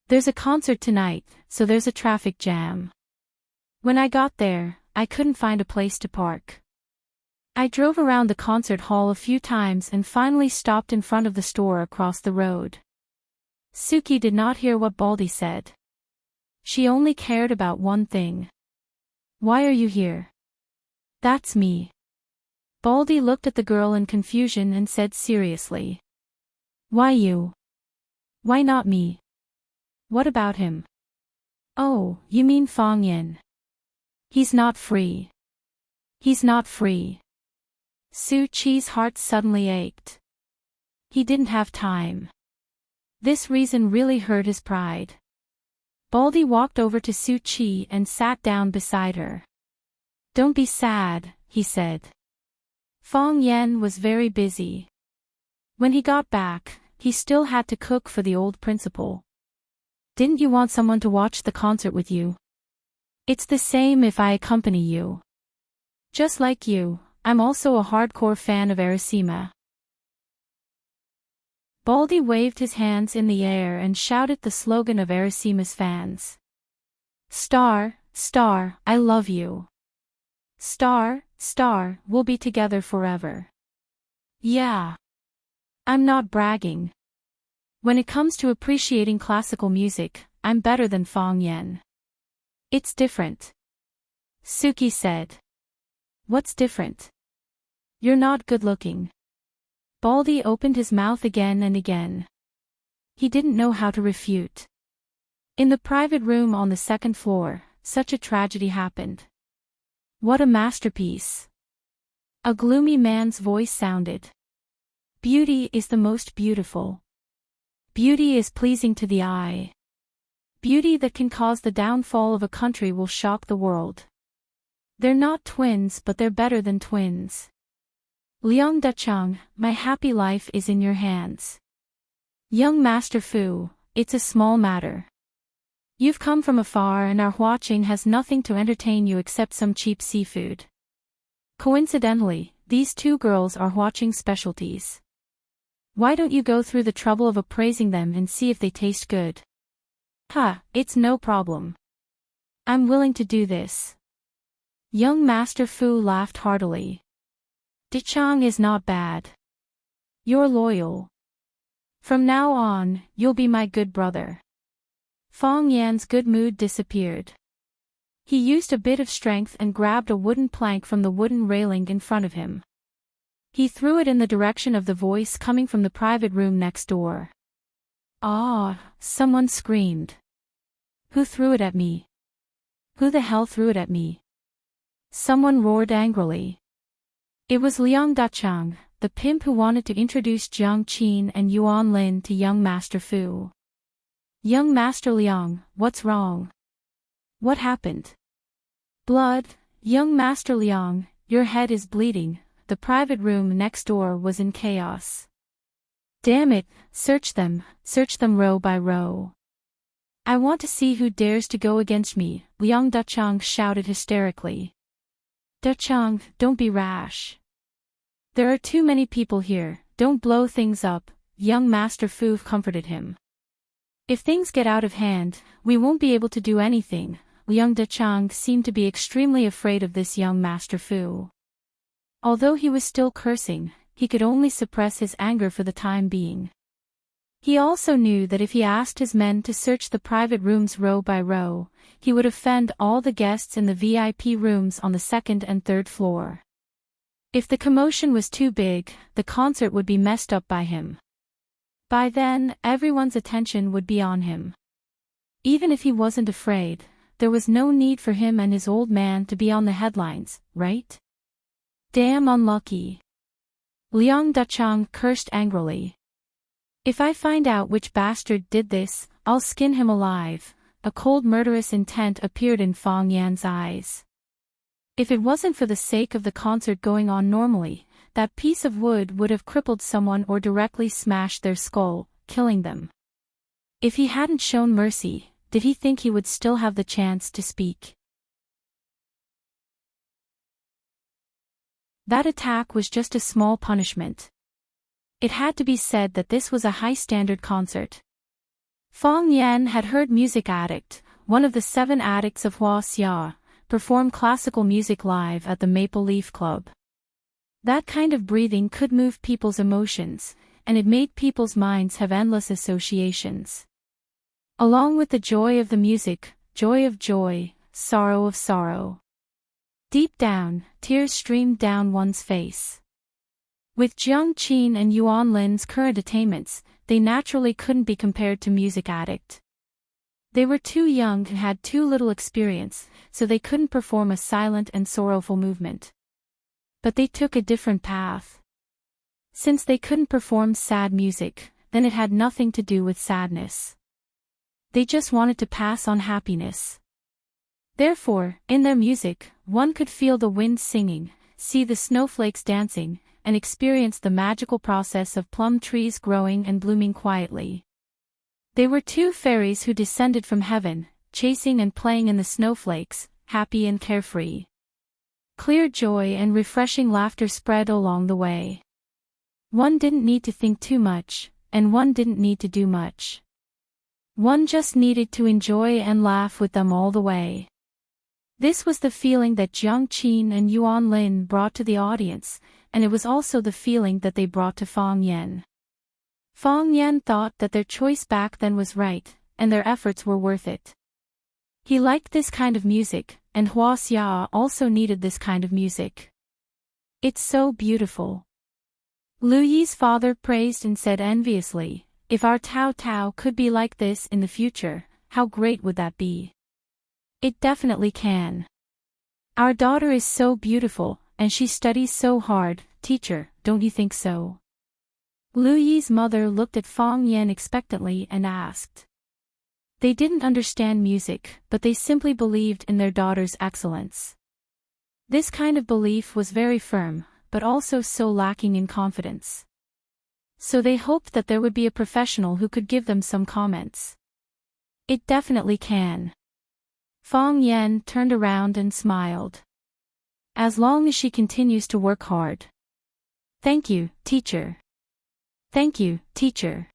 There's a concert tonight, so there's a traffic jam. When I got there, I couldn't find a place to park. I drove around the concert hall a few times and finally stopped in front of the store across the road. Suki did not hear what Baldy said. She only cared about one thing. Why are you here? That's me. Baldy looked at the girl in confusion and said seriously. Why you? Why not me? What about him? Oh, you mean Fang Yan. He's not free. He's not free. Su Qi's heart suddenly ached. He didn't have time. This reason really hurt his pride. Baldy walked over to Su Qi and sat down beside her. Don't be sad, he said. Fang Yan was very busy. When he got back, he still had to cook for the old principal. Didn't you want someone to watch the concert with you? It's the same if I accompany you. Just like you, I'm also a hardcore fan of Arasima. Baldy waved his hands in the air and shouted the slogan of Arasima's fans. Star, Star, I love you. Star, Star, we'll be together forever. Yeah. I'm not bragging. When it comes to appreciating classical music, I'm better than Fong Yan. It's different. Suki said. What's different? You're not good looking. Baldy opened his mouth again and again. He didn't know how to refute. In the private room on the second floor, such a tragedy happened. What a masterpiece. A gloomy man's voice sounded. Beauty is the most beautiful. Beauty is pleasing to the eye. Beauty that can cause the downfall of a country will shock the world. They're not twins, but they're better than twins. Liang Dachang, my happy life is in your hands. Young Master Fu, it's a small matter. You've come from afar and our watching has nothing to entertain you except some cheap seafood. Coincidentally, these two girls are watching specialties. Why don't you go through the trouble of appraising them and see if they taste good? It's no problem. I'm willing to do this. Young Master Fu laughed heartily. Dichang is not bad. You're loyal. From now on, you'll be my good brother. Fong Yan's good mood disappeared. He used a bit of strength and grabbed a wooden plank from the wooden railing in front of him. He threw it in the direction of the voice coming from the private room next door. Ah, someone screamed. Who threw it at me? Who the hell threw it at me? Someone roared angrily. It was Liang Dachang, the pimp who wanted to introduce Jiang Qin and Yuan Lin to young Master Fu. Young Master Liang, what's wrong? What happened? Blood, young Master Liang, your head is bleeding. The private room next door was in chaos. Damn it, search them row by row. I want to see who dares to go against me, Liang Dachang shouted hysterically. Dachang, don't be rash. There are too many people here, don't blow things up, young Master Fu comforted him. If things get out of hand, we won't be able to do anything. Liang Dachang seemed to be extremely afraid of this young Master Fu. Although he was still cursing, he could only suppress his anger for the time being. He also knew that if he asked his men to search the private rooms row by row, he would offend all the guests in the VIP rooms on the second and third floor. If the commotion was too big, the concert would be messed up by him. By then, everyone's attention would be on him. Even if he wasn't afraid, there was no need for him and his old man to be on the headlines, right? Damn unlucky. Liang Dachang cursed angrily. If I find out which bastard did this, I'll skin him alive. A cold murderous intent appeared in Fong Yan's eyes. If it wasn't for the sake of the concert going on normally, that piece of wood would have crippled someone or directly smashed their skull, killing them. If he hadn't shown mercy, did he think he would still have the chance to speak? That attack was just a small punishment. It had to be said that this was a high-standard concert. Fong Yan had heard Music Addict, one of the 7 addicts of Hua Xia, perform classical music live at the Maple Leaf Club. That kind of breathing could move people's emotions, and it made people's minds have endless associations. Along with the joy of the music, joy of joy, sorrow of sorrow. Deep down, tears streamed down one's face. With Jiang Qin and Yuan Lin's current attainments, they naturally couldn't be compared to Music Addict. They were too young and had too little experience, so they couldn't perform a silent and sorrowful movement. But they took a different path. Since they couldn't perform sad music, then it had nothing to do with sadness. They just wanted to pass on happiness. Therefore, in their music, one could feel the wind singing, see the snowflakes dancing, and experience the magical process of plum trees growing and blooming quietly. They were 2 fairies who descended from heaven, chasing and playing in the snowflakes, happy and carefree. Clear joy and refreshing laughter spread along the way. One didn't need to think too much, and one didn't need to do much. One just needed to enjoy and laugh with them all the way. This was the feeling that Jiang Qin and Yuan Lin brought to the audience, and it was also the feeling that they brought to Fang Yan. Fang Yan thought that their choice back then was right, and their efforts were worth it. He liked this kind of music, and Hua Xia also needed this kind of music. It's so beautiful. Lu Yi's father praised and said enviously, if our Tao Tao could be like this in the future, how great would that be? It definitely can. Our daughter is so beautiful, and she studies so hard, teacher, don't you think so? Lu Yi's mother looked at Fang Yan expectantly and asked. They didn't understand music, but they simply believed in their daughter's excellence. This kind of belief was very firm, but also so lacking in confidence. So they hoped that there would be a professional who could give them some comments. It definitely can. Fang Yan turned around and smiled. As long as she continues to work hard. Thank you, teacher. Thank you, teacher.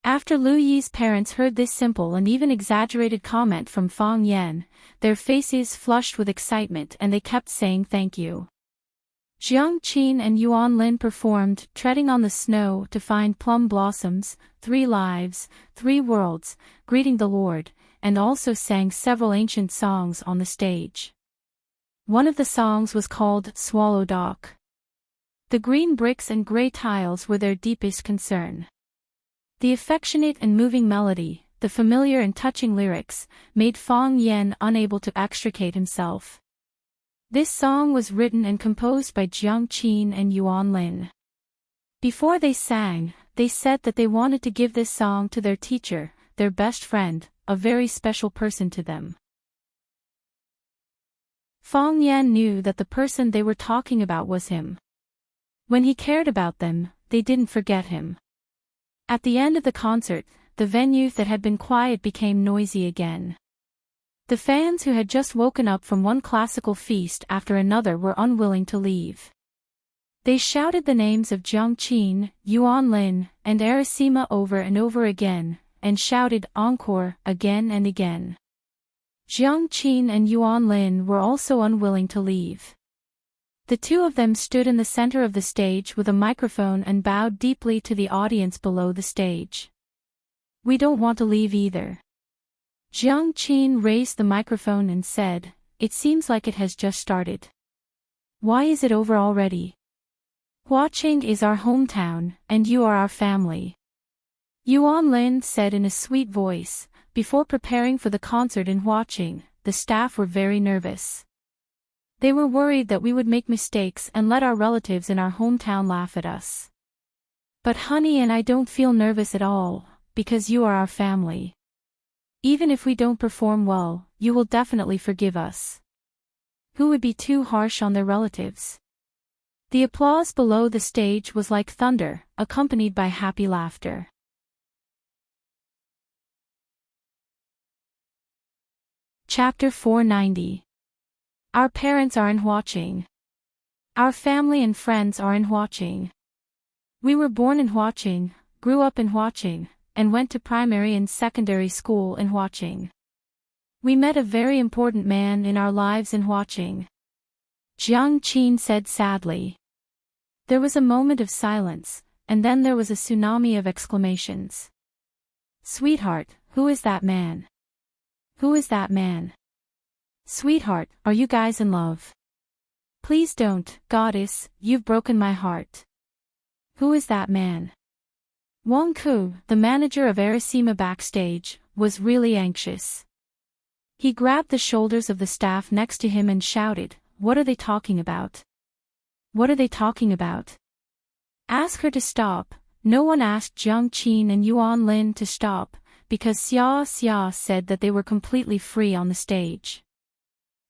After Lu Yi's parents heard this simple and even exaggerated comment from Fang Yan, their faces flushed with excitement and they kept saying thank you. Jiang Qin and Yuan Lin performed Treading on the Snow to Find Plum Blossoms, 3 Lives, 3 Worlds, Greeting the Lord, and also sang several ancient songs on the stage. One of the songs was called Swallow Dock. The green bricks and gray tiles were their deepest concern. The affectionate and moving melody, the familiar and touching lyrics, made Fang Yan unable to extricate himself. This song was written and composed by Jiang Qin and Yuan Lin. Before they sang, they said that they wanted to give this song to their teacher, their best friend, a very special person to them. Fang Yan knew that the person they were talking about was him. When he cared about them, they didn't forget him. At the end of the concert, the venue that had been quiet became noisy again. The fans who had just woken up from one classical feast after another were unwilling to leave. They shouted the names of Jiang Qin, Yuan Lin, and Arasima over and over again, and shouted encore again and again. Jiang Qin and Yuan Lin were also unwilling to leave. The two of them stood in the center of the stage with a microphone and bowed deeply to the audience below the stage. We don't want to leave either. Jiang Qin raised the microphone and said, it seems like it has just started. Why is it over already? Huacheng is our hometown, and you are our family. Yuan Lin said in a sweet voice. Before preparing for the concert in Huacheng, the staff were very nervous. They were worried that we would make mistakes and let our relatives in our hometown laugh at us. But honey and I don't feel nervous at all, because you are our family. Even if we don't perform well, you will definitely forgive us. Who would be too harsh on their relatives? The applause below the stage was like thunder, accompanied by happy laughter. Chapter 490. Our parents are in Huacheng. Our family and friends are in Huacheng. We were born in Huacheng, grew up in Huacheng, and went to primary and secondary school in Huacheng. We met a very important man in our lives in Huacheng. Jiang Qin said sadly. There was a moment of silence, and then there was a tsunami of exclamations. Sweetheart, who is that man? Who is that man? Sweetheart, are you guys in love? Please don't, goddess, you've broken my heart. Who is that man? Wang Ku, the manager of Arasima backstage, was really anxious. He grabbed the shoulders of the staff next to him and shouted, what are they talking about? What are they talking about? Ask her to stop. No one asked Jiang Qin and Yuan Lin to stop, because Xia said that they were completely free on the stage.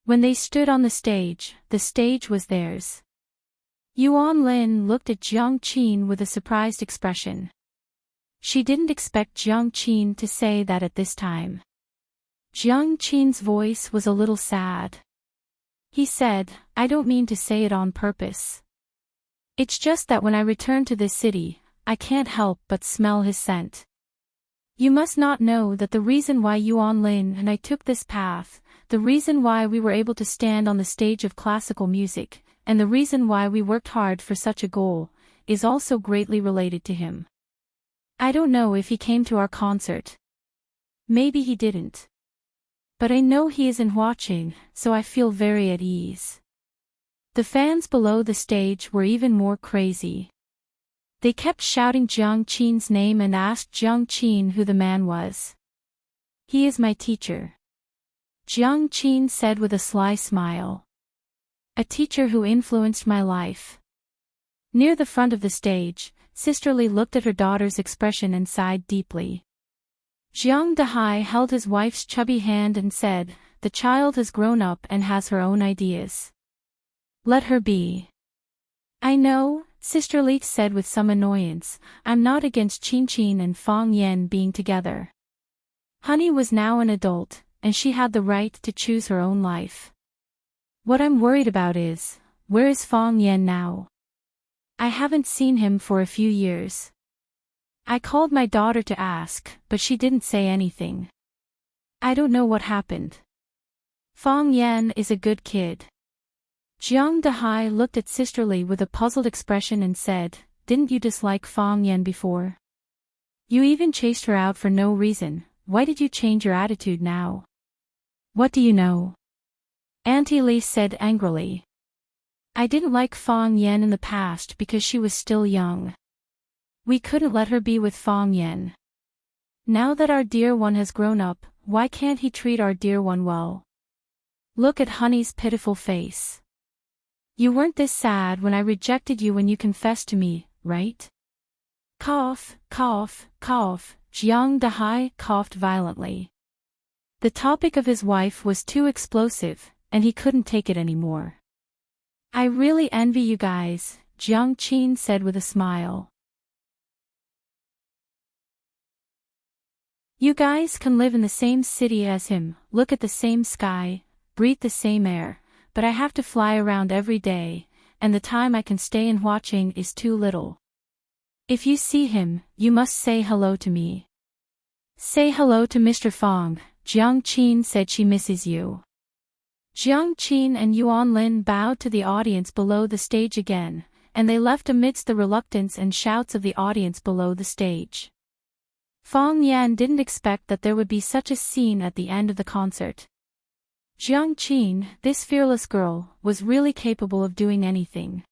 When they stood on the stage was theirs. Yuan Lin looked at Jiang Qin with a surprised expression. She didn't expect Jiang Qin to say that at this time. Jiang Qin's voice was a little sad. He said, I don't mean to say it on purpose. It's just that when I return to this city, I can't help but smell his scent. You must not know that the reason why Yuan Lin and I took this path, the reason why we were able to stand on the stage of classical music, and the reason why we worked hard for such a goal, is also greatly related to him. I don't know if he came to our concert. Maybe he didn't. But I know he isn't watching, so I feel very at ease. The fans below the stage were even more crazy. They kept shouting Jiang Qin's name and asked Jiang Qin who the man was. He is my teacher. Jiang Qin said with a sly smile. A teacher who influenced my life. Near the front of the stage, Sister Li looked at her daughter's expression and sighed deeply. Jiang Dehai held his wife's chubby hand and said, the child has grown up and has her own ideas. Let her be. I know, Sister Li said with some annoyance, I'm not against Qin Qin and Fang Yan being together. Honey was now an adult, and she had the right to choose her own life. What I'm worried about is, where is Fang Yan now? I haven't seen him for a few years. I called my daughter to ask, but she didn't say anything. I don't know what happened. Fang Yan is a good kid. Jiang Dehai looked at Sister Li with a puzzled expression and said, didn't you dislike Fang Yan before? You even chased her out for no reason, why did you change your attitude now? What do you know? Auntie Li said angrily. I didn't like Fang Yan in the past because she was still young. We couldn't let her be with Fang Yan. Now that our dear one has grown up, why can't he treat our dear one well? Look at Honey's pitiful face. You weren't this sad when I rejected you when you confessed to me, right? Cough, cough, cough, Jiang Dehai coughed violently. The topic of his wife was too explosive, and he couldn't take it anymore. I really envy you guys, Jiang Qin said with a smile. You guys can live in the same city as him, look at the same sky, breathe the same air, but I have to fly around every day, and the time I can stay in watching is too little. If you see him, you must say hello to me. Say hello to Mr. Fang, Jiang Qin said she misses you. Jiang Qin and Yuan Lin bowed to the audience below the stage again, and they left amidst the reluctance and shouts of the audience below the stage. Fang Yan didn't expect that there would be such a scene at the end of the concert. Jiang Qin, this fearless girl, was really capable of doing anything.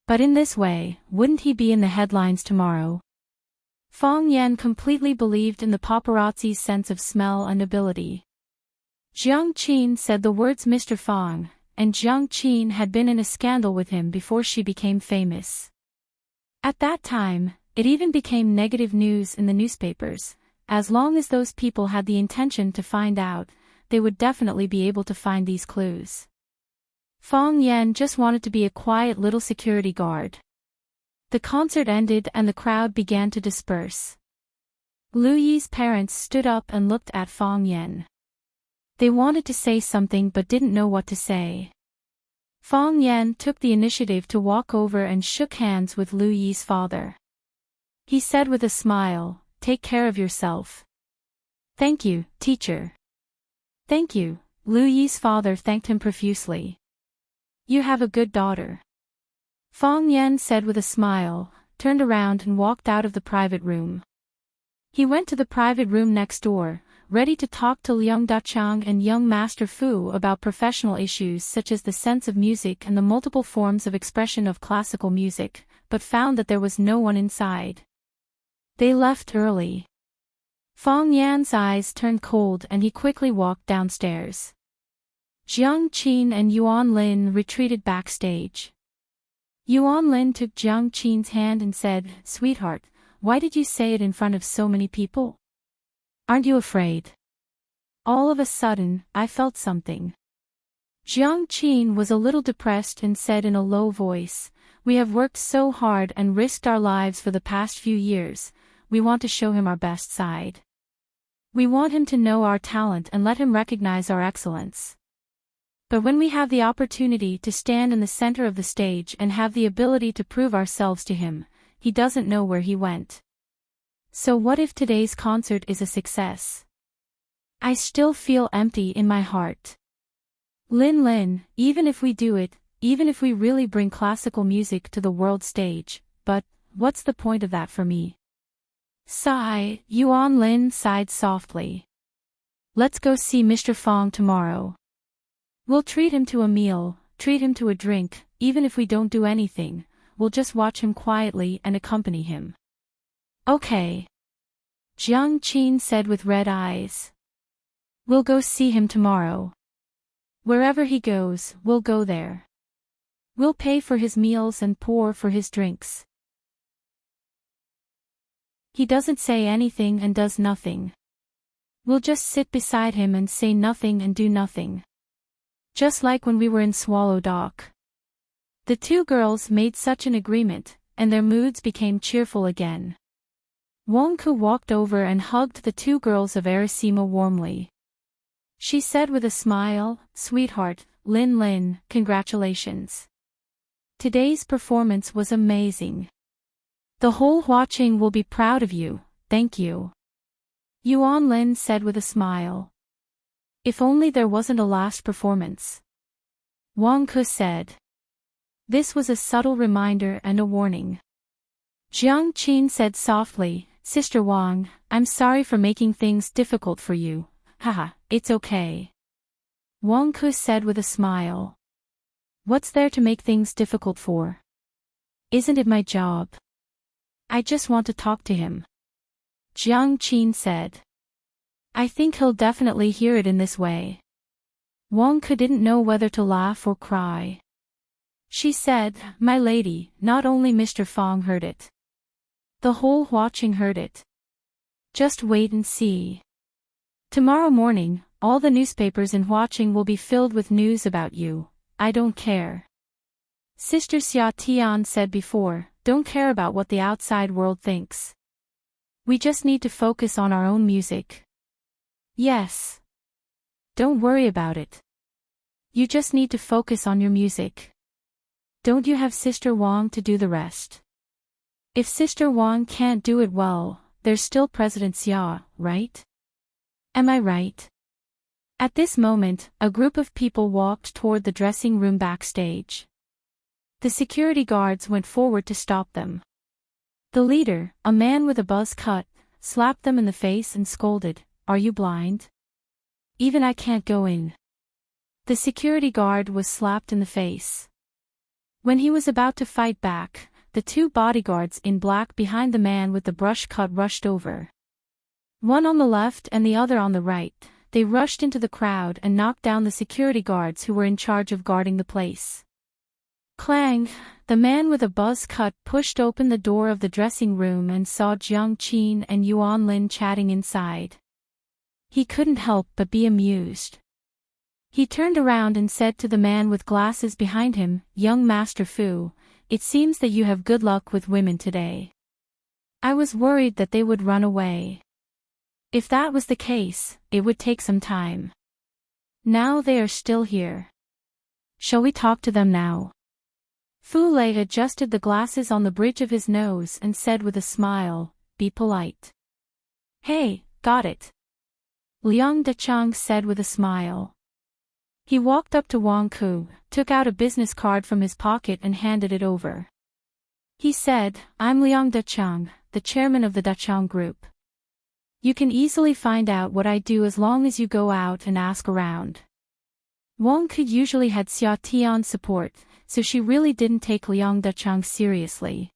But in this way, wouldn't he be in the headlines tomorrow? Fang Yan completely believed in the paparazzi's sense of smell and ability. Jiang Qin said the words Mr. Fang, and Jiang Qin had been in a scandal with him before she became famous. At that time, it even became negative news in the newspapers. As long as those people had the intention to find out, they would definitely be able to find these clues. Fang Yan just wanted to be a quiet little security guard. The concert ended and the crowd began to disperse. Lu Yi's parents stood up and looked at Fang Yan. They wanted to say something but didn't know what to say. Fang Yan took the initiative to walk over and shook hands with Lu Yi's father. He said with a smile, "Take care of yourself." "Thank you, teacher." "Thank you," Lu Yi's father thanked him profusely. "You have a good daughter." Fang Yan said with a smile, turned around and walked out of the private room. He went to the private room next door, ready to talk to Liang Dachang and young Master Fu about professional issues such as the sense of music and the multiple forms of expression of classical music, but found that there was no one inside. They left early. Fang Yan's eyes turned cold and he quickly walked downstairs. Jiang Qin and Yuan Lin retreated backstage. Yuan Lin took Jiang Qin's hand and said, "Sweetheart, why did you say it in front of so many people? Aren't you afraid?" All of a sudden, I felt something. Jiang Qin was a little depressed and said in a low voice, "We have worked so hard and risked our lives for the past few years. We want to show him our best side. We want him to know our talent and let him recognize our excellence. But when we have the opportunity to stand in the center of the stage and have the ability to prove ourselves to him, he doesn't know where he went. So what if today's concert is a success? I still feel empty in my heart. Lin, even if we do it, even if we really bring classical music to the world stage, but what's the point of that for me? Sigh, Yuan Lin sighed softly. Let's go see Mr. Fong tomorrow. We'll treat him to a meal, treat him to a drink, even if we don't do anything, we'll just watch him quietly and accompany him. Okay. Jiang Qin said with red eyes. We'll go see him tomorrow. Wherever he goes, we'll go there. We'll pay for his meals and pour for his drinks. He doesn't say anything and does nothing. We'll just sit beside him and say nothing and do nothing. Just like when we were in Swallow Dock. The two girls made such an agreement, and their moods became cheerful again. Wang Ku walked over and hugged the two girls of Arasima warmly. She said with a smile, "Sweetheart, Lin, congratulations. Today's performance was amazing. The whole Huaqing will be proud of you, thank you." Yuan Lin said with a smile. If only there wasn't a last performance. Wang Ku said. This was a subtle reminder and a warning. Jiang Qin said softly, "Sister Wang, I'm sorry for making things difficult for you. Haha, it's okay." Wang Ku said with a smile. What's there to make things difficult for? Isn't it my job? I just want to talk to him. Jiang Qin said. I think he'll definitely hear it in this way. Wang Ku didn't know whether to laugh or cry. She said, "My lady, not only Mr. Fong heard it. The whole Huaqing heard it. Just wait and see. Tomorrow morning, all the newspapers in Huaqing will be filled with news about you. I don't care." Sister Xia Tian said before, don't care about what the outside world thinks. We just need to focus on our own music. Yes. Don't worry about it. You just need to focus on your music. Don't you have Sister Wang to do the rest? If Sister Wang can't do it well, there's still President Xia, right? Am I right? At this moment, a group of people walked toward the dressing room backstage. The security guards went forward to stop them. The leader, a man with a buzz cut, slapped them in the face and scolded, "Are you blind? Even I can't go in." The security guard was slapped in the face. When he was about to fight back, the two bodyguards in black behind the man with the brush cut rushed over. One on the left and the other on the right, they rushed into the crowd and knocked down the security guards who were in charge of guarding the place. Clang! The man with a buzz cut pushed open the door of the dressing room and saw Jiang Qin and Yuan Lin chatting inside. He couldn't help but be amused. He turned around and said to the man with glasses behind him, "Young Master Fu, it seems that you have good luck with women today. I was worried that they would run away. If that was the case, it would take some time. Now they are still here. Shall we talk to them now?" Fu Lei adjusted the glasses on the bridge of his nose and said with a smile, "Be polite." "Hey, got it," Liang Dechang said with a smile. He walked up to Wang Ku, took out a business card from his pocket and handed it over. He said, "I'm Liang Dechang, the chairman of the Dechang Group. You can easily find out what I do as long as you go out and ask around." Wang Ku usually had Xia Tian's support, so she really didn't take Liang Dechang seriously.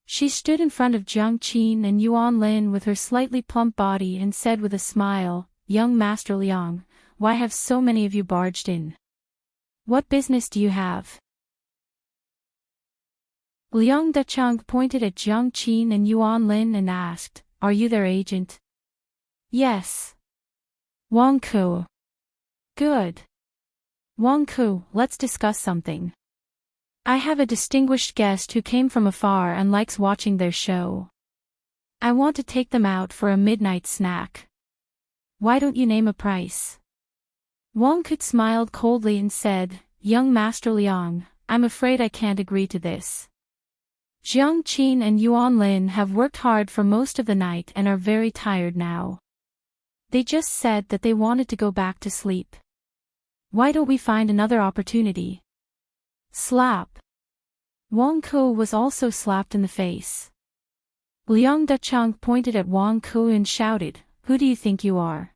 She stood in front of Jiang Qin and Yuan Lin with her slightly plump body and said with a smile, "Young Master Liang, why have so many of you barged in? What business do you have?" Liang Dechang pointed at Jiang Qin and Yuan Lin and asked, "Are you their agent?" "Yes." Wang Ku. "Good. Wang Ku, let's discuss something. I have a distinguished guest who came from afar and likes watching their show. I want to take them out for a midnight snack. Why don't you name a price?" Wang Ke smiled coldly and said, "Young Master Liang, I'm afraid I can't agree to this. Jiang Qin and Yuan Lin have worked hard for most of the night and are very tired now. They just said that they wanted to go back to sleep. Why don't we find another opportunity?" Slap. Wang Ke was also slapped in the face. Liang Dachang pointed at Wang Ke and shouted, "Who do you think you are?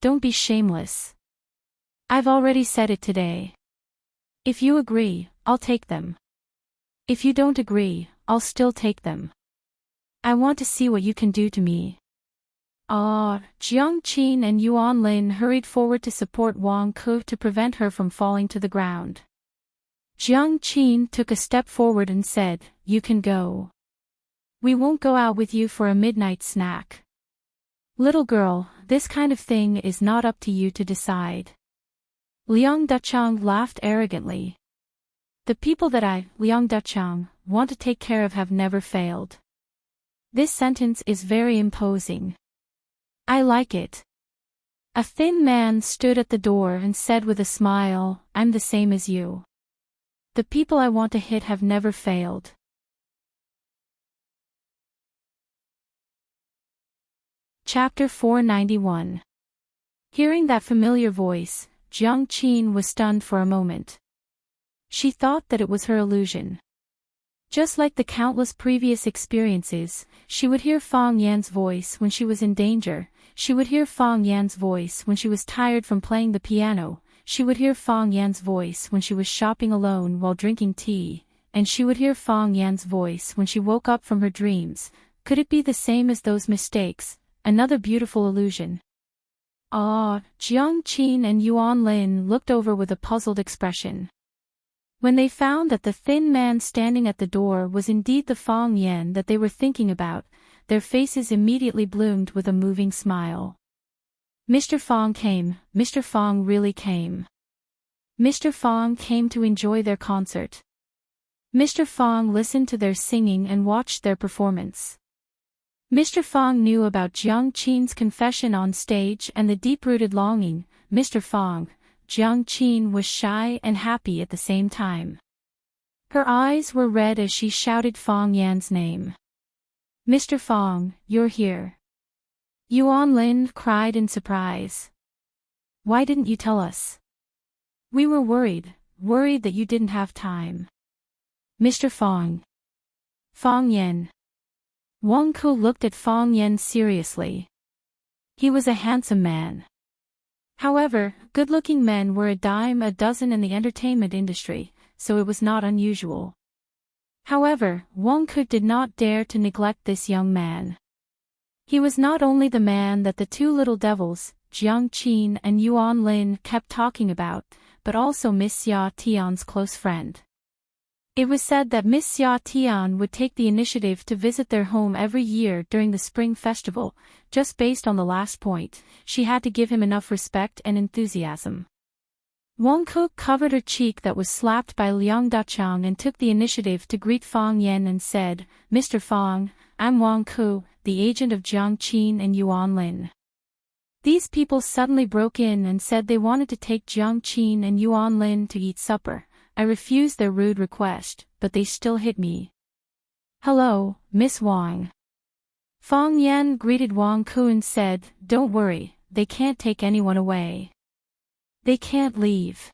Don't be shameless. I've already said it today. If you agree, I'll take them. If you don't agree, I'll still take them. I want to see what you can do to me." Jiang Qin and Yuan Lin hurried forward to support Wang Ke to prevent her from falling to the ground. Jiang Qin took a step forward and said, "You can go. We won't go out with you for a midnight snack. Little girl, this kind of thing is not up to you to decide." Liang Dachang laughed arrogantly. "The people that I, Liang Dachang, want to take care of have never failed." This sentence is very imposing. I like it. A thin man stood at the door and said with a smile, "I'm the same as you. The people I want to hit have never failed." Chapter 491. Hearing that familiar voice, Jiang Qin was stunned for a moment. She thought that it was her illusion. Just like the countless previous experiences, she would hear Fang Yan's voice when she was in danger, she would hear Fang Yan's voice when she was tired from playing the piano, she would hear Fang Yan's voice when she was shopping alone while drinking tea, and she would hear Fang Yan's voice when she woke up from her dreams. Could it be the same as those mistakes? Another beautiful illusion. Jiang Qin and Yuan Lin looked over with a puzzled expression. When they found that the thin man standing at the door was indeed the Fang Yan that they were thinking about, their faces immediately bloomed with a moving smile. Mr. Fang came, Mr. Fang really came. Mr. Fang came to enjoy their concert. Mr. Fang listened to their singing and watched their performance. Mr. Fang knew about Jiang Qin's confession on stage and the deep-rooted longing. Mr. Fang, Jiang Qin was shy and happy at the same time. Her eyes were red as she shouted Fang Yan's name. "Mr. Fang, you're here." Yuan Lin cried in surprise. "Why didn't you tell us? We were worried that you didn't have time." "Mr. Fang." Fang Yan. Wang Ke looked at Fang Yan seriously. He was a handsome man. However, good-looking men were a dime a dozen in the entertainment industry, so it was not unusual. However, Wang Ke did not dare to neglect this young man. He was not only the man that the two little devils, Jiang Qin and Yuan Lin, kept talking about, but also Miss Xia Tian's close friend. It was said that Miss Xia Tian would take the initiative to visit their home every year during the spring festival. Just based on the last point, she had to give him enough respect and enthusiasm. Wang Ke covered her cheek that was slapped by Liang Dachang and took the initiative to greet Fang Yan and said, "Mr. Fang, I'm Wang Ke, the agent of Jiang Qin and Yuan Lin." These people suddenly broke in and said they wanted to take Jiang Qin and Yuan Lin to eat supper. I refused their rude request, but they still hit me. "Hello, Miss Wang." Fang Yan greeted Wang Ke and said, "Don't worry, they can't take anyone away. They can't leave."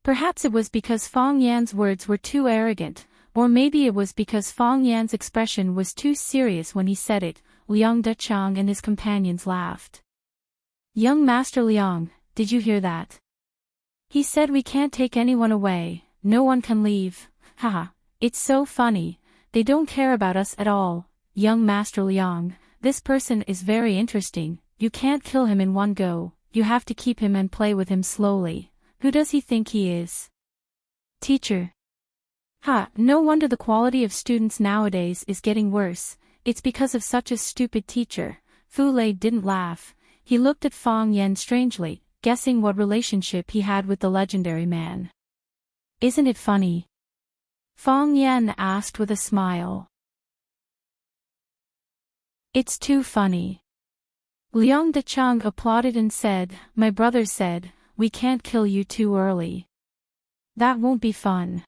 Perhaps it was because Fang Yan's words were too arrogant, or maybe it was because Fang Yan's expression was too serious when he said it. Liang Dachang and his companions laughed. "Young Master Liang, did you hear that? He said we can't take anyone away, no one can leave. Haha, it's so funny, they don't care about us at all. Young Master Liang, this person is very interesting, you can't kill him in one go, you have to keep him and play with him slowly. Who does he think he is? Teacher." No wonder the quality of students nowadays is getting worse, it's because of such a stupid teacher. Fu Lei didn't laugh, he looked at Fang Yan strangely, guessing what relationship he had with the legendary man. "Isn't it funny?" Fang Yan asked with a smile. "It's too funny." Liang Dachang applauded and said, "My brother said, we can't kill you too early. That won't be fun.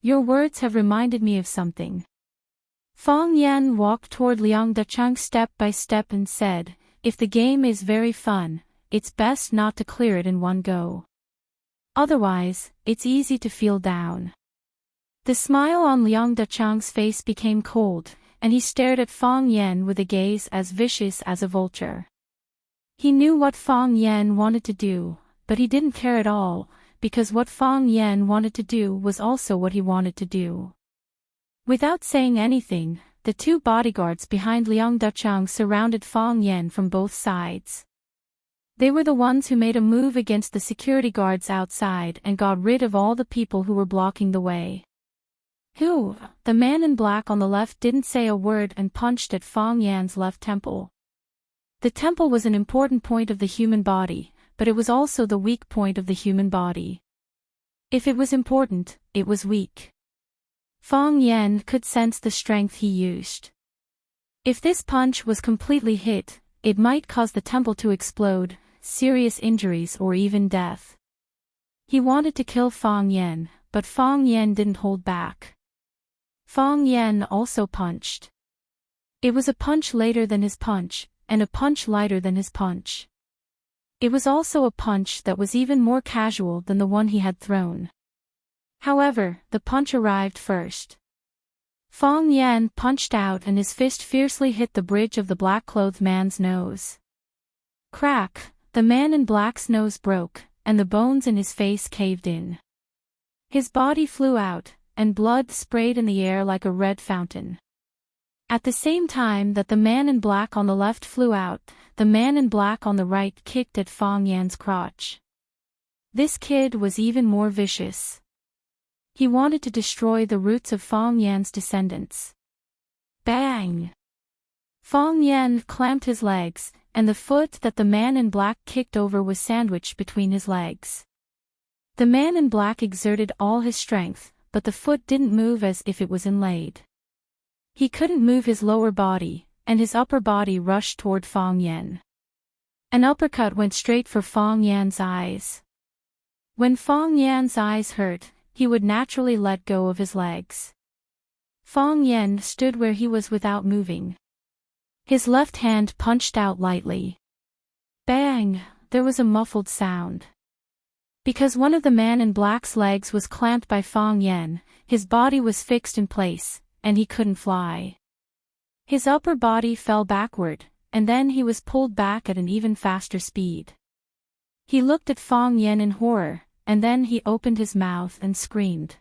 Your words have reminded me of something. Fong Yan walked toward Liang Dachang step by step and said, if the game is very fun, it's best not to clear it in one go. Otherwise, it's easy to feel down. The smile on Liang Dachang's face became cold, and he stared at Fong Yan with a gaze as vicious as a vulture. He knew what Fong Yan wanted to do, but he didn't care at all, because what Fong Yan wanted to do was also what he wanted to do. Without saying anything, the two bodyguards behind Liang Dachang surrounded Fong Yan from both sides. They were the ones who made a move against the security guards outside and got rid of all the people who were blocking the way. The man in black on the left didn't say a word and punched at Fong Yan's left temple. The temple was an important point of the human body, but it was also the weak point of the human body. If it was important, it was weak. Fong Yan could sense the strength he used. If this punch was completely hit, it might cause the temple to explode, serious injuries or even death. He wanted to kill Fong Yan, but Fong Yan didn't hold back. Fong Yan also punched. It was a punch later than his punch, and a punch lighter than his punch. It was also a punch that was even more casual than the one he had thrown. However, the punch arrived first. Fong Yan punched out and his fist fiercely hit the bridge of the black-clothed man's nose. Crack, the man in black's nose broke, and the bones in his face caved in. His body flew out, and blood sprayed in the air like a red fountain. At the same time that the man in black on the left flew out, the man in black on the right kicked at Fong Yan's crotch. This kid was even more vicious. He wanted to destroy the roots of Fong Yan's descendants. Bang! Fong Yan clamped his legs, and the foot that the man in black kicked over was sandwiched between his legs. The man in black exerted all his strength, but the foot didn't move as if it was inlaid. He couldn't move his lower body, and his upper body rushed toward Fong Yan. An uppercut went straight for Fong Yan's eyes. When Fong Yan's eyes hurt, he would naturally let go of his legs. Fong Yan stood where he was without moving. His left hand punched out lightly. Bang! There was a muffled sound. Because one of the man in black's legs was clamped by Fong Yan, his body was fixed in place, and he couldn't fly. His upper body fell backward, and then he was pulled back at an even faster speed. He looked at Fong Yan in horror, and then he opened his mouth and screamed.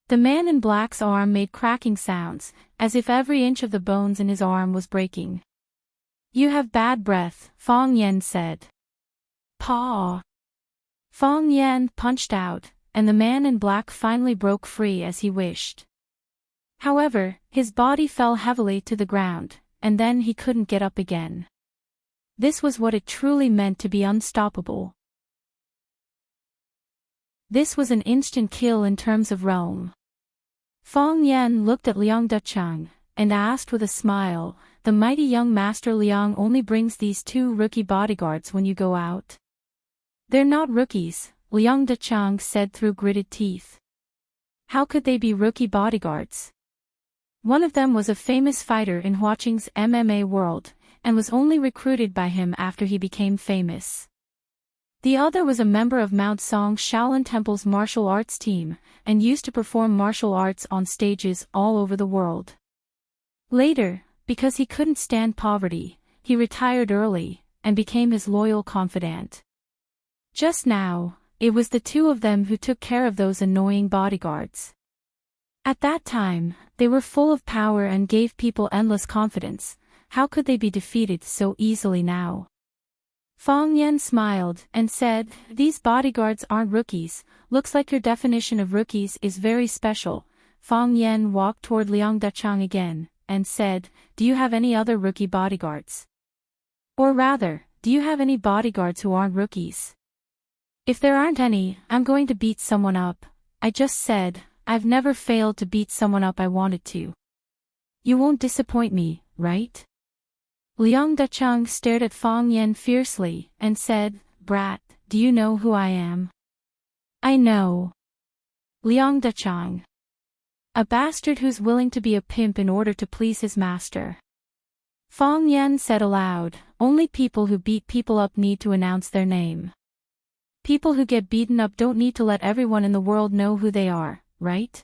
The man in black's arm made cracking sounds, as if every inch of the bones in his arm was breaking. You have bad breath, Fong Yan said. Paw! Fong Yan punched out, and the man in black finally broke free as he wished. However, his body fell heavily to the ground, and then he couldn't get up again. This was what it truly meant to be unstoppable. This was an instant kill in terms of realm. Fong Yan looked at Liang Dachang, and asked with a smile, the mighty young master Liang only brings these two rookie bodyguards when you go out? They're not rookies, Liang Dachang said through gritted teeth. How could they be rookie bodyguards? One of them was a famous fighter in Huaqing's MMA world, and was only recruited by him after he became famous. The other was a member of Mount Song Shaolin Temple's martial arts team, and used to perform martial arts on stages all over the world. Later, because he couldn't stand poverty, he retired early, and became his loyal confidant. Just now, it was the two of them who took care of those annoying bodyguards. At that time, they were full of power and gave people endless confidence. How could they be defeated so easily now? Fong Yan smiled and said, these bodyguards aren't rookies, looks like your definition of rookies is very special. Fong Yan walked toward Liang Dachang again, and said, do you have any other rookie bodyguards? Or rather, do you have any bodyguards who aren't rookies? If there aren't any, I'm going to beat someone up. I just said, I've never failed to beat someone up I wanted to. You won't disappoint me, right? Liang Dachang stared at Fong Yan fiercely, and said, brat, do you know who I am? I know. Liang Dachang. A bastard who's willing to be a pimp in order to please his master. Fong Yan said aloud, only people who beat people up need to announce their name. People who get beaten up don't need to let everyone in the world know who they are, right?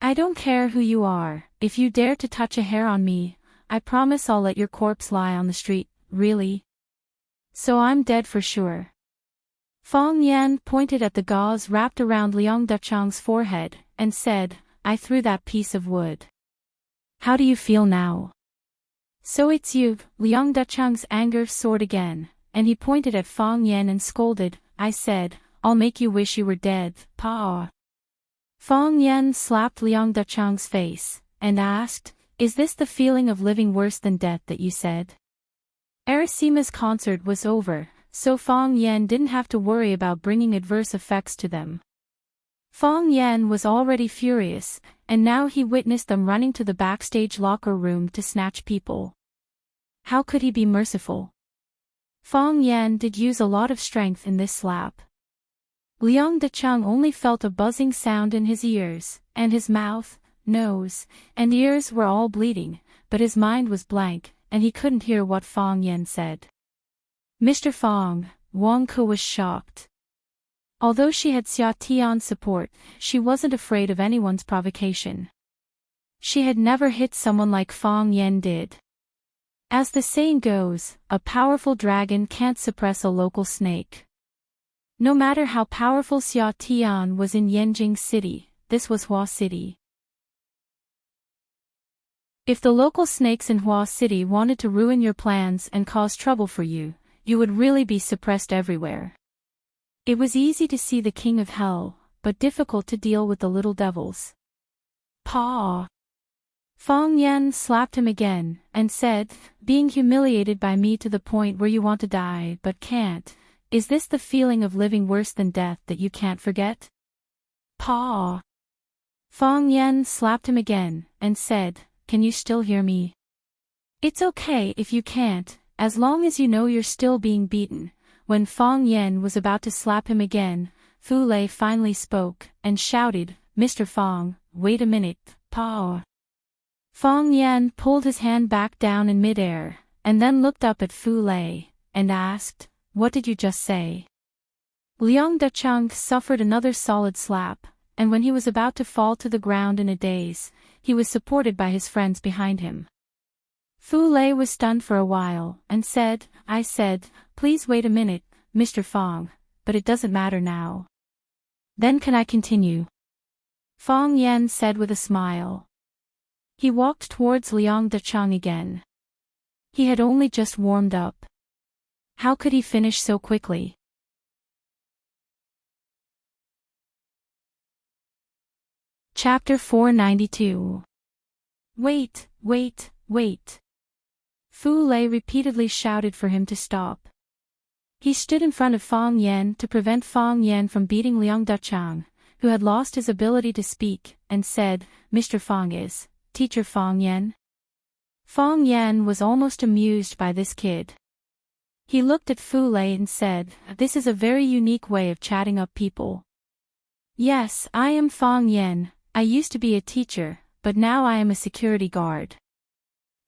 I don't care who you are, if you dare to touch a hair on me, I promise I'll let your corpse lie on the street, really? So I'm dead for sure. Fong Yan pointed at the gauze wrapped around Liang Dachang's forehead, and said, I threw that piece of wood. How do you feel now? So it's you. Liang Dachang's anger soared again, and he pointed at Fong Yan and scolded, I said, I'll make you wish you were dead, pa. Fong Yan slapped Liang Dachang's face, and asked, is this the feeling of living worse than death that you said? Arasima's concert was over, so Fong Yan didn't have to worry about bringing adverse effects to them. Fong Yan was already furious, and now he witnessed them running to the backstage locker room to snatch people. How could he be merciful? Fong Yan did use a lot of strength in this slap. Liang Dachang only felt a buzzing sound in his ears, and his mouth, nose, and ears were all bleeding, but his mind was blank, and he couldn't hear what Fong Yan said. Mr. Fong, Wang Ke was shocked. Although she had Xia Tian's support, she wasn't afraid of anyone's provocation. She had never hit someone like Fong Yan did. As the saying goes, a powerful dragon can't suppress a local snake. No matter how powerful Xia Tian was in Yanjing City, this was Hua City. If the local snakes in Hua City wanted to ruin your plans and cause trouble for you, you would really be suppressed everywhere. It was easy to see the king of hell, but difficult to deal with the little devils. Pa! Fong Yan slapped him again, and said, being humiliated by me to the point where you want to die but can't, is this the feeling of living worse than death that you can't forget? Pa! Fong Yan slapped him again, and said, can you still hear me? It's okay if you can't, as long as you know you're still being beaten. When Fong Yan was about to slap him again, Fu Lei finally spoke, and shouted, Mr. Fong, wait a minute, pa. Fong Yan pulled his hand back down in midair, and then looked up at Fu Lei, and asked, what did you just say? Liang Dachang suffered another solid slap, and when he was about to fall to the ground in a daze, he was supported by his friends behind him. Fu Lei was stunned for a while, and said, I said, please wait a minute, Mr. Fong, but it doesn't matter now. Then can I continue? Fong Yan said with a smile. He walked towards Liang Dachang again. He had only just warmed up. How could he finish so quickly? Chapter 492. Wait, wait, wait. Fu Lei repeatedly shouted for him to stop. He stood in front of Fong Yan to prevent Fong Yan from beating Liang Dachang, who had lost his ability to speak, and said, Mr. Fong is, Teacher Fong Yan? Fong Yan was almost amused by this kid. He looked at Fu Lei and said, this is a very unique way of chatting up people. Yes, I am Fong Yan. I used to be a teacher, but now I am a security guard.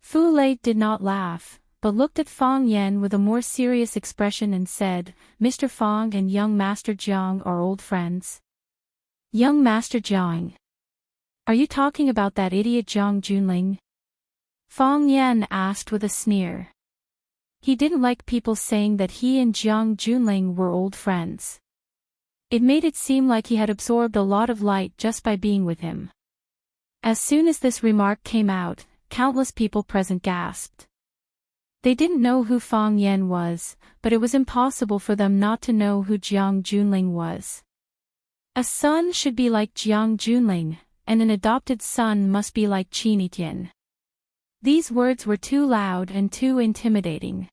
Fu Lei did not laugh, but looked at Fong Yan with a more serious expression and said, Mr. Fong and young Master Jiang are old friends. Young Master Jiang. Are you talking about that idiot Jiang Junling? Fong Yan asked with a sneer. He didn't like people saying that he and Jiang Junling were old friends. It made it seem like he had absorbed a lot of light just by being with him. As soon as this remark came out, countless people present gasped. They didn't know who Fong Yan was, but it was impossible for them not to know who Jiang Junling was. A son should be like Jiang Junling, and an adopted son must be like Qin Etian. These words were too loud and too intimidating.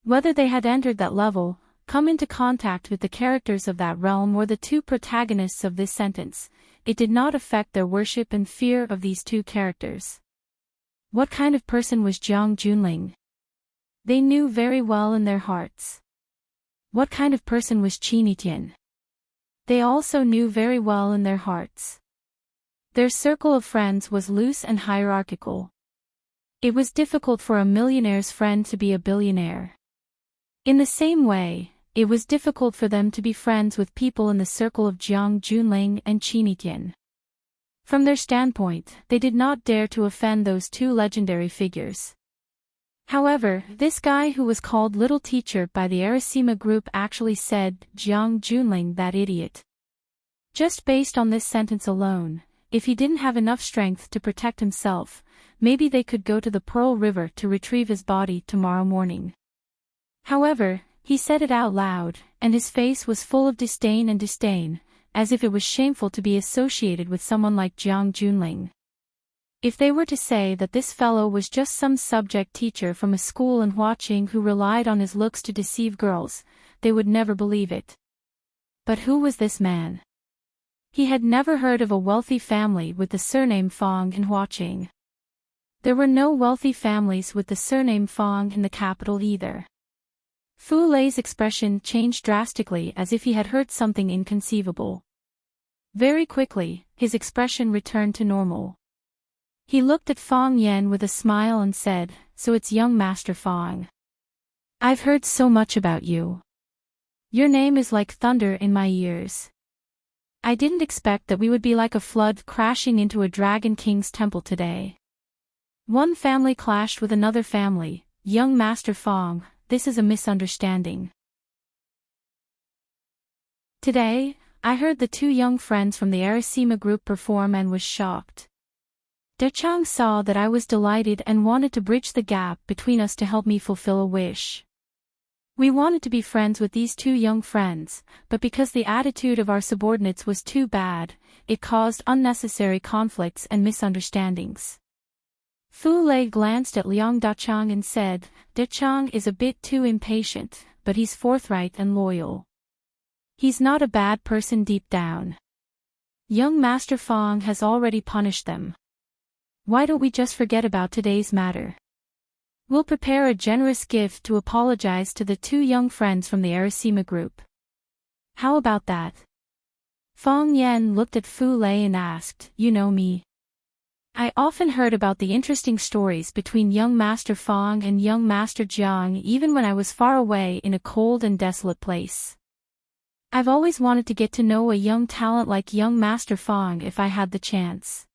Whether they had entered that level, come into contact with the characters of that realm or the two protagonists of this sentence, it did not affect their worship and fear of these two characters. What kind of person was Jiang Junling? They knew very well in their hearts. What kind of person was Chinitian? They also knew very well in their hearts. Their circle of friends was loose and hierarchical. It was difficult for a millionaire's friend to be a billionaire. In the same way, it was difficult for them to be friends with people in the circle of Jiang Junling and Chinitian. From their standpoint, they did not dare to offend those two legendary figures. However, this guy who was called Little Teacher by the Arasima group actually said, Jiang Junling, that idiot. Just based on this sentence alone, if he didn't have enough strength to protect himself, maybe they could go to the Pearl River to retrieve his body tomorrow morning. However, he said it out loud, and his face was full of disdain, as if it was shameful to be associated with someone like Jiang Junling. If they were to say that this fellow was just some subject teacher from a school in Huaqing who relied on his looks to deceive girls, they would never believe it. But who was this man? He had never heard of a wealthy family with the surname Fong in Huaqing. There were no wealthy families with the surname Fong in the capital either. Fu Lei's expression changed drastically as if he had heard something inconceivable. Very quickly, his expression returned to normal. He looked at Fong Yen with a smile and said, "So it's young Master Fong. I've heard so much about you. Your name is like thunder in my ears. I didn't expect that we would be like a flood crashing into a Dragon King's temple today. One family clashed with another family, young Master Fong. This is a misunderstanding. Today, I heard the two young friends from the Arasima group perform and was shocked. Dechang saw that I was delighted and wanted to bridge the gap between us to help me fulfill a wish. We wanted to be friends with these two young friends, but because the attitude of our subordinates was too bad, it caused unnecessary conflicts and misunderstandings." Fu Lei glanced at Liang Dachang and said, "Dechang is a bit too impatient, but he's forthright and loyal. He's not a bad person deep down. Young Master Fong has already punished them. Why don't we just forget about today's matter? We'll prepare a generous gift to apologize to the two young friends from the Arasima group. How about that?" Fong Yen looked at Fu Lei and asked, "You know me. I often heard about the interesting stories between young Master Fong and young Master Jiang even when I was far away in a cold and desolate place. I've always wanted to get to know a young talent like young Master Fong if I had the chance.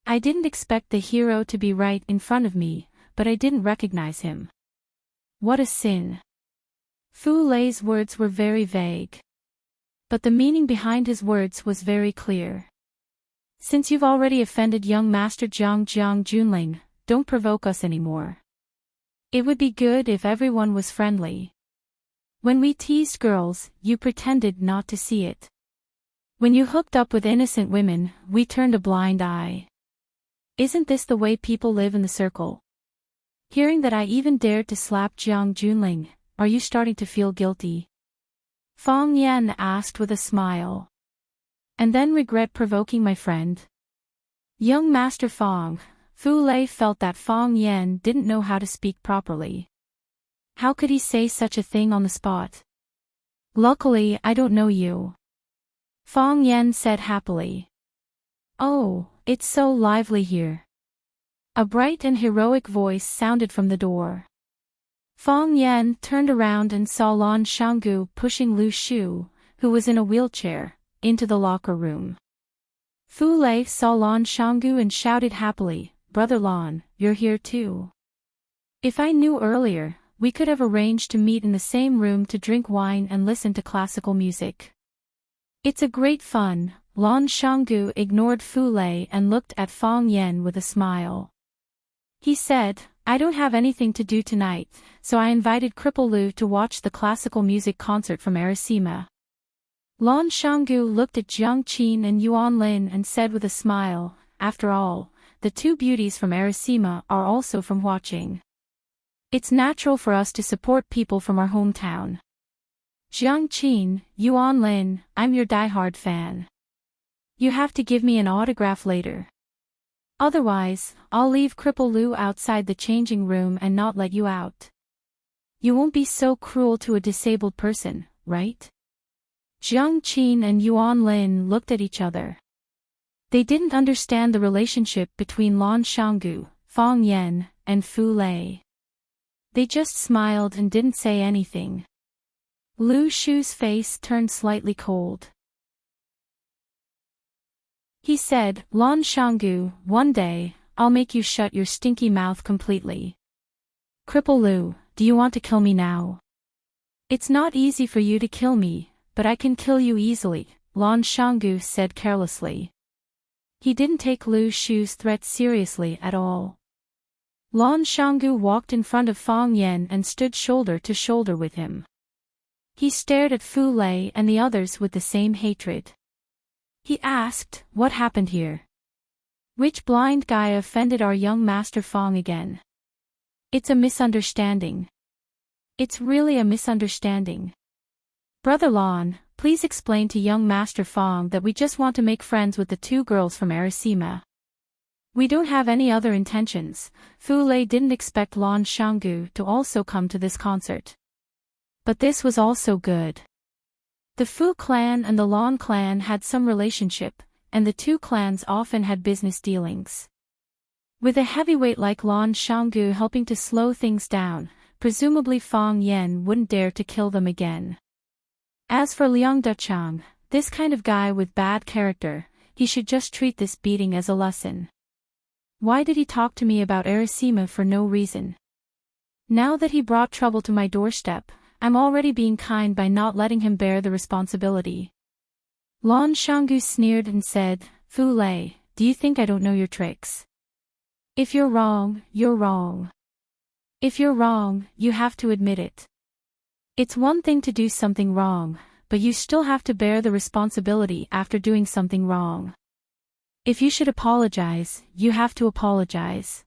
I didn't expect the hero to be right in front of me, but I didn't recognize him. What a sin." Fu Lei's words were very vague. But the meaning behind his words was very clear. "Since you've already offended young Master Jiang Junling, don't provoke us anymore. It would be good if everyone was friendly. When we teased girls, you pretended not to see it. When you hooked up with innocent women, we turned a blind eye. Isn't this the way people live in the circle? Hearing that I even dared to slap Jiang Junling, are you starting to feel guilty?" Fong Yen asked with a smile. "And then regret provoking my friend?" Young Master Fong, Fu Lei felt that Fong Yen didn't know how to speak properly. How could he say such a thing on the spot? "Luckily, I don't know you," Fong Yen said happily. "Oh, it's so lively here." A bright and heroic voice sounded from the door. Fong Yen turned around and saw Lan Shanggu pushing Lu Shu, who was in a wheelchair, into the locker room. Fu Lei saw Lan Shanggu and shouted happily, "Brother Lan, you're here too. If I knew earlier, we could have arranged to meet in the same room to drink wine and listen to classical music." "It's a great fun." Lan Shanggu ignored Fu Lei and looked at Fong Yen with a smile. He said, "I don't have anything to do tonight, so I invited Cripple Lu to watch the classical music concert from Arasima." Lan Shanggu looked at Jiang Qin and Yuan Lin and said with a smile, "After all, the two beauties from Arasima are also from Huaqing. It's natural for us to support people from our hometown. Jiang Qin, Yuan Lin, I'm your diehard fan. You have to give me an autograph later. Otherwise, I'll leave Cripple Lu outside the changing room and not let you out." You won't be so cruel to a disabled person, right? Jiang Qin and Yuan Lin looked at each other. They didn't understand the relationship between Lan Shanggu, Fang Yan, and Fu Lei. They just smiled and didn't say anything. Lu Shu's face turned slightly cold. He said, Lan Shanggu, one day, I'll make you shut your stinky mouth completely. Cripple Lu, do you want to kill me now? It's not easy for you to kill me, but I can kill you easily, Lan Shanggu said carelessly. He didn't take Lu Shu's threat seriously at all. Lan Shanggu walked in front of Fang Yan and stood shoulder to shoulder with him. He stared at Fu Lei and the others with the same hatred. He asked, what happened here? Which blind guy offended our young master Fang again? It's a misunderstanding. It's really a misunderstanding. Brother Lan, please explain to young master Fang that we just want to make friends with the two girls from Arisima. We don't have any other intentions. Fu Lei didn't expect Lan Shanggu to also come to this concert. But this was also good. The Fu clan and the Lan clan had some relationship, and the two clans often had business dealings. With a heavyweight like Lan Shanggu helping to slow things down, presumably Fang Yan wouldn't dare to kill them again. As for Liang Duchang, this kind of guy with bad character, he should just treat this beating as a lesson. Why did he talk to me about Arisima for no reason? Now that he brought trouble to my doorstep, I'm already being kind by not letting him bear the responsibility. Lan Shanggu sneered and said, Fu Lei, do you think I don't know your tricks? If you're wrong, you're wrong. If you're wrong, you have to admit it. It's one thing to do something wrong, but you still have to bear the responsibility after doing something wrong. If you should apologize, you have to apologize.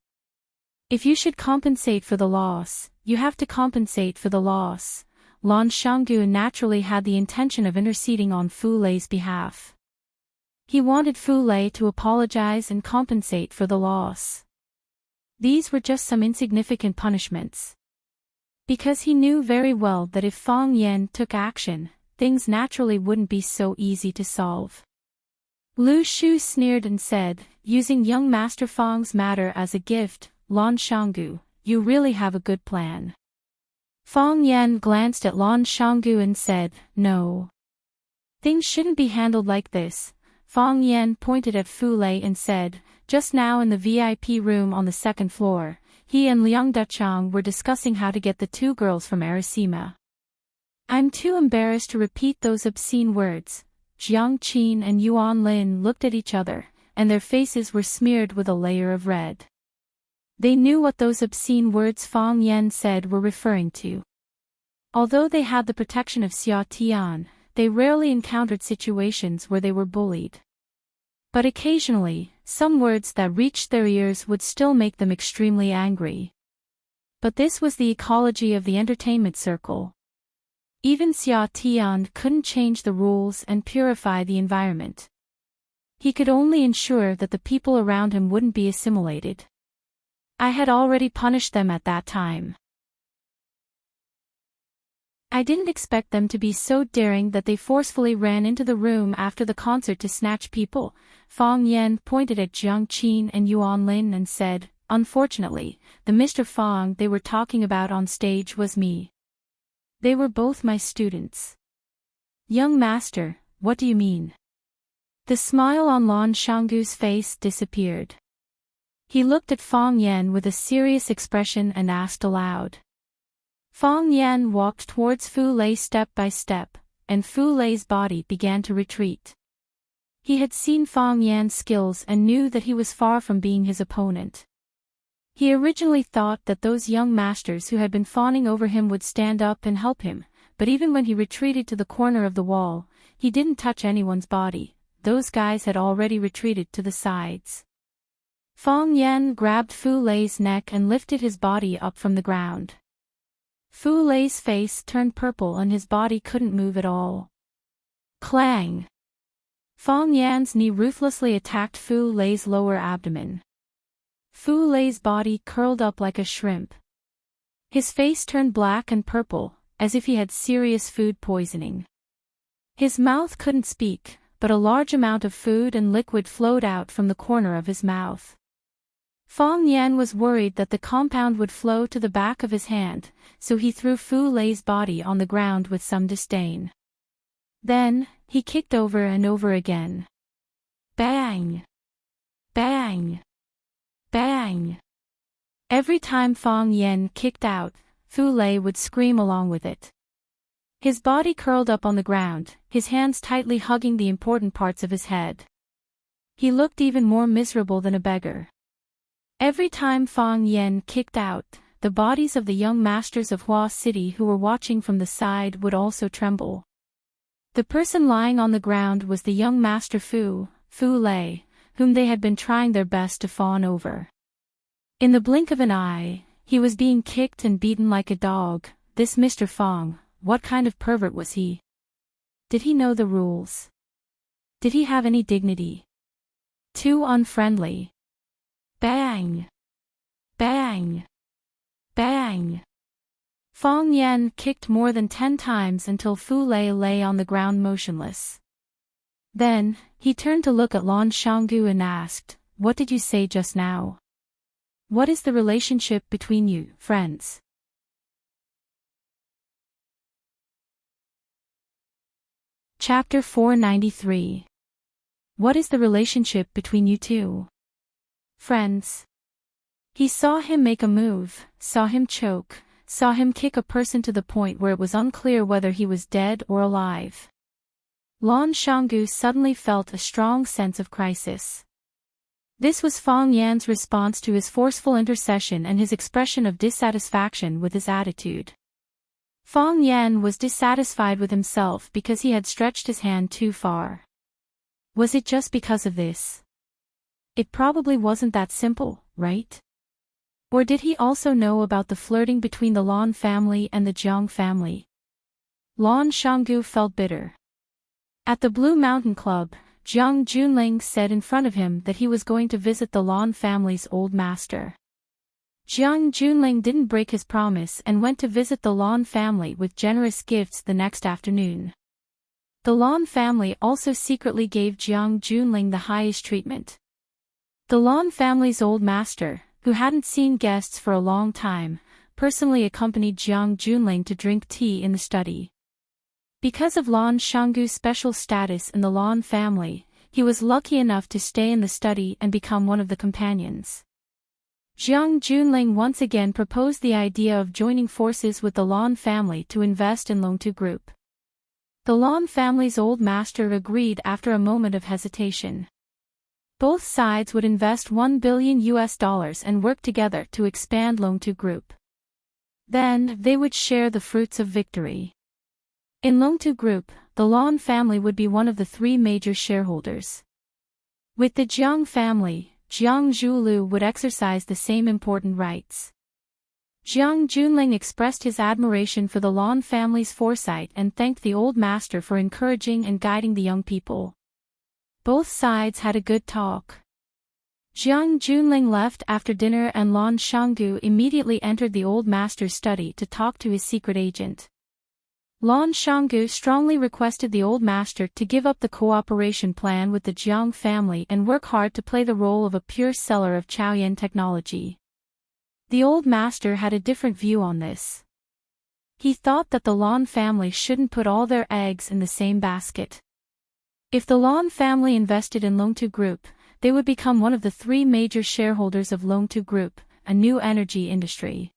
If you should compensate for the loss, you have to compensate for the loss. Lan Shanggu naturally had the intention of interceding on Fu Lei's behalf. He wanted Fu Lei to apologize and compensate for the loss. These were just some insignificant punishments. Because he knew very well that if Fang Yan took action, things naturally wouldn't be so easy to solve. Lu Shu sneered and said, using young Master Fang's matter as a gift, Lan Shanggu, you really have a good plan. Fang Yan glanced at Lan Shanggu and said, no. Things shouldn't be handled like this. Fang Yan pointed at Fu Lei and said, just now in the VIP room on the second floor, he and Liang Duchang were discussing how to get the two girls from Arisima. I'm too embarrassed to repeat those obscene words. Jiang Qin and Yuan Lin looked at each other, and their faces were smeared with a layer of red. They knew what those obscene words Fang Yan said were referring to. Although they had the protection of Xia Tian, they rarely encountered situations where they were bullied. But occasionally, some words that reached their ears would still make them extremely angry. But this was the ecology of the entertainment circle. Even Xia Tian couldn't change the rules and purify the environment. He could only ensure that the people around him wouldn't be assimilated. I had already punished them at that time. I didn't expect them to be so daring that they forcefully ran into the room after the concert to snatch people. Fang Yan pointed at Jiang Qin and Yuan Lin and said, unfortunately, the Mr. Fang they were talking about on stage was me. They were both my students. Young master, what do you mean? The smile on Lan Shanggu's face disappeared. He looked at Fang Yan with a serious expression and asked aloud. Fang Yan walked towards Fu Lei step by step, and Fu Lei's body began to retreat. He had seen Fang Yan's skills and knew that he was far from being his opponent. He originally thought that those young masters who had been fawning over him would stand up and help him, but even when he retreated to the corner of the wall, he didn't touch anyone's body. Those guys had already retreated to the sides. Fang Yan grabbed Fu Lei's neck and lifted his body up from the ground. Fu Lei's face turned purple and his body couldn't move at all. Clang! Fang Yan's knee ruthlessly attacked Fu Lei's lower abdomen. Fu Lei's body curled up like a shrimp. His face turned black and purple, as if he had serious food poisoning. His mouth couldn't speak, but a large amount of food and liquid flowed out from the corner of his mouth. Fong Yan was worried that the compound would flow to the back of his hand, so he threw Fu Lei's body on the ground with some disdain. Then, he kicked over and over again. Bang! Bang! Bang! Every time Fong Yan kicked out, Fu Lei would scream along with it. His body curled up on the ground, his hands tightly hugging the important parts of his head. He looked even more miserable than a beggar. Every time Fong Yan kicked out, the bodies of the young masters of Hua City who were watching from the side would also tremble. The person lying on the ground was the young master Fu Lei, whom they had been trying their best to fawn over. In the blink of an eye, he was being kicked and beaten like a dog. This Mr. Fong, what kind of pervert was he? Did he know the rules? Did he have any dignity? Too unfriendly. Bang! Bang! Bang! Fong Yan kicked more than 10 times until Fu Lei lay on the ground motionless. Then, he turned to look at Lan Shanggu and asked, "What did you say just now? What is the relationship between you, friends?" Chapter 493. What is the relationship between you two? Friends. He saw him make a move, saw him choke, saw him kick a person to the point where it was unclear whether he was dead or alive. Lan Shanggu suddenly felt a strong sense of crisis. This was Fong Yan's response to his forceful intercession and his expression of dissatisfaction with his attitude. Fong Yan was dissatisfied with himself because he had stretched his hand too far. Was it just because of this? It probably wasn't that simple, right? Or did he also know about the flirting between the Lan family and the Jiang family? Lan Shanggu felt bitter. At the Blue Mountain Club, Jiang Junling said in front of him that he was going to visit the Lan family's old master. Jiang Junling didn't break his promise and went to visit the Lan family with generous gifts the next afternoon. The Lan family also secretly gave Jiang Junling the highest treatment. The Lan family's old master, who hadn't seen guests for a long time, personally accompanied Jiang Junling to drink tea in the study. Because of Lan Shanggu's special status in the Lan family, he was lucky enough to stay in the study and become one of the companions. Jiang Junling once again proposed the idea of joining forces with the Lan family to invest in Longtu Group. The Lan family's old master agreed after a moment of hesitation. Both sides would invest $1 billion and work together to expand Longtu Group. Then, they would share the fruits of victory. In Longtu Group, the Lan family would be one of the 3 major shareholders. With the Jiang family, Jiang Zhulu would exercise the same important rights. Jiang Junling expressed his admiration for the Lan family's foresight and thanked the old master for encouraging and guiding the young people. Both sides had a good talk. Jiang Junling left after dinner and Lan Shanggu immediately entered the old master's study to talk to his secret agent. Lan Shanggu strongly requested the old master to give up the cooperation plan with the Jiang family and work hard to play the role of a pure seller of Chaoyan technology. The old master had a different view on this. He thought that the Lan family shouldn't put all their eggs in the same basket. If the Lan family invested in Longtu Group, they would become one of the 3 major shareholders of Longtu Group, a new energy industry.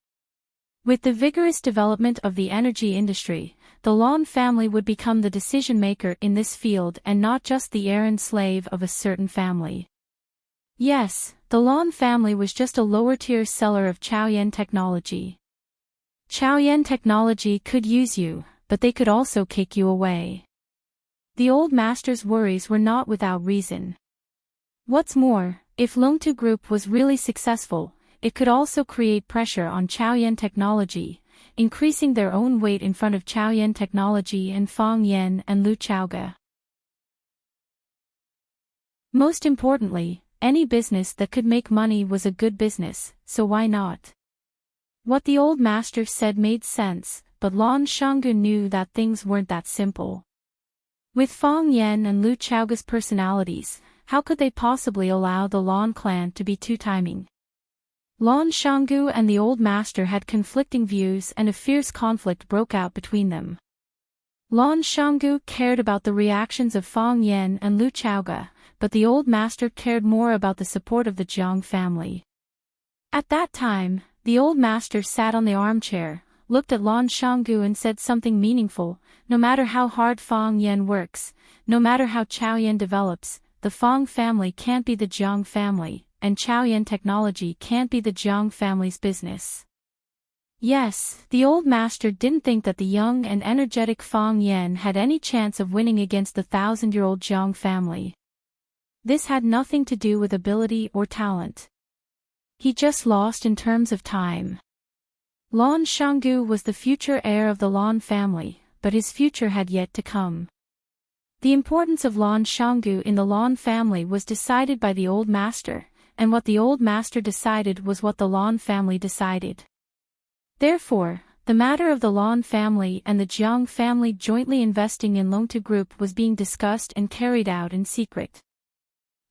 With the vigorous development of the energy industry, the Lan family would become the decision-maker in this field and not just the errand slave of a certain family. Yes, the Lan family was just a lower-tier seller of Chaoyan technology. Chaoyan technology could use you, but they could also kick you away. The old master's worries were not without reason. What's more, if Longtu Group was really successful, it could also create pressure on Chaoyan technology, increasing their own weight in front of Chaoyan technology and Fong Yan and Lu Chaoge. Most importantly, any business that could make money was a good business, so why not? What the old master said made sense, but Lan Shanggu knew that things weren't that simple. With Fang Yen and Lu Chaoga's personalities, how could they possibly allow the Lan clan to be two-timing? Lan Shanggu and the old master had conflicting views and a fierce conflict broke out between them. Lan Shanggu cared about the reactions of Fang Yen and Lu Chaoga, but the old master cared more about the support of the Jiang family. At that time, the old master sat on the armchair, looked at Lan Shanggu and said something meaningful. No matter how hard Fang Yen works, no matter how Chao Yen develops, the Fang family can't be the Jiang family, and Chao Yen technology can't be the Jiang family's business. Yes, the old master didn't think that the young and energetic Fang Yen had any chance of winning against the 1,000-year-old Jiang family. This had nothing to do with ability or talent. He just lost in terms of time. Lan Shanggu was the future heir of the Lan family, but his future had yet to come. The importance of Lan Shanggu in the Lan family was decided by the old master, and what the old master decided was what the Lan family decided. Therefore, the matter of the Lan family and the Jiang family jointly investing in Longtu Group was being discussed and carried out in secret.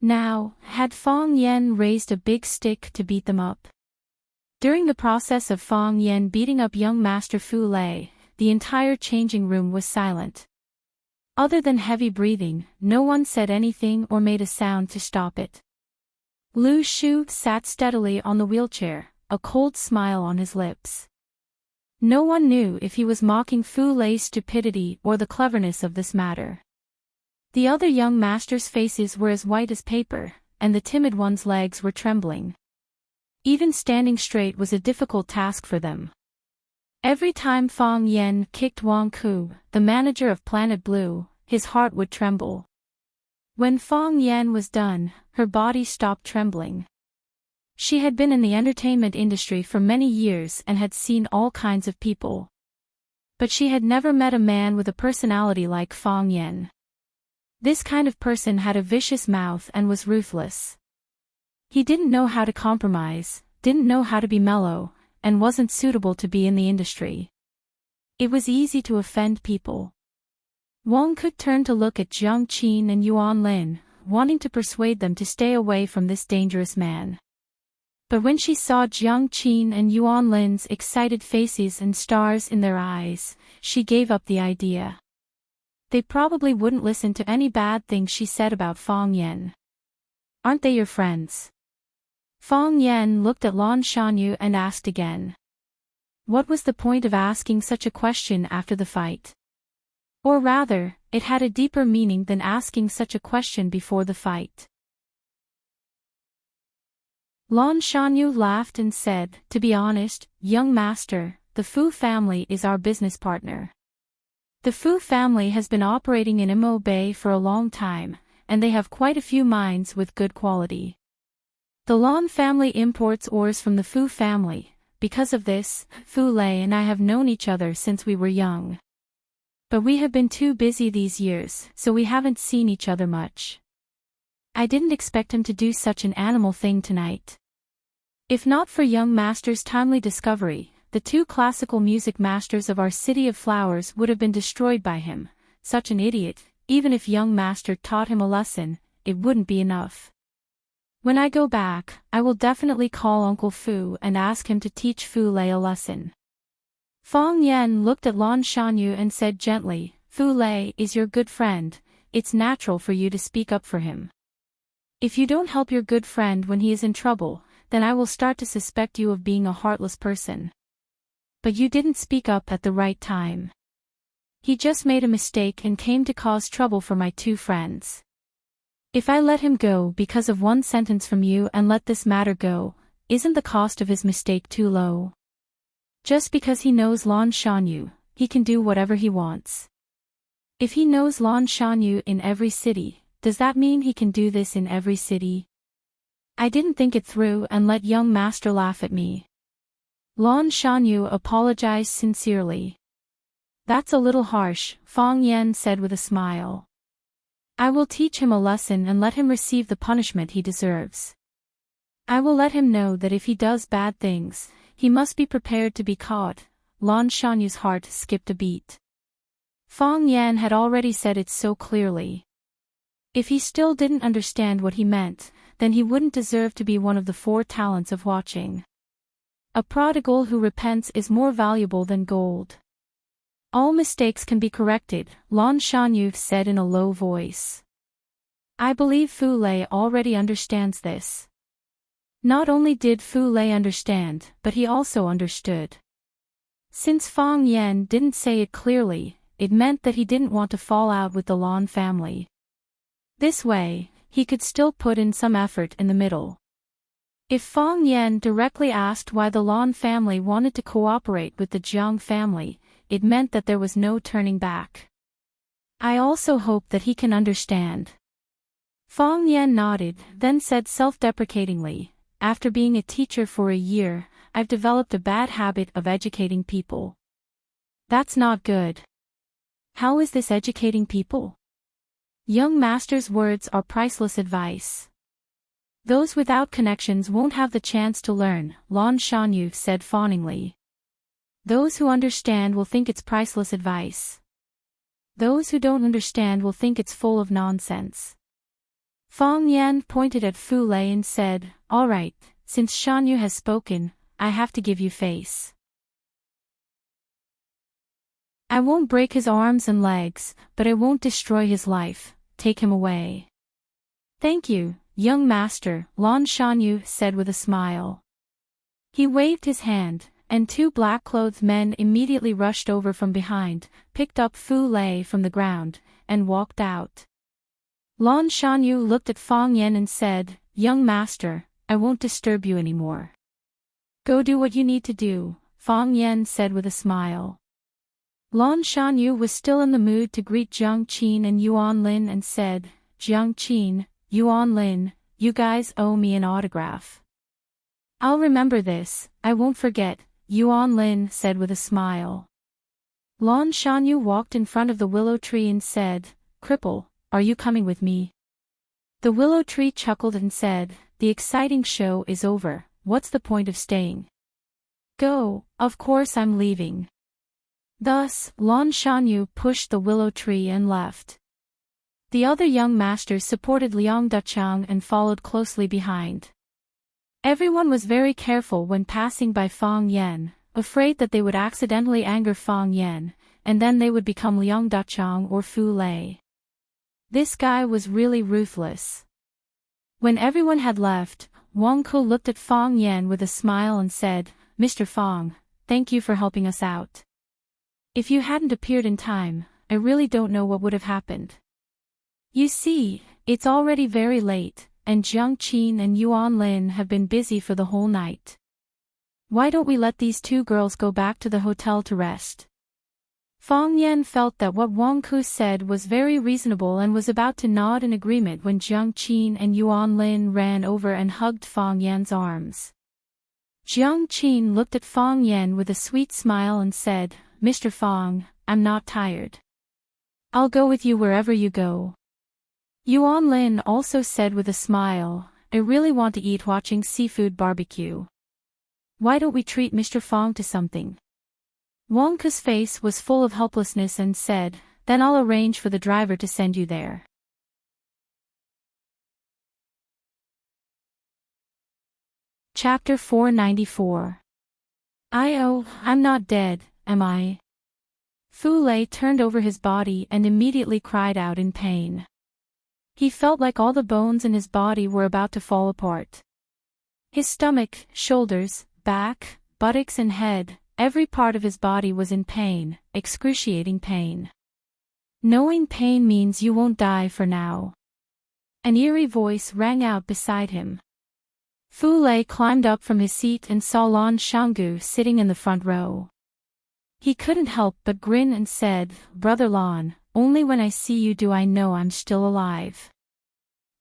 Now, had Fang Yen raised a big stick to beat them up? During the process of Fang Yen beating up young Master Fu Lei, the entire changing room was silent. Other than heavy breathing, no one said anything or made a sound to stop it. Lu Shu sat steadily on the wheelchair, a cold smile on his lips. No one knew if he was mocking Fu Lei's stupidity or the cleverness of this matter. The other young masters' faces were as white as paper, and the timid one's legs were trembling. Even standing straight was a difficult task for them. Every time Fang Yen kicked Wang Ku, the manager of Planet Blue, his heart would tremble. When Fang Yen was done, her body stopped trembling. She had been in the entertainment industry for many years and had seen all kinds of people. But she had never met a man with a personality like Fang Yen. This kind of person had a vicious mouth and was ruthless. He didn't know how to compromise, didn't know how to be mellow, and wasn't suitable to be in the industry. It was easy to offend people. Wang could turn to look at Jiang Qin and Yuan Lin, wanting to persuade them to stay away from this dangerous man. But when she saw Jiang Qin and Yuan Lin's excited faces and stars in their eyes, she gave up the idea. They probably wouldn't listen to any bad things she said about Fang Yen. Aren't they your friends? Fang Yen looked at Lan Shanyu and asked again. What was the point of asking such a question after the fight? Or rather, it had a deeper meaning than asking such a question before the fight. Lan Shanyu laughed and said, "To be honest, young master, the Fu family is our business partner. The Fu family has been operating in Imo Bay for a long time, and they have quite a few mines with good quality. The Lan family imports ores from the Fu family. Because of this, Fu Lei and I have known each other since we were young. But we have been too busy these years, so we haven't seen each other much. I didn't expect him to do such an animal thing tonight. If not for young master's timely discovery, the two classical music masters of our City of Flowers would have been destroyed by him. Such an idiot, even if young master taught him a lesson, it wouldn't be enough. When I go back, I will definitely call Uncle Fu and ask him to teach Fu Lei a lesson." Fang Yen looked at Lan Shanyu and said gently, "Fu Lei is your good friend, it's natural for you to speak up for him. If you don't help your good friend when he is in trouble, then I will start to suspect you of being a heartless person. But you didn't speak up at the right time. He just made a mistake and came to cause trouble for my two friends. If I let him go because of one sentence from you and let this matter go, isn't the cost of his mistake too low? Just because he knows Lan Shanyu, he can do whatever he wants. If he knows Lan Shanyu in every city, does that mean he can do this in every city? I didn't think it through and let young master laugh at me." Lan Shanyu apologized sincerely. "That's a little harsh," Fang Yen said with a smile. "I will teach him a lesson and let him receive the punishment he deserves. I will let him know that if he does bad things, he must be prepared to be caught. Lan Shanyu's heart skipped a beat. Fang Yan had already said it so clearly. If he still didn't understand what he meant, then he wouldn't deserve to be one of the 4 talents of watching. A prodigal who repents is more valuable than gold. All mistakes can be corrected, Lan Shanyu said in a low voice. I believe Fu Lei already understands this. Not only did Fu Lei understand, but he also understood. Since Fang Yan didn't say it clearly, it meant that he didn't want to fall out with the Lan family. This way, he could still put in some effort in the middle. If Fang Yan directly asked why the Lan family wanted to cooperate with the Jiang family, it meant that there was no turning back. I also hope that he can understand. Fang Yan nodded, then said self-deprecatingly, after being a teacher for a year, I've developed a bad habit of educating people. That's not good. How is this educating people? Young master's words are priceless advice. Those without connections won't have the chance to learn, Lan Shanyu said fawningly. Those who understand will think it's priceless advice. Those who don't understand will think it's full of nonsense. Fang Yan pointed at Fu Lei and said, all right, since Shanyu has spoken, I have to give you face. I won't break his arms and legs, but I won't destroy his life. Take him away. Thank you, young master, Lan Shanyu said with a smile. He waved his hand, and 2 black-clothed men immediately rushed over from behind, picked up Fu Lei from the ground, and walked out. Lan Shanyu looked at Fang Yan and said, young master, I won't disturb you anymore. Go do what you need to do, Fang Yan said with a smile. Lan Shanyu was still in the mood to greet Jiang Qin and Yuan Lin and said, Jiang Qin, Yuan Lin, you guys owe me an autograph. I'll remember this, I won't forget, Yuan Lin said with a smile. Lan Shanyu walked in front of the willow tree and said, Cripple, are you coming with me? The willow tree chuckled and said, the exciting show is over, what's the point of staying? Go, of course I'm leaving. Thus, Lan Shanyu pushed the willow tree and left. The other young masters supported Liang Dachang and followed closely behind. Everyone was very careful when passing by Fang Yan, afraid that they would accidentally anger Fang Yan, and then they would become Liang Dachang or Fu Lei. This guy was really ruthless. When everyone had left, Wang Ku looked at Fang Yan with a smile and said, Mr. Fang, thank you for helping us out. If you hadn't appeared in time, I really don't know what would have happened. You see, it's already very late, and Jiang Qin and Yuan Lin have been busy for the whole night. Why don't we let these 2 girls go back to the hotel to rest? Fang Yan felt that what Wang Ku said was very reasonable and was about to nod in agreement when Jiang Qin and Yuan Lin ran over and hugged Fang Yan's arms. Jiang Qin looked at Fang Yan with a sweet smile and said, Mr. Fang, I'm not tired. I'll go with you wherever you go. Yuan Lin also said with a smile, I really want to eat watching seafood barbecue. Why don't we treat Mr. Fang to something? Wang Ku's face was full of helplessness and said, then I'll arrange for the driver to send you there. Chapter 494. I'm not dead, am I? Fu Lei turned over his body and immediately cried out in pain. He felt like all the bones in his body were about to fall apart. His stomach, shoulders, back, buttocks and head, every part of his body was in pain, excruciating pain. Knowing pain means you won't die for now. An eerie voice rang out beside him. Fu Lei climbed up from his seat and saw Lan Shangu sitting in the front row. He couldn't help but grin and said, Brother Lan, only when I see you do I know I'm still alive.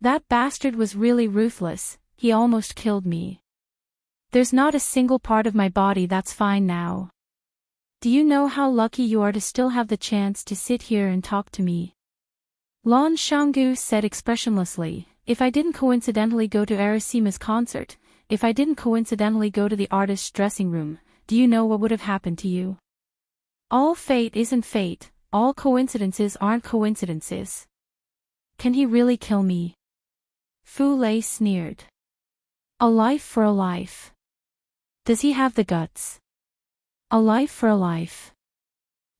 That bastard was really ruthless, he almost killed me. There's not a single part of my body that's fine now. Do you know how lucky you are to still have the chance to sit here and talk to me? Lan Shangu said expressionlessly, if I didn't coincidentally go to Arasima's concert, if I didn't coincidentally go to the artist's dressing room, do you know what would have happened to you? All fate isn't fate, all coincidences aren't coincidences. Can he really kill me? Fu Lei sneered. A life for a life. Does he have the guts? A life for a life.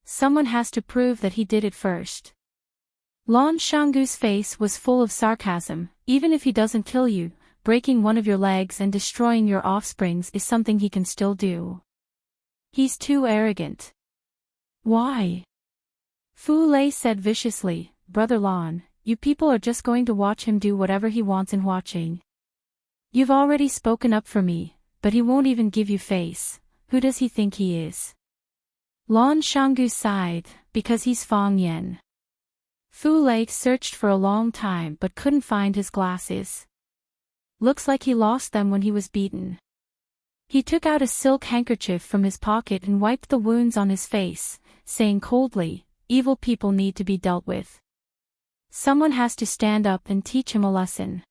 Someone has to prove that he did it first. Lan Shanggu's face was full of sarcasm. Even if he doesn't kill you, breaking one of your legs and destroying your offsprings is something he can still do. He's too arrogant. Why? Fu Lei said viciously, Brother Lan, you people are just going to watch him do whatever he wants in watching. You've already spoken up for me, but he won't even give you face. Who does he think he is? Lan Shanggu sighed, because he's Fang Yen. Fu Lei searched for a long time but couldn't find his glasses. Looks like he lost them when he was beaten. He took out a silk handkerchief from his pocket and wiped the wounds on his face, saying coldly, evil people need to be dealt with. Someone has to stand up and teach him a lesson.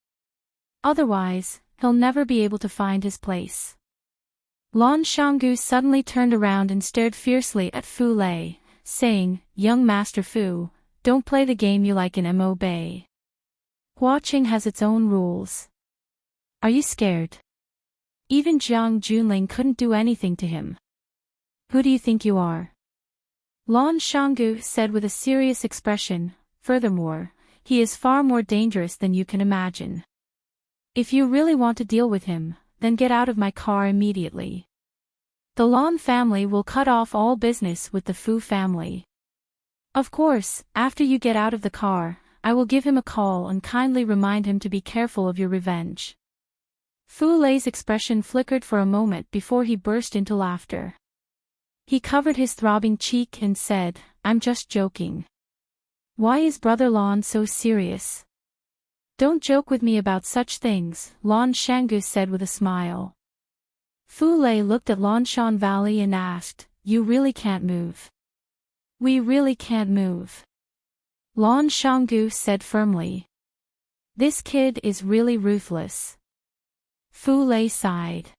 Otherwise, he'll never be able to find his place. Lan Shanggu suddenly turned around and stared fiercely at Fu Lei, saying, Young Master Fu, don't play the game you like in Mo Bay. Watching has its own rules. Are you scared? Even Jiang Junling couldn't do anything to him. Who do you think you are? Lan Shanggu said with a serious expression, furthermore, he is far more dangerous than you can imagine. If you really want to deal with him, then get out of my car immediately. The Lan family will cut off all business with the Fu family. Of course, after you get out of the car, I will give him a call and kindly remind him to be careful of your revenge. Fu Lei's expression flickered for a moment before he burst into laughter. He covered his throbbing cheek and said, I'm just joking. Why is Brother Lan so serious? Don't joke with me about such things, Lan Shanggu said with a smile. Fu Lei looked at Lanshan Valley and asked, You really can't move? We really can't move. Lan Shanggu said firmly. This kid is really ruthless. Fu Lei sighed.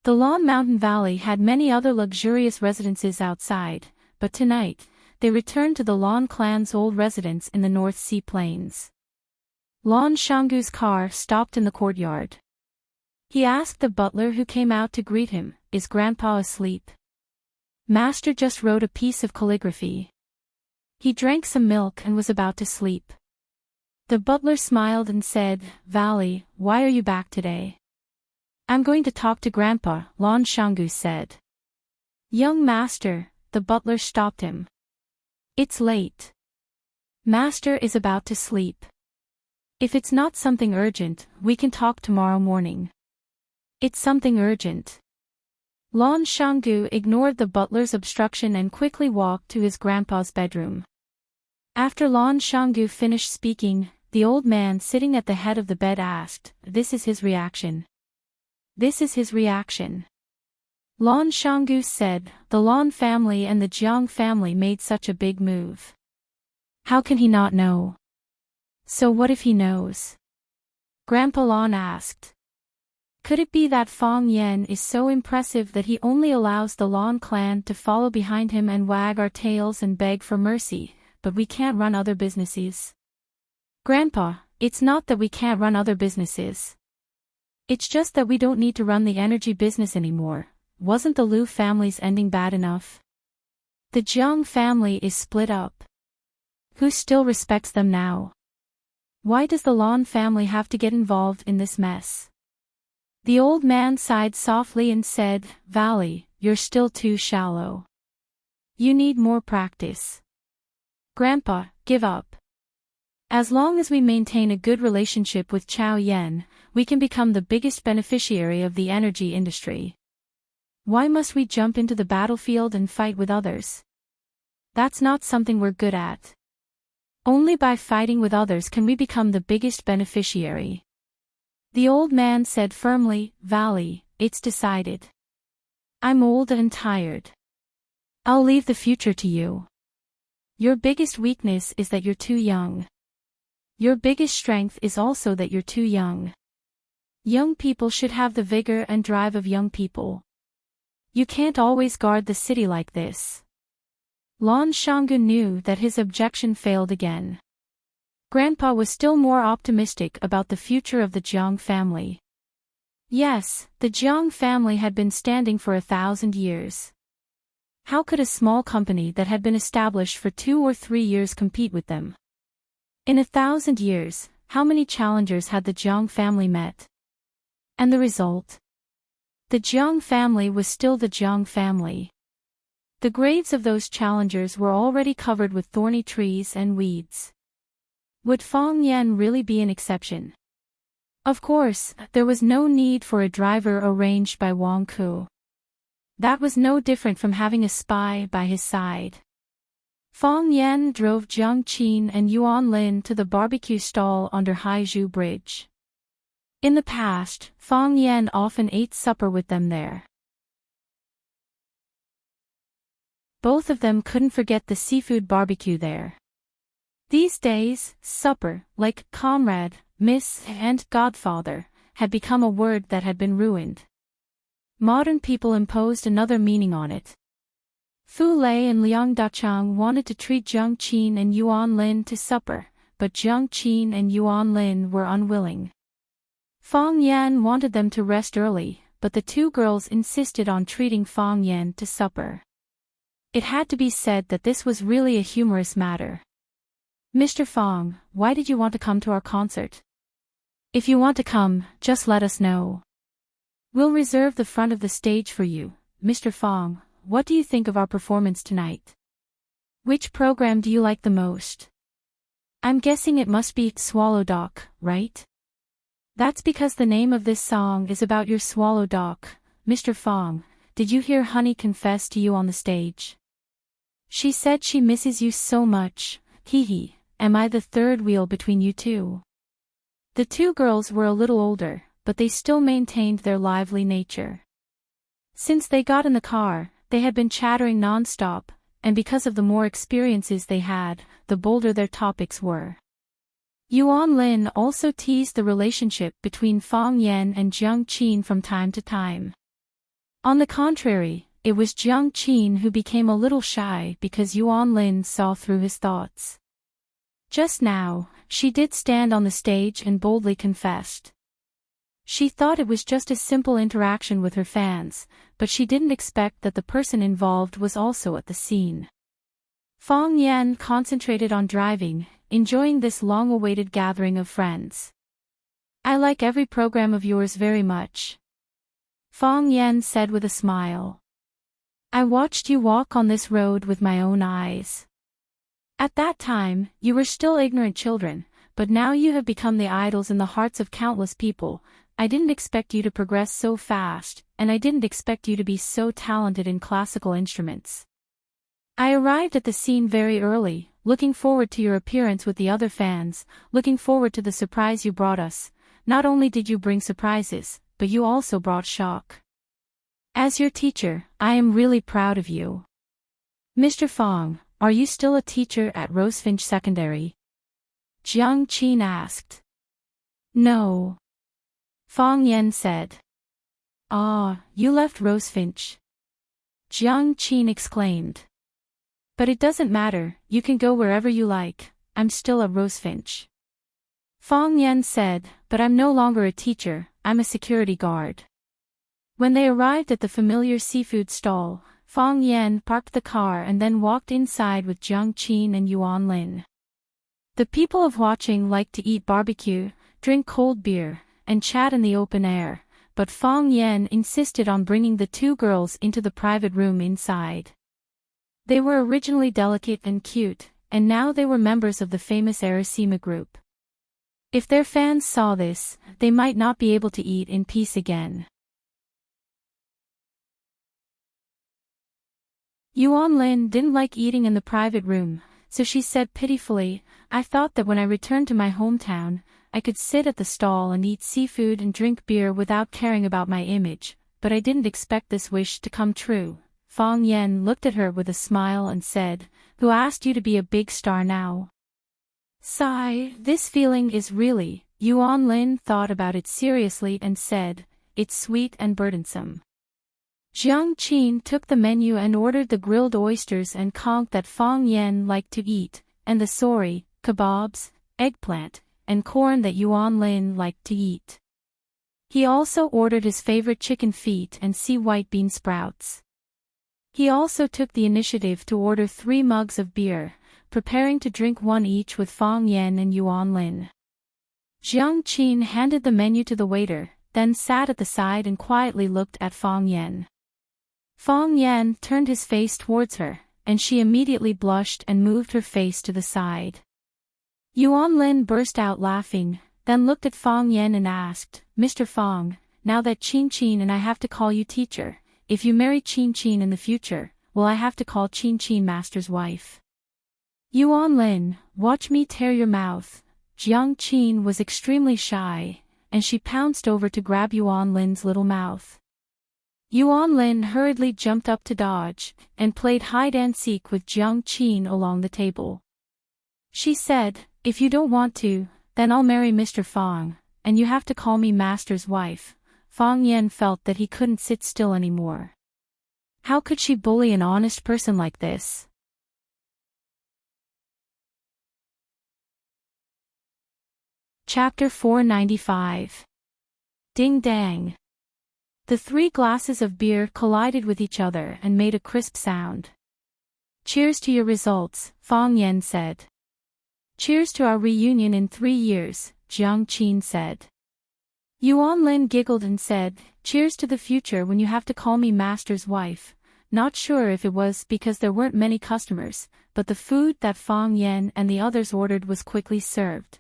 The Lan Mountain Valley had many other luxurious residences outside, but tonight, they returned to the Lan clan's old residence in the North Sea Plains. Lan Shanggu's car stopped in the courtyard. He asked the butler who came out to greet him, Is Grandpa asleep? Master just wrote a piece of calligraphy. He drank some milk and was about to sleep. The butler smiled and said, Valley, why are you back today? I'm going to talk to Grandpa, Lan Shanggu said. Young master, the butler stopped him. It's late. Master is about to sleep. If it's not something urgent, we can talk tomorrow morning. It's something urgent. Lan Shanggu ignored the butler's obstruction and quickly walked to his grandpa's bedroom. After Lan Shanggu finished speaking, the old man sitting at the head of the bed asked, This is his reaction. This is his reaction. Lan Shanggu said, The Lan family and the Jiang family made such a big move. How can he not know? So what if he knows? Grandpa Lan asked. Could it be that Fang Yen is so impressive that he only allows the Lan clan to follow behind him and wag our tails and beg for mercy, but we can't run other businesses? Grandpa, it's not that we can't run other businesses. It's just that we don't need to run the energy business anymore. Wasn't the Liu family's ending bad enough? The Jiang family is split up. Who still respects them now? Why does the Lan family have to get involved in this mess? The old man sighed softly and said, Valley, you're still too shallow. You need more practice. Grandpa, give up. As long as we maintain a good relationship with Chao Yen, we can become the biggest beneficiary of the energy industry. Why must we jump into the battlefield and fight with others? That's not something we're good at. Only by fighting with others can we become the biggest beneficiary. The old man said firmly, Valley, it's decided. I'm old and tired. I'll leave the future to you. Your biggest weakness is that you're too young. Your biggest strength is also that you're too young. Young people should have the vigor and drive of young people. You can't always guard the city like this. Lan Shanggu knew that his objection failed again. Grandpa was still more optimistic about the future of the Jiang family. Yes, the Jiang family had been standing for 1,000 years. How could a small company that had been established for 2 or 3 years compete with them? In 1,000 years, how many challengers had the Jiang family met? And the result? The Jiang family was still the Jiang family. The graves of those challengers were already covered with thorny trees and weeds. Would Fang Yan really be an exception? Of course, there was no need for a driver arranged by Wang Ku. That was no different from having a spy by his side. Fang Yan drove Jiang Qin and Yuan Lin to the barbecue stall under Haizhu Bridge. In the past, Fang Yan often ate supper with them there. Both of them couldn't forget the seafood barbecue there. These days, supper, like comrade, miss, and godfather, had become a word that had been ruined. Modern people imposed another meaning on it. Fu Lei and Liang Dachang wanted to treat Jiang Qin and Yuan Lin to supper, but Jiang Qin and Yuan Lin were unwilling. Fang Yan wanted them to rest early, but the two girls insisted on treating Fang Yan to supper. It had to be said that this was really a humorous matter. Mr. Fang, why did you want to come to our concert? If you want to come, just let us know. We'll reserve the front of the stage for you. Mr. Fang, what do you think of our performance tonight? Which program do you like the most? I'm guessing it must be Swallow Dock, right? That's because the name of this song is about your swallow dock. Mr. Fang, did you hear Honey confess to you on the stage? She said she misses you so much. Hee hee. Am I the third wheel between you two? The two girls were a little older, but they still maintained their lively nature. Since they got in the car, they had been chattering non-stop, and because of the more experiences they had, the bolder their topics were. Yuan Lin also teased the relationship between Fang Yan and Jiang Qin from time to time. On the contrary, it was Jiang Qin who became a little shy because Yuan Lin saw through his thoughts. Just now, she did stand on the stage and boldly confessed. She thought it was just a simple interaction with her fans, but she didn't expect that the person involved was also at the scene. Fang Yan concentrated on driving, enjoying this long-awaited gathering of friends. I like every program of yours very much. Fang Yan said with a smile. I watched you walk on this road with my own eyes. At that time, you were still ignorant children, but now you have become the idols in the hearts of countless people. I didn't expect you to progress so fast, and I didn't expect you to be so talented in classical instruments. I arrived at the scene very early, looking forward to your appearance with the other fans, looking forward to the surprise you brought us. Not only did you bring surprises, but you also brought shock. As your teacher, I am really proud of you. Mr. Fang, are you still a teacher at Rosefinch Secondary? Jiang Qin asked. No. Fang Yan said. Ah, you left Rosefinch. Jiang Qin exclaimed. But it doesn't matter, you can go wherever you like, I'm still at Rosefinch. Fang Yan said, but I'm no longer a teacher, I'm a security guard. When they arrived at the familiar seafood stall, Fang Yan parked the car and then walked inside with Jiang Qin and Yuan Lin. The people of Huaqing liked to eat barbecue, drink cold beer, and chat in the open air, but Fang Yan insisted on bringing the two girls into the private room inside. They were originally delicate and cute, and now they were members of the famous Arasima group. If their fans saw this, they might not be able to eat in peace again. Yuan Lin didn't like eating in the private room, so she said pitifully, I thought that when I returned to my hometown, I could sit at the stall and eat seafood and drink beer without caring about my image, but I didn't expect this wish to come true. Fang Yan looked at her with a smile and said, Who asked you to be a big star now? Sigh, this feeling is really, Yuan Lin thought about it seriously and said, it's sweet and burdensome. Jiang Qin took the menu and ordered the grilled oysters and conch that Fang Yen liked to eat, and the sori, kebabs, eggplant, and corn that Yuan Lin liked to eat. He also ordered his favorite chicken feet and sea white bean sprouts. He also took the initiative to order 3 mugs of beer, preparing to drink one each with Fang Yen and Yuan Lin. Jiang Qin handed the menu to the waiter, then sat at the side and quietly looked at Fang Yen. Fang Yen turned his face towards her, and she immediately blushed and moved her face to the side. Yuan Lin burst out laughing, then looked at Fang Yen and asked, Mr. Fang, now that Qin Qin and I have to call you teacher, if you marry Qin Qin in the future, will I have to call Qin Qin master's wife? Yuan Lin, watch me tear your mouth. Jiang Qin was extremely shy, and she pounced over to grab Yuan Lin's little mouth. Yuan Lin hurriedly jumped up to dodge, and played hide-and-seek with Jiang Qin along the table. She said, if you don't want to, then I'll marry Mr. Fang, and you have to call me master's wife. Fang Yen felt that he couldn't sit still anymore. How could she bully an honest person like this? Chapter 495. Ding Dang. The 3 glasses of beer collided with each other and made a crisp sound. Cheers to your results, Fang Yen said. Cheers to our reunion in 3 years, Jiang Qin said. Yuan Lin giggled and said, cheers to the future when you have to call me master's wife. Not sure if it was because there weren't many customers, but the food that Fang Yen and the others ordered was quickly served.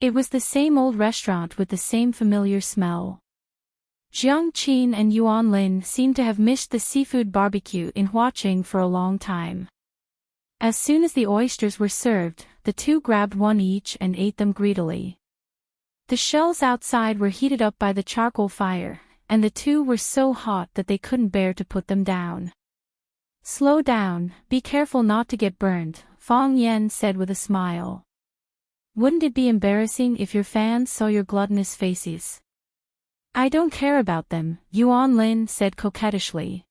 It was the same old restaurant with the same familiar smell. Jiang Qin and Yuan Lin seemed to have missed the seafood barbecue in Huaqing for a long time. As soon as the oysters were served, the 2 grabbed one each and ate them greedily. The shells outside were heated up by the charcoal fire, and the 2 were so hot that they couldn't bear to put them down. Slow down, be careful not to get burned, Fang Yen said with a smile. Wouldn't it be embarrassing if your fans saw your gluttonous faces? I don't care about them, Yuan Lin said coquettishly.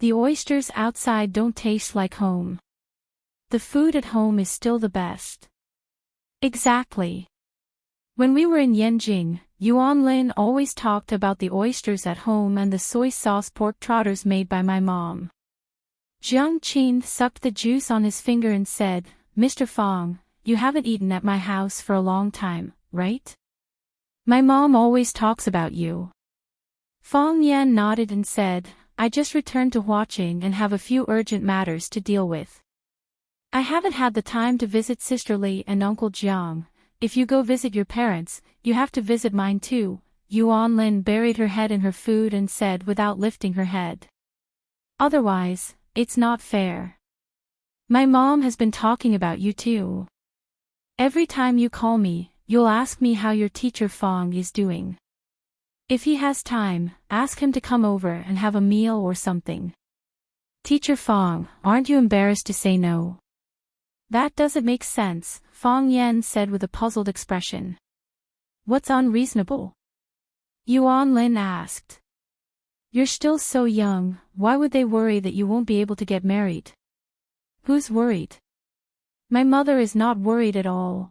The oysters outside don't taste like home. The food at home is still the best. Exactly. When we were in Yanjing, Yuan Lin always talked about the oysters at home and the soy sauce pork trotters made by my mom. Jiang Qin sucked the juice on his finger and said, Mr. Fang, you haven't eaten at my house for a long time, right? My mom always talks about you. Fang Yan nodded and said, I just returned to Huaqing and have a few urgent matters to deal with. I haven't had the time to visit Sister Li and Uncle Jiang. If you go visit your parents, you have to visit mine too. Yuan Lin buried her head in her food and said without lifting her head. Otherwise, it's not fair. My mom has been talking about you too. Every time you call me, you'll ask me how your teacher Fang is doing. If he has time, ask him to come over and have a meal or something. Teacher Fang, aren't you embarrassed to say no? That doesn't make sense, Fang Yan said with a puzzled expression. What's unreasonable? Yuan Lin asked. You're still so young, why would they worry that you won't be able to get married? Who's worried? My mother is not worried at all.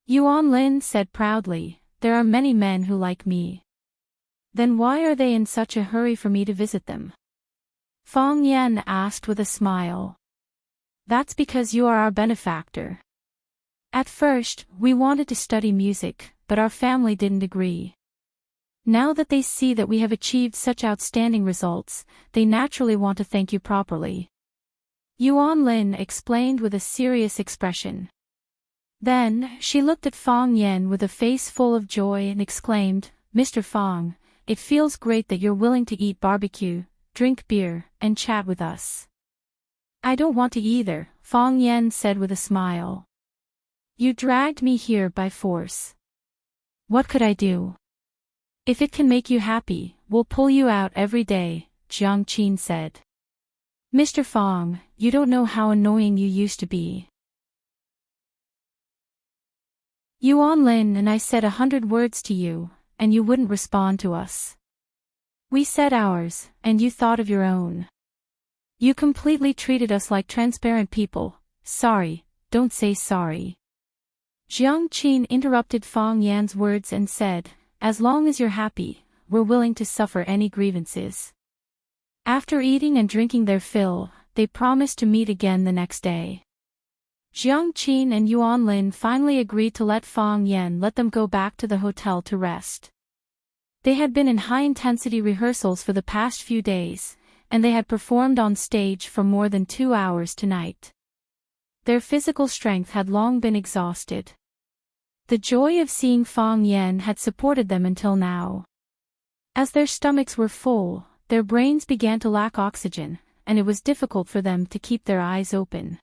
Yuan Lin said proudly, there are many men who like me. Then why are they in such a hurry for me to visit them? Fang Yan asked with a smile. That's because you are our benefactor. At first, we wanted to study music, but our family didn't agree. Now that they see that we have achieved such outstanding results, they naturally want to thank you properly. Yuan Lin explained with a serious expression. Then, she looked at Fang Yan with a face full of joy and exclaimed, Mr. Fang, it feels great that you're willing to eat barbecue, drink beer, and chat with us. I don't want to either, Fang Yan said with a smile. You dragged me here by force. What could I do? If it can make you happy, we'll pull you out every day, Jiang Qin said. Mr. Fang, you don't know how annoying you used to be. Yuan Lin and I said 100 words to you, and you wouldn't respond to us. We said ours, and you thought of your own. You completely treated us like transparent people. Sorry, don't say sorry. Jiang Qin interrupted Fang Yan's words and said, as long as you're happy, we're willing to suffer any grievances. After eating and drinking their fill, they promised to meet again the next day. Jiang Qin and Yuan Lin finally agreed to let Fang Yan let them go back to the hotel to rest. They had been in high-intensity rehearsals for the past few days, and they had performed on stage for more than 2 hours tonight. Their physical strength had long been exhausted. The joy of seeing Fang Yan had supported them until now. As their stomachs were full, their brains began to lack oxygen, and it was difficult for them to keep their eyes open.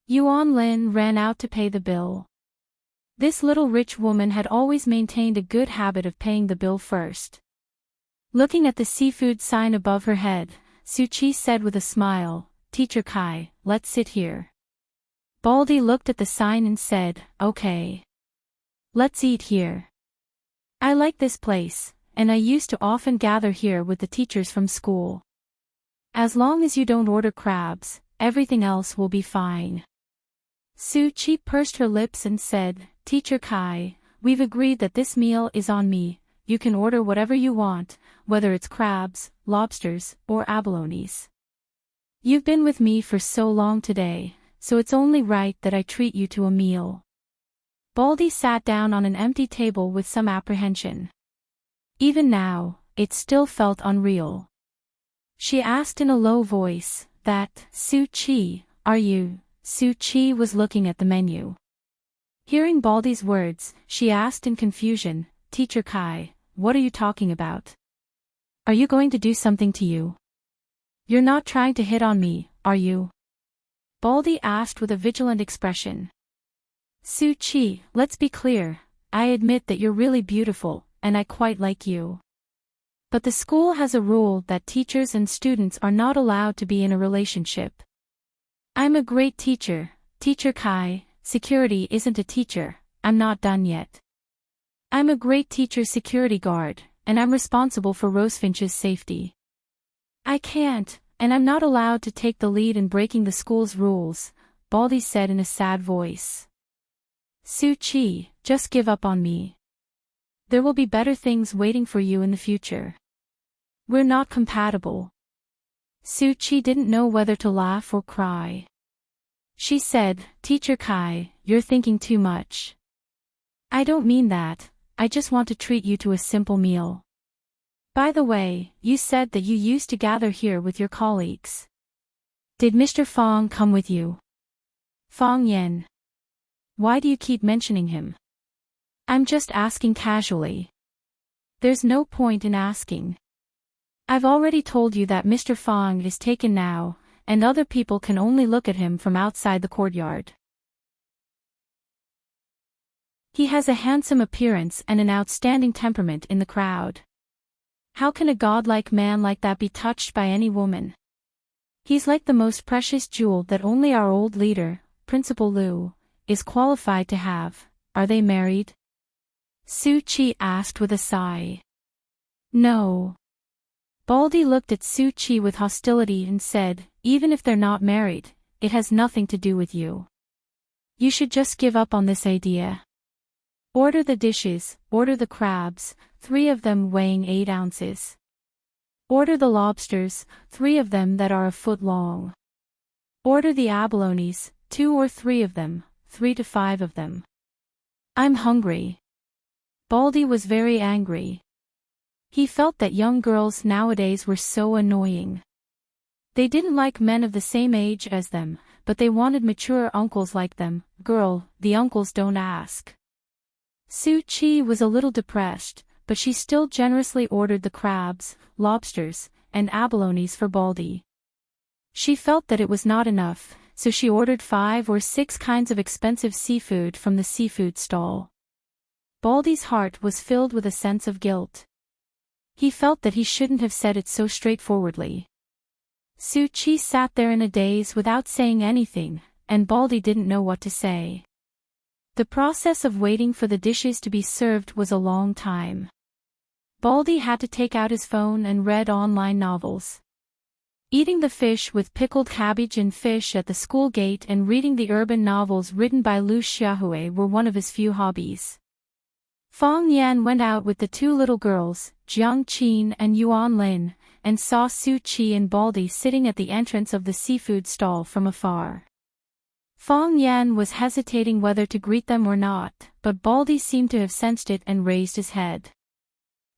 Yuan Lin ran out to pay the bill. This little rich woman had always maintained a good habit of paying the bill first. Looking at the seafood sign above her head, Su Qi said with a smile, Teacher Kai, let's sit here. Baldy looked at the sign and said, okay. Let's eat here. I like this place, and I used to often gather here with the teachers from school. As long as you don't order crabs, everything else will be fine. Su Qi pursed her lips and said, Teacher Kai, we've agreed that this meal is on me. You can order whatever you want, whether it's crabs, lobsters, or abalones. You've been with me for so long today, so it's only right that I treat you to a meal. Baldy sat down on an empty table with some apprehension. Even now, it still felt unreal. She asked in a low voice, that, Su Qi, are you? Su Qi was looking at the menu. Hearing Baldy's words, she asked in confusion, Teacher Kai, what are you talking about? Are you going to do something to you? You're not trying to hit on me, are you? Baldy asked with a vigilant expression. Su Qi, let's be clear, I admit that you're really beautiful, and I quite like you. But the school has a rule that teachers and students are not allowed to be in a relationship. I'm a great teacher, Teacher Kai, security isn't a teacher, I'm not done yet. I'm a great teacher security guard, and I'm responsible for Rosefinch's safety. I can't, and I'm not allowed to take the lead in breaking the school's rules, Baldy said in a sad voice. Su Qi, just give up on me. There will be better things waiting for you in the future. We're not compatible. Su Qi didn't know whether to laugh or cry. She said, Teacher Kai, you're thinking too much. I don't mean that, I just want to treat you to a simple meal. By the way, you said that you used to gather here with your colleagues. Did Mr. Fang come with you? Fang Yan. Why do you keep mentioning him? I'm just asking casually. There's no point in asking. I've already told you that Mr. Fang is taken now, and other people can only look at him from outside the courtyard. He has a handsome appearance and an outstanding temperament in the crowd. How can a godlike man like that be touched by any woman? He's like the most precious jewel that only our old leader, Principal Liu, is qualified to have. Are they married? Su Qi asked with a sigh. No. Baldy looked at Su Qi with hostility and said, even if they're not married, it has nothing to do with you. You should just give up on this idea. Order the dishes, order the crabs, 3 of them weighing 8 ounces. Order the lobsters, 3 of them that are a foot long. Order the abalones, 2 or 3 of them, 3 to 5 of them. I'm hungry. Baldy was very angry. He felt that young girls nowadays were so annoying. They didn't like men of the same age as them, but they wanted mature uncles like them. Girl, the uncles don't ask. Su Qi was a little depressed, but she still generously ordered the crabs, lobsters, and abalones for Baldy. She felt that it was not enough, so she ordered 5 or 6 kinds of expensive seafood from the seafood stall. Baldy's heart was filled with a sense of guilt. He felt that he shouldn't have said it so straightforwardly. Su Qi sat there in a daze without saying anything, and Baldy didn't know what to say. The process of waiting for the dishes to be served was a long time. Baldy had to take out his phone and read online novels. Eating the fish with pickled cabbage and fish at the school gate and reading the urban novels written by Liu Xiaohui were one of his few hobbies. Fang Yan went out with the two little girls, Jiang Qin and Yuan Lin, and saw Su Qi and Baldy sitting at the entrance of the seafood stall from afar. Fang Yan was hesitating whether to greet them or not, but Baldy seemed to have sensed it and raised his head.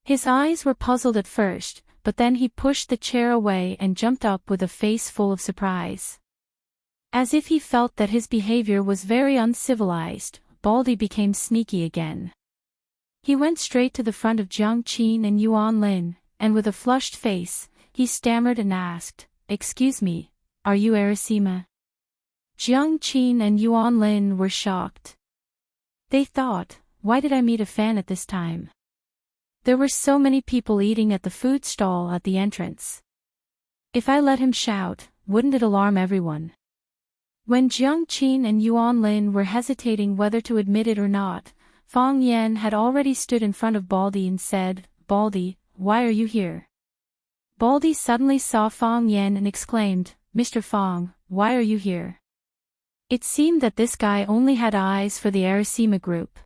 His eyes were puzzled at first, but then he pushed the chair away and jumped up with a face full of surprise. As if he felt that his behavior was very uncivilized, Baldy became sneaky again. He went straight to the front of Jiang Qin and Yuan Lin, and with a flushed face, he stammered and asked, "Excuse me, are you Arasima?" Jiang Qin and Yuan Lin were shocked. They thought, why did I meet a fan at this time? There were so many people eating at the food stall at the entrance. If I let him shout, wouldn't it alarm everyone? When Jiang Qin and Yuan Lin were hesitating whether to admit it or not, Fang Yan had already stood in front of Baldy and said, "Baldy, why are you here?" Baldy suddenly saw Fang Yan and exclaimed, "Mr. Fang, why are you here?" It seemed that this guy only had eyes for the Arasima group.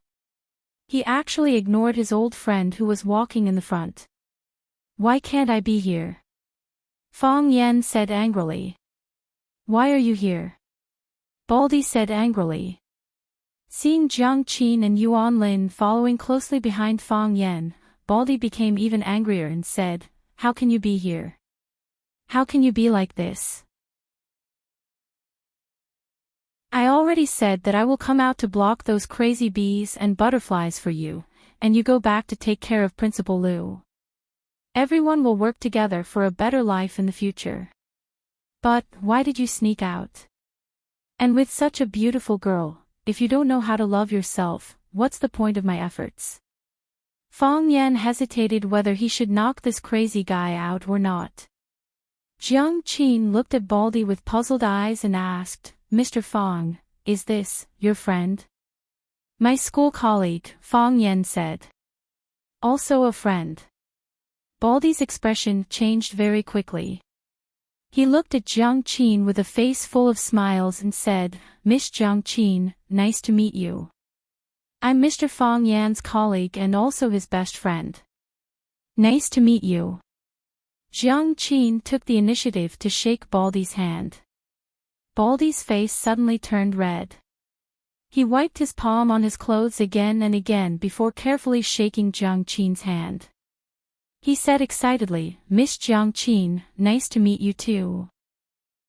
He actually ignored his old friend who was walking in the front. "Why can't I be here?" Fang Yan said angrily. "Why are you here?" Baldy said angrily. Seeing Jiang Qin and Yuan Lin following closely behind Fang Yan, Baldy became even angrier and said, "How can you be here? How can you be like this? I already said that I will come out to block those crazy bees and butterflies for you, and you go back to take care of Principal Liu. Everyone will work together for a better life in the future. But, why did you sneak out? And with such a beautiful girl, if you don't know how to love yourself, what's the point of my efforts?" Fang Yan hesitated whether he should knock this crazy guy out or not. Jiang Qin looked at Baldy with puzzled eyes and asked, "Mr. Fang, is this your friend?" "My school colleague," Fang Yan said. "Also a friend." Baldy's expression changed very quickly. He looked at Jiang Qin with a face full of smiles and said, "Miss Jiang Qin, nice to meet you. I'm Mr. Fang Yan's colleague and also his best friend." "Nice to meet you." Jiang Qin took the initiative to shake Baldy's hand. Baldy's face suddenly turned red. He wiped his palm on his clothes again and again before carefully shaking Jiang Qin's hand. He said excitedly, "Miss Jiang Qin, nice to meet you too.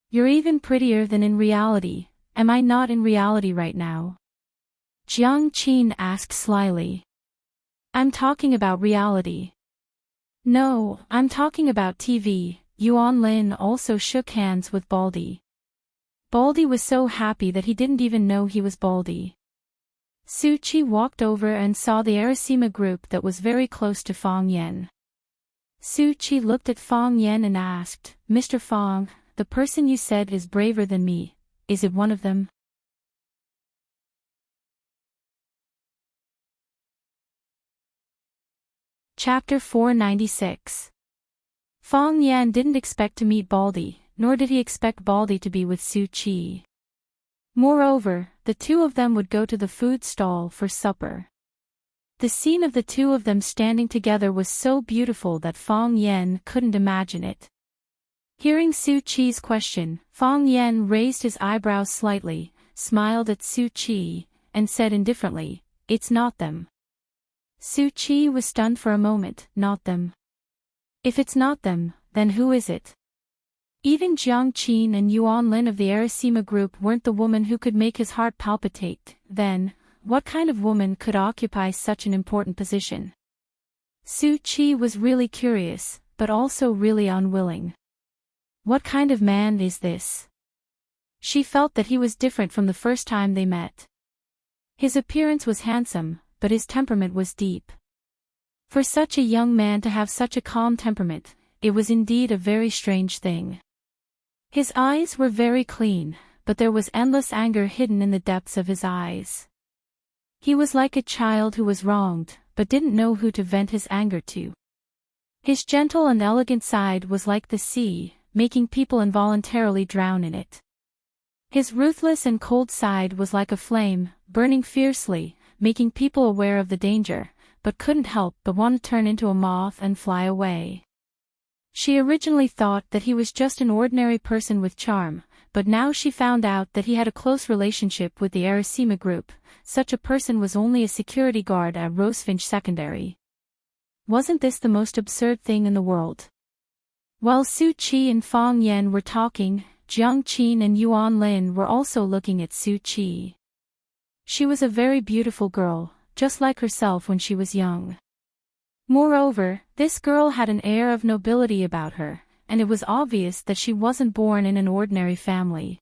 You're even prettier than in reality. Am I not in reality right now?" Jiang Qin asked slyly. "I'm talking about reality." "No, I'm talking about TV." Yuan Lin also shook hands with Baldy. Baldy was so happy that he didn't even know he was Baldy. Su Qi walked over and saw the Arasima group that was very close to Fang Yan. Su Qi looked at Fang Yan and asked, "Mr. Fang, the person you said is braver than me, is it one of them?" Chapter 496. Fang Yan didn't expect to meet Baldy, nor did he expect Baldy to be with Su Qi. Moreover, the two of them would go to the food stall for supper. The scene of the two of them standing together was so beautiful that Fang Yan couldn't imagine it. Hearing Su Qi's question, Fang Yan raised his eyebrows slightly, smiled at Su Qi, and said indifferently, "It's not them." Su Qi was stunned for a moment. "Not them? If it's not them, then who is it?" Even Jiang Qin and Yuan Lin of the Arasima group weren't the woman who could make his heart palpitate. Then, what kind of woman could occupy such an important position? Su Qi was really curious, but also really unwilling. What kind of man is this? She felt that he was different from the first time they met. His appearance was handsome, but his temperament was deep. For such a young man to have such a calm temperament, it was indeed a very strange thing. His eyes were very clean, but there was endless anger hidden in the depths of his eyes. He was like a child who was wronged, but didn't know who to vent his anger to. His gentle and elegant side was like the sea, making people involuntarily drown in it. His ruthless and cold side was like a flame, burning fiercely, making people aware of the danger, but couldn't help but want to turn into a moth and fly away. She originally thought that he was just an ordinary person with charm, but now she found out that he had a close relationship with the Arasima group. Such a person was only a security guard at Rosefinch Secondary. Wasn't this the most absurd thing in the world? While Su Qi and Fong Yan were talking, Jiang Qin and Yuan Lin were also looking at Su Qi. She was a very beautiful girl, just like herself when she was young. Moreover, this girl had an air of nobility about her, and it was obvious that she wasn't born in an ordinary family.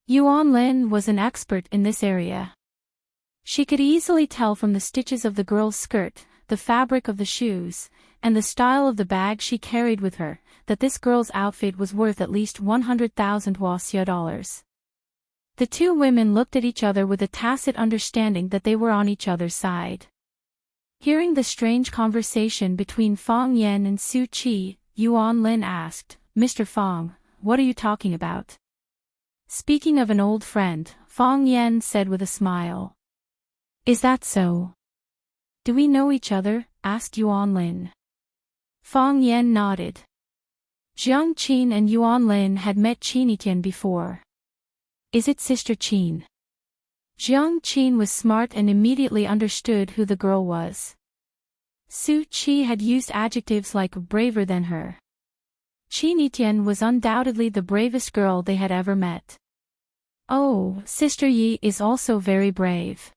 Yuan Lin was an expert in this area. She could easily tell from the stitches of the girl's skirt, the fabric of the shoes, and the style of the bag she carried with her, that this girl's outfit was worth at least 100,000 Huaxia dollars. The two women looked at each other with a tacit understanding that they were on each other's side. Hearing the strange conversation between Fong Yan and Su Qi, Yuan Lin asked, "Mr. Fong, what are you talking about?" Speaking of an old friend, Fong Yan said with a smile. "Is that so? Do we know each other?" asked Yuan Lin. Fong Yan nodded. Jiang Qin and Yuan Lin had met Qin before. "Is it Sister Qin?" Jiang Qin was smart and immediately understood who the girl was. Su Qi had used adjectives like braver than her. Qin was undoubtedly the bravest girl they had ever met. "Oh, Sister Yi is also very brave."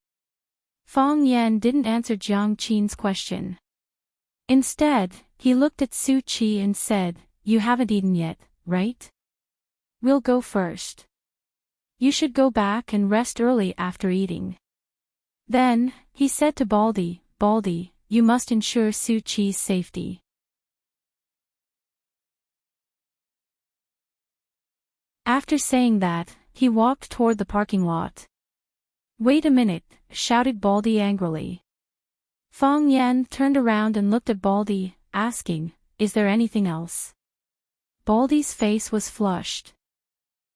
Fong Yan didn't answer Jiang Qin's question. Instead, he looked at Su Qi and said, "You haven't eaten yet, right? We'll go first. You should go back and rest early after eating." Then, he said to Baldy, "Baldy, you must ensure Su Qi's safety." After saying that, he walked toward the parking lot. "Wait a minute," shouted Baldy angrily. Fong Yan turned around and looked at Baldy, asking, "Is there anything else?" Baldy's face was flushed.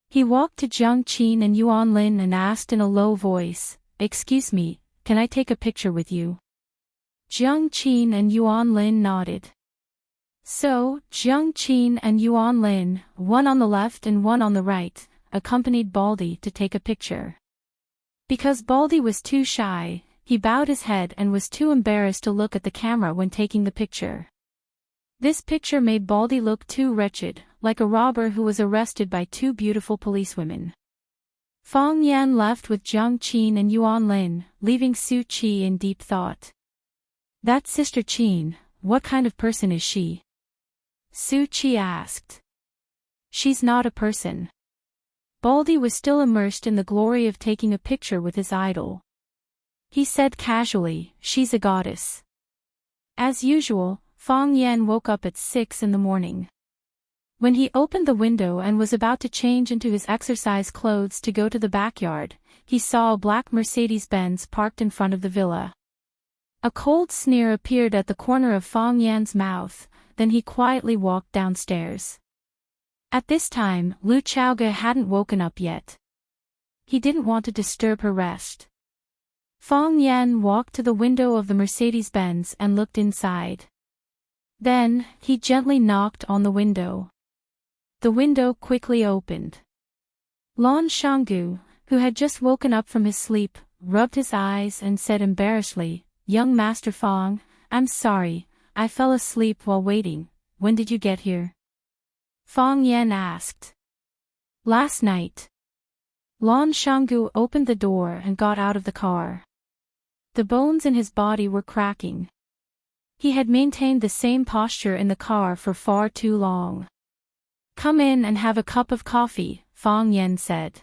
He walked to Jiang Qin and Yuan Lin and asked in a low voice, "Excuse me, can I take a picture with you?" Jiang Qin and Yuan Lin nodded. So, Jiang Qin and Yuan Lin, one on the left and one on the right, accompanied Baldy to take a picture. Because Baldy was too shy, he bowed his head and was too embarrassed to look at the camera when taking the picture. This picture made Baldy look too wretched, like a robber who was arrested by two beautiful policewomen. Fong Yan left with Jiang Qin and Yuan Lin, leaving Su Qi in deep thought. "That Sister Qin, what kind of person is she?" Su Qi asked. "She's not a person." Baldy was still immersed in the glory of taking a picture with his idol. He said casually, "She's a goddess." As usual, Fong Yan woke up at 6 in the morning. When he opened the window and was about to change into his exercise clothes to go to the backyard, he saw a black Mercedes-Benz parked in front of the villa. A cold sneer appeared at the corner of Fong Yan's mouth, then he quietly walked downstairs. At this time, Lu Chaoge hadn't woken up yet. He didn't want to disturb her rest. Fong Yan walked to the window of the Mercedes-Benz and looked inside. Then, he gently knocked on the window. The window quickly opened. Lan Shanggu, who had just woken up from his sleep, rubbed his eyes and said embarrassedly, "Young Master Fong, I'm sorry, I fell asleep while waiting. When did you get here?" Fong Yan asked. "Last night." Lan Shanggu opened the door and got out of the car. The bones in his body were cracking. He had maintained the same posture in the car for far too long. "Come in and have a cup of coffee," Fong Yan said.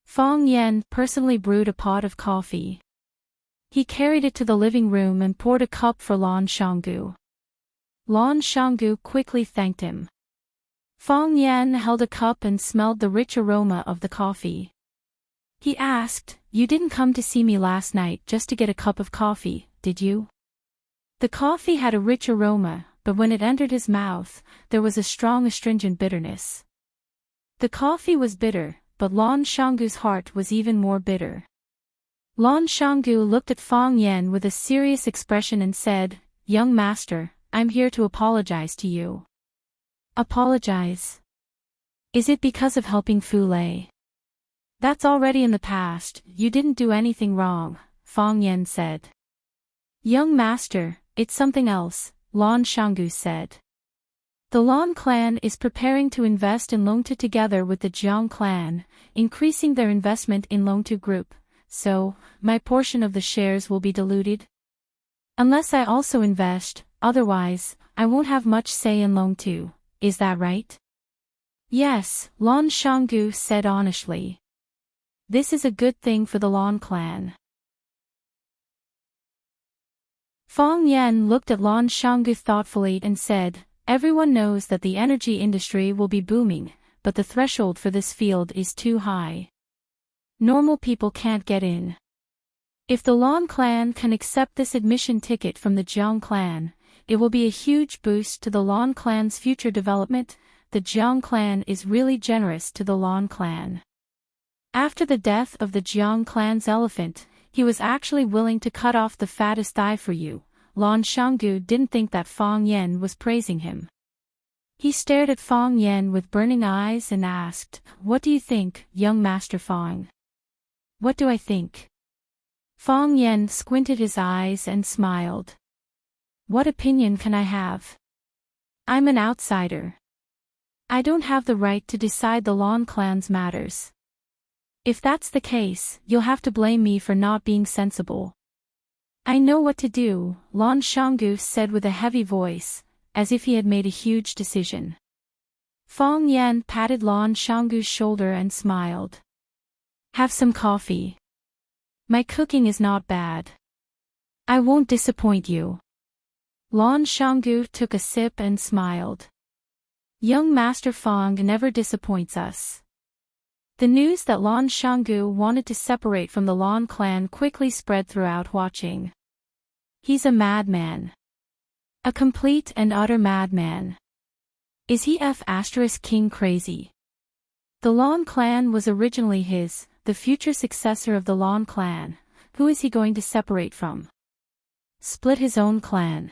Fong Yan personally brewed a pot of coffee. He carried it to the living room and poured a cup for Lan Shanggu. Lan Shanggu quickly thanked him. Fong Yan held a cup and smelled the rich aroma of the coffee. He asked, you didn't come to see me last night just to get a cup of coffee, did you? The coffee had a rich aroma, but when it entered his mouth, there was a strong astringent bitterness. The coffee was bitter, but Lan Shanggu's heart was even more bitter. Lan Shanggu looked at Fang Yen with a serious expression and said, "Young master, I'm here to apologize to you." Apologize? Is it because of helping Fu Lei? That's already in the past, you didn't do anything wrong, Fang Yen said. Young master, it's something else, Lan Shanggu said. The Lan clan is preparing to invest in Longtu together with the Jiang clan, increasing their investment in Longtu Group, so, my portion of the shares will be diluted. Unless I also invest, otherwise, I won't have much say in Longtu, is that right? Yes, Lan Shanggu said honestly. This is a good thing for the Lan clan. Fang Yen looked at Lan Shanggu thoughtfully and said, everyone knows that the energy industry will be booming, but the threshold for this field is too high. Normal people can't get in. If the Lan clan can accept this admission ticket from the Jiang clan, it will be a huge boost to the Lan clan's future development. The Jiang clan is really generous to the Lan clan. After the death of the Jiang clan's elephant, he was actually willing to cut off the fattest thigh for you. Lan Shanggu didn't think that Fang Yen was praising him. He stared at Fang Yen with burning eyes and asked, "What do you think, young Master Fang?" "What do I think?" Fang Yen squinted his eyes and smiled. "What opinion can I have? I'm an outsider. I don't have the right to decide the Lan clan's matters. If that's the case, you'll have to blame me for not being sensible." "I know what to do," Lan Shanggu said with a heavy voice, as if he had made a huge decision. Fang Yen patted Lan Shanggu's shoulder and smiled. "Have some coffee. My cooking is not bad. I won't disappoint you." Lan Shanggu took a sip and smiled. Young Master Fang never disappoints us. The news that Lan Shanggu wanted to separate from the Lan clan quickly spread throughout Huaqing. He's a madman. A complete and utter madman. Is he King crazy? The Lan clan was originally his, the future successor of the Lan clan. Who is he going to separate from? Split his own clan.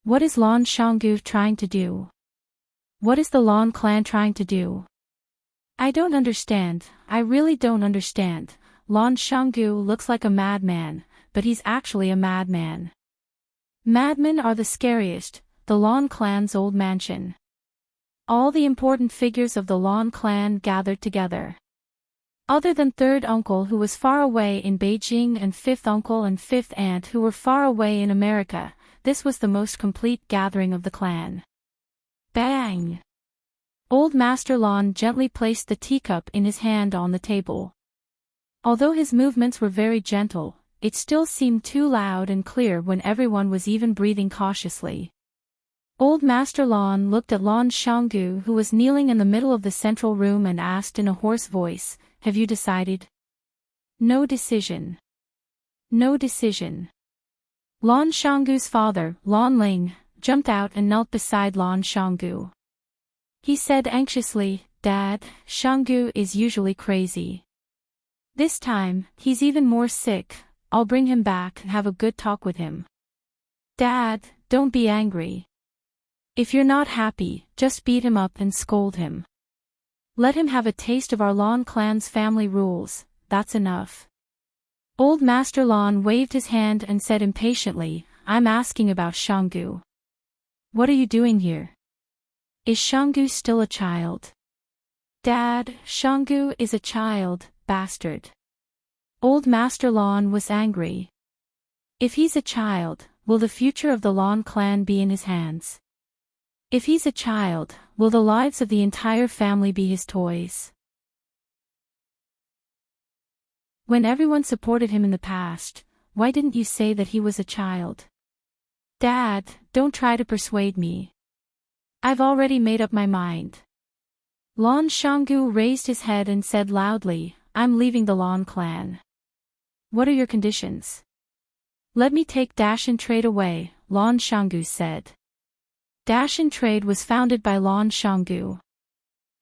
What is Lan Shanggu trying to do? What is the Lan clan trying to do? I don't understand, I really don't understand. Lan Shanggu looks like a madman, but he's actually a madman. Madmen are the scariest, the Lan clan's old mansion. All the important figures of the Lan clan gathered together. Other than third uncle who was far away in Beijing and fifth uncle and fifth aunt who were far away in America, this was the most complete gathering of the clan. Bang! Old Master Lan gently placed the teacup in his hand on the table. Although his movements were very gentle, it still seemed too loud and clear when everyone was even breathing cautiously. Old Master Lan looked at Lan Shanggu who was kneeling in the middle of the central room and asked in a hoarse voice, "Have you decided?" "No decision. No decision." Lan Shanggu's father, Lan Ling, jumped out and knelt beside Lan Shanggu. He said anxiously, "Dad, Shanggu is usually crazy. This time, he's even more sick. I'll bring him back and have a good talk with him." "Dad, don't be angry. If you're not happy, just beat him up and scold him. Let him have a taste of our Lan clan's family rules, that's enough." Old Master Lan waved his hand and said impatiently, "I'm asking about Shanggu. What are you doing here? Is Shanggu still a child?" "Dad, Shanggu is a child, bastard." Old Master Lan was angry. If he's a child, will the future of the Lan clan be in his hands? If he's a child, will the lives of the entire family be his toys? When everyone supported him in the past, why didn't you say that he was a child? "Dad, don't try to persuade me. I've already made up my mind." Lan Shanggu raised his head and said loudly, "I'm leaving the Lan clan. What are your conditions? Let me take Dash and Trade away, Lan Shanggu said. Dash and Trade was founded by Lan Shanggu.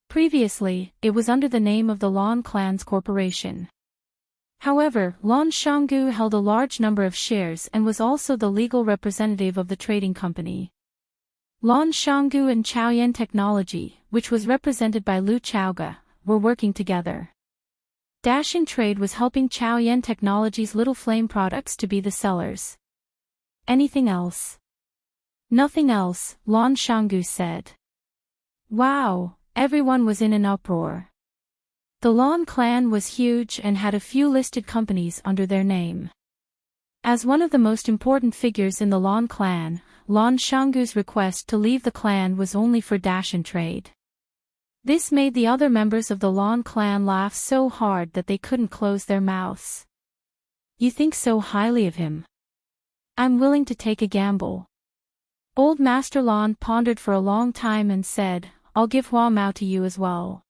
Previously, it was under the name of the Lan Clans Corporation. However, Lan Shanggu held a large number of shares and was also the legal representative of the trading company. Lan Shanggu and Chaoyan Technology, which was represented by Lu Chaoga, were working together. Dash and Trade was helping Chaoyan Technology's Little Flame products to be the sellers. Anything else? Nothing else, Lan Shanggu said. Wow, everyone was in an uproar. The Lan clan was huge and had a few listed companies under their name. As one of the most important figures in the Lan clan, Lan Shanggu's request to leave the clan was only for Dash and Trade. This made the other members of the Lan clan laugh so hard that they couldn't close their mouths. You think so highly of him? I'm willing to take a gamble. Old Master Lan pondered for a long time and said, I'll give Hua Mao to you as well.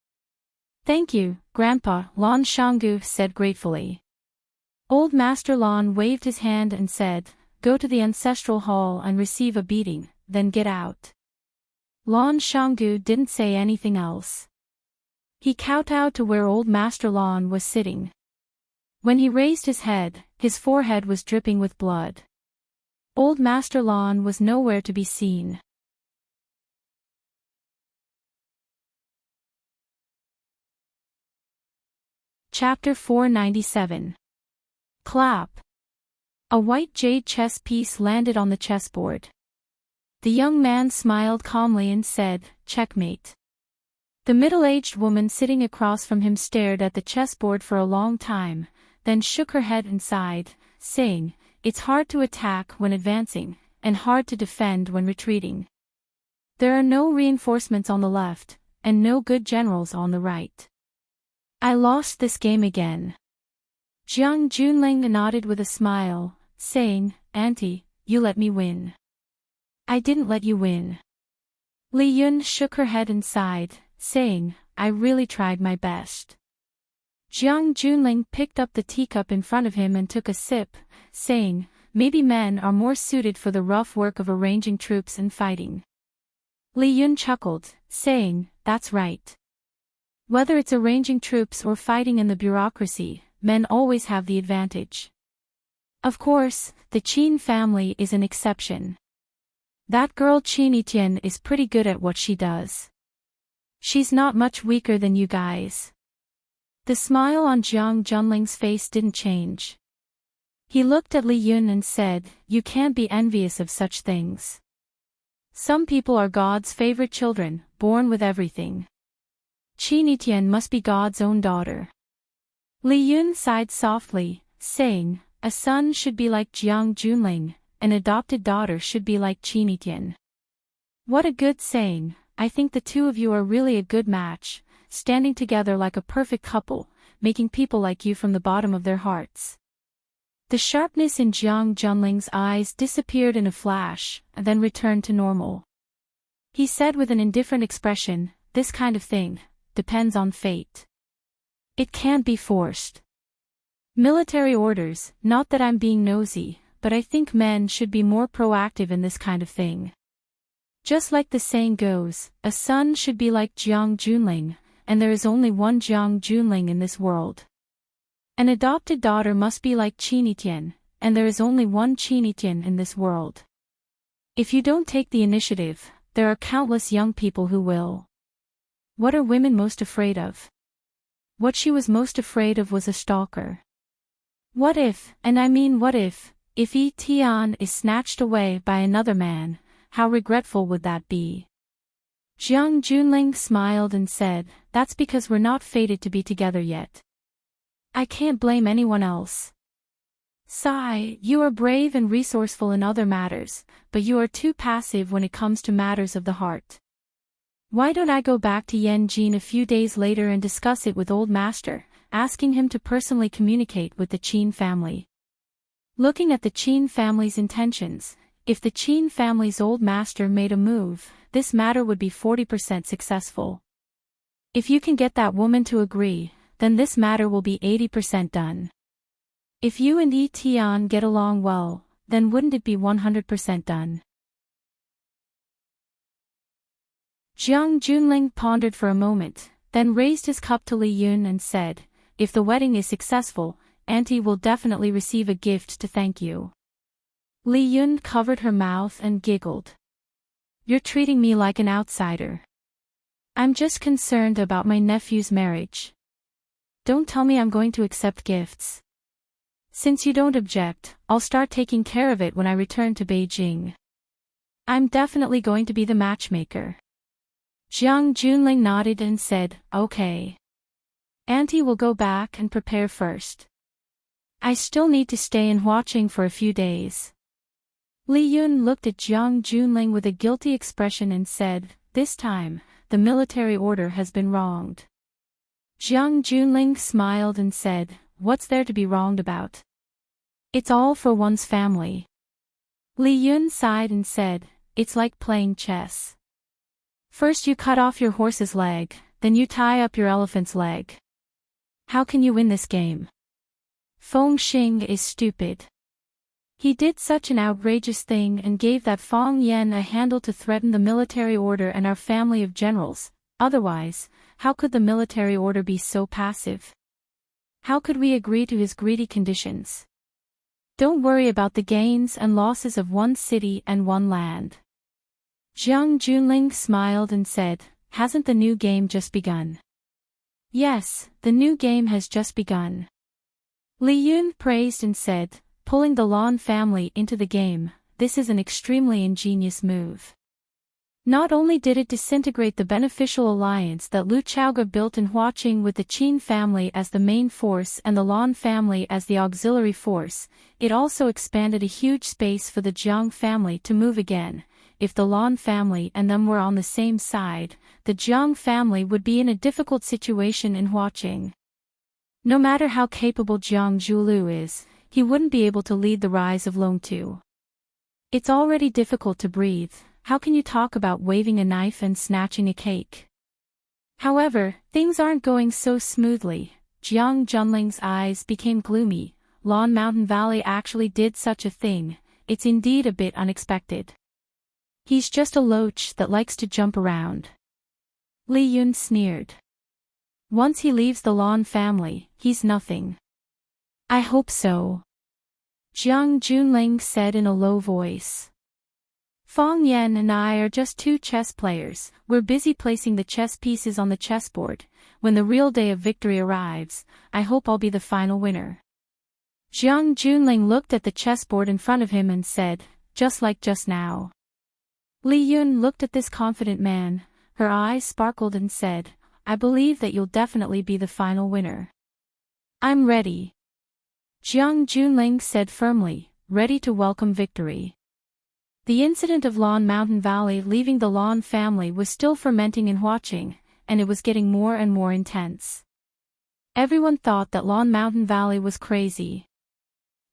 Thank you, Grandpa, Lan Shanggu said gratefully. Old Master Lan waved his hand and said, Go to the ancestral hall and receive a beating, then get out. Lan Shanggu didn't say anything else. He kowtowed to where Old Master Lan was sitting. When he raised his head, his forehead was dripping with blood. Old Master Lan was nowhere to be seen. Chapter 497. Clap. A white jade chess piece landed on the chessboard. The young man smiled calmly and said, Checkmate. The middle-aged woman sitting across from him stared at the chessboard for a long time, then shook her head and sighed, saying, It's hard to attack when advancing, and hard to defend when retreating. There are no reinforcements on the left, and no good generals on the right. I lost this game again. Jiang Junling nodded with a smile, saying, Auntie, you let me win. I didn't let you win. Li Yun shook her head and sighed, saying, I really tried my best. Jiang Junling picked up the teacup in front of him and took a sip, saying, Maybe men are more suited for the rough work of arranging troops and fighting. Li Yun chuckled, saying, That's right. Whether it's arranging troops or fighting in the bureaucracy, men always have the advantage. Of course, the Qin family is an exception. That girl Qin Etienne is pretty good at what she does. She's not much weaker than you guys. The smile on Jiang Junling's face didn't change. He looked at Li Yun and said, You can't be envious of such things. Some people are God's favorite children, born with everything. Qin Etienne must be God's own daughter. Li Yun sighed softly, saying, A son should be like Jiang Junling, an adopted daughter should be like Qin Etienne. What a good saying. I think the two of you are really a good match, standing together like a perfect couple, making people like you from the bottom of their hearts. The sharpness in Jiang Junling's eyes disappeared in a flash, and then returned to normal. He said with an indifferent expression, This kind of thing depends on fate. It can't be forced. Military orders, not that I'm being nosy, but I think men should be more proactive in this kind of thing. Just like the saying goes, a son should be like Jiang Junling, and there is only one Jiang Junling in this world. An adopted daughter must be like Qin Etienne, and there is only one Qin Etienne in this world. If you don't take the initiative, there are countless young people who will. What are women most afraid of? What she was most afraid of was a stalker. What if, and I mean what if Yi Tian is snatched away by another man, how regretful would that be? Jiang Junling smiled and said, That's because we're not fated to be together yet. I can't blame anyone else. Sigh, you are brave and resourceful in other matters, but you are too passive when it comes to matters of the heart. Why don't I go back to Yanjin a few days later and discuss it with Old Master, asking him to personally communicate with the Qin family? Looking at the Qin family's intentions, if the Qin family's Old Master made a move, this matter would be 40% successful. If you can get that woman to agree, then this matter will be 80% done. If you and Tian get along well, then wouldn't it be 100% done? Jiang Junling pondered for a moment, then raised his cup to Li Yun and said, "If the wedding is successful, Auntie will definitely receive a gift to thank you." Li Yun covered her mouth and giggled. "You're treating me like an outsider. I'm just concerned about my nephew's marriage. Don't tell me I'm going to accept gifts. Since you don't object, I'll start taking care of it when I return to Beijing. I'm definitely going to be the matchmaker." Jiang Junling nodded and said, "Okay. Auntie will go back and prepare first. I still need to stay in watching for a few days." Li Yun looked at Jiang Junling with a guilty expression and said, "This time, the military order has been wronged." Jiang Junling smiled and said, "What's there to be wronged about? It's all for one's family." Li Yun sighed and said, "It's like playing chess. First you cut off your horse's leg, then you tie up your elephant's leg. How can you win this game? Feng Xing is stupid. He did such an outrageous thing and gave that Feng Yan a handle to threaten the military order and our family of generals. Otherwise, how could the military order be so passive? How could we agree to his greedy conditions? Don't worry about the gains and losses of one city and one land." Jiang Junling smiled and said, "Hasn't the new game just begun?" "Yes, the new game has just begun." Li Yun praised and said, "Pulling the Lan family into the game, this is an extremely ingenious move. Not only did it disintegrate the beneficial alliance that Lu Chaoga built in Huaqing with the Qin family as the main force and the Lan family as the auxiliary force, it also expanded a huge space for the Jiang family to move again. If the Lan family and them were on the same side, the Jiang family would be in a difficult situation in Huaqing. No matter how capable Jiang Zhulu is, he wouldn't be able to lead the rise of Longtu. It's already difficult to breathe, how can you talk about waving a knife and snatching a cake?" However, things aren't going so smoothly. Jiang Junling's eyes became gloomy. Lan Mountain Valley actually did such a thing, it's indeed a bit unexpected. He's just a loach that likes to jump around. Li Yun sneered. Once he leaves the Lan family, he's nothing. "I hope so," Jiang Junling said in a low voice. "Feng Yan and I are just two chess players, we're busy placing the chess pieces on the chessboard. When the real day of victory arrives, I hope I'll be the final winner." Jiang Junling looked at the chessboard in front of him and said, "Just like just now." Li Yun looked at this confident man, her eyes sparkled and said, "I believe that you'll definitely be the final winner." "I'm ready," Jiang Junling said firmly, ready to welcome victory. The incident of Lan Mountain Valley leaving the Lan family was still fermenting in Huaqing, and it was getting more and more intense. Everyone thought that Lan Mountain Valley was crazy.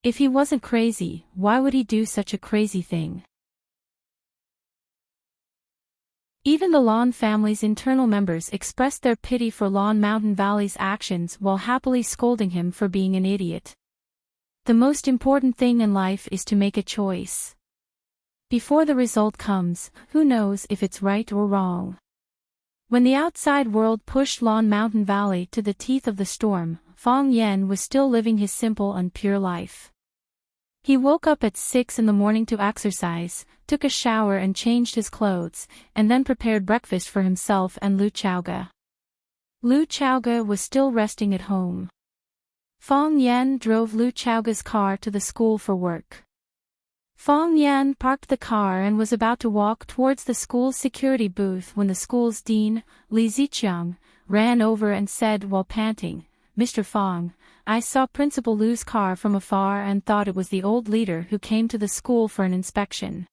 If he wasn't crazy, why would he do such a crazy thing? Even the Lan family's internal members expressed their pity for Lan Mountain Valley's actions while happily scolding him for being an idiot. The most important thing in life is to make a choice. Before the result comes, who knows if it's right or wrong? When the outside world pushed Lan Mountain Valley to the teeth of the storm, Feng Yan was still living his simple and pure life. He woke up at 6 in the morning to exercise, took a shower and changed his clothes, and then prepared breakfast for himself and Lu Chaoga. Lu Chaoga was still resting at home. Feng Yan drove Lu Chaoga's car to the school for work. Feng Yan parked the car and was about to walk towards the school's security booth when the school's dean, Li Ziqiang, ran over and said while panting, "Mr. Feng, I saw Principal Lu's car from afar and thought it was the old leader who came to the school for an inspection.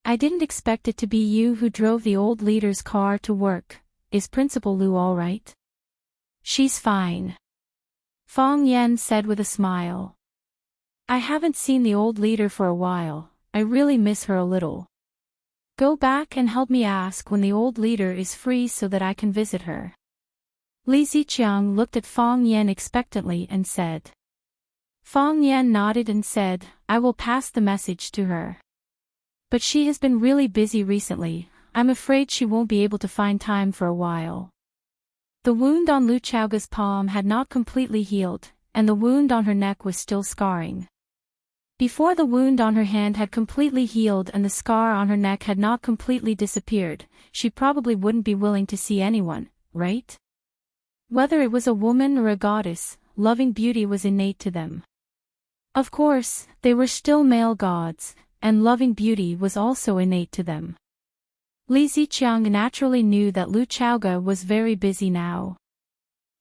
I didn't expect it to be you who drove the old leader's car to work. Is Principal Lu all right?" "She's fine," Feng Yan said with a smile. "I haven't seen the old leader for a while, I really miss her a little. Go back and help me ask when the old leader is free so that I can visit her." Li Ziqiang looked at Feng Yan expectantly and said. Fang Yan nodded and said, I will pass the message to her. But she has been really busy recently, I'm afraid she won't be able to find time for a while. The wound on Lu Chaoga's palm had not completely healed, and the wound on her neck was still scarring. Before the wound on her hand had completely healed and the scar on her neck had not completely disappeared, she probably wouldn't be willing to see anyone, right? Whether it was a woman or a goddess, loving beauty was innate to them. Of course, they were still male gods, and loving beauty was also innate to them. Li Ziqiang naturally knew that Lu Chaoga was very busy now.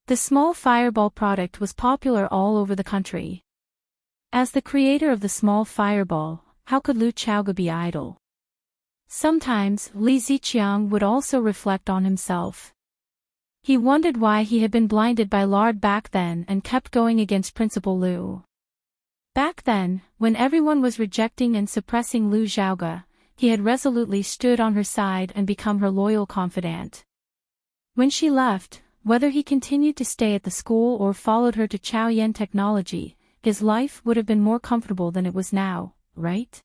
The small fireball product was popular all over the country. As the creator of the small fireball, how could Lu Chaoga be idle? Sometimes, Li Ziqiang would also reflect on himself. He wondered why he had been blinded by lard back then and kept going against Principal Lu. Back then, when everyone was rejecting and suppressing Lu Xiaoga, he had resolutely stood on her side and become her loyal confidant. When she left, whether he continued to stay at the school or followed her to Chaoyan Technology, his life would have been more comfortable than it was now, right?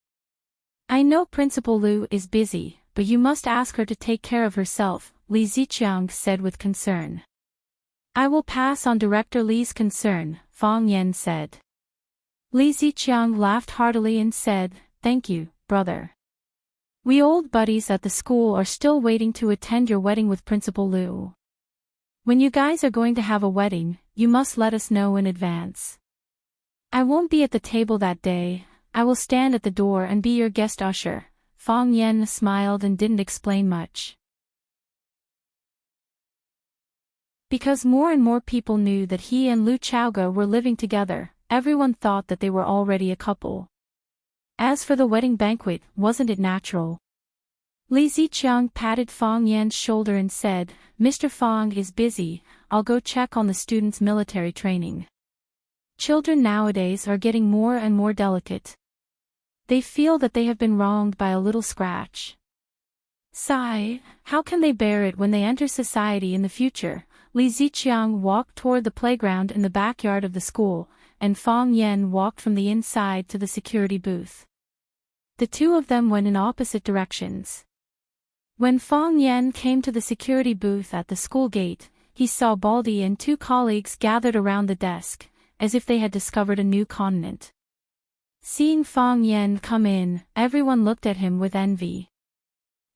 I know Principal Lu is busy, but you must ask her to take care of herself, Li Ziqiang said with concern. I will pass on Director Li's concern, Fang Yan said. Li Ziqiang laughed heartily and said, Thank you, brother. We old buddies at the school are still waiting to attend your wedding with Principal Lu. When you guys are going to have a wedding, you must let us know in advance. I won't be at the table that day, I will stand at the door and be your guest usher. Fang Yan smiled and didn't explain much. Because more and more people knew that he and Lu Chaoga were living together, everyone thought that they were already a couple. As for the wedding banquet, wasn't it natural? Li Ziqiang patted Fang Yan's shoulder and said, Mr. Fang is busy, I'll go check on the students' military training. Children nowadays are getting more and more delicate. They feel that they have been wronged by a little scratch. Sigh, how can they bear it when they enter society in the future? Li Ziqiang walked toward the playground in the backyard of the school, and Fang Yan walked from the inside to the security booth. The two of them went in opposite directions. When Fang Yan came to the security booth at the school gate, he saw Baldy and two colleagues gathered around the desk, as if they had discovered a new continent. Seeing Fang Yan come in, everyone looked at him with envy.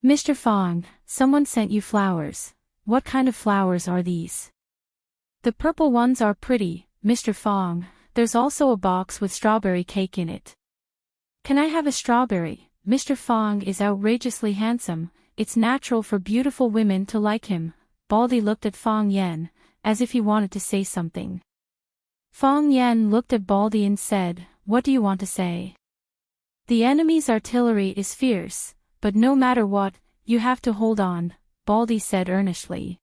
Mr. Fang, someone sent you flowers. What kind of flowers are these? The purple ones are pretty, Mr. Fang. There's also a box with strawberry cake in it. Can I have a strawberry? Mr. Fang is outrageously handsome, it's natural for beautiful women to like him. Baldy looked at Fang Yan, as if he wanted to say something. Fang Yan looked at Baldy and said, What do you want to say? The enemy's artillery is fierce, but no matter what, you have to hold on, Baldy said earnestly.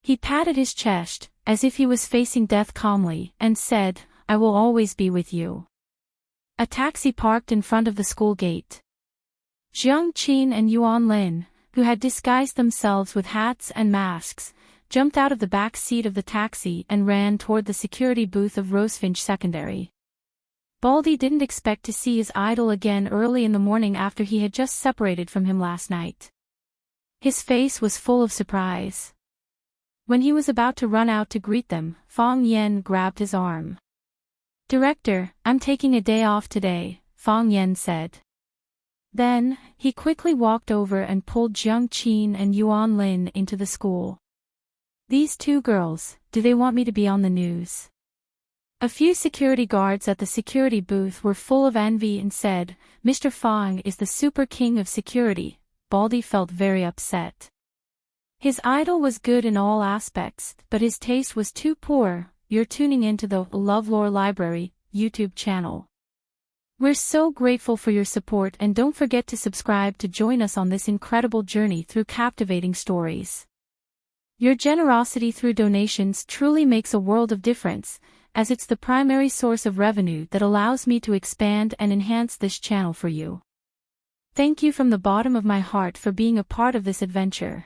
He patted his chest, as if he was facing death calmly, and said, I will always be with you. A taxi parked in front of the school gate. Jiang Qin and Yuan Lin, who had disguised themselves with hats and masks, jumped out of the back seat of the taxi and ran toward the security booth of Rosefinch Secondary. Baldy didn't expect to see his idol again early in the morning after he had just separated from him last night. His face was full of surprise. When he was about to run out to greet them, Fang Yan grabbed his arm. Director, I'm taking a day off today, Fang Yan said. Then, he quickly walked over and pulled Jiang Qin and Yuan Lin into the school. These two girls, do they want me to be on the news? A few security guards at the security booth were full of envy and said, Mr. Fang is the super king of security. Baldy felt very upset. His idol was good in all aspects, but his taste was too poor. You're tuning into the LoveLore Library YouTube channel. We're so grateful for your support and don't forget to subscribe to join us on this incredible journey through captivating stories. Your generosity through donations truly makes a world of difference, as it's the primary source of revenue that allows me to expand and enhance this channel for you. Thank you from the bottom of my heart for being a part of this adventure.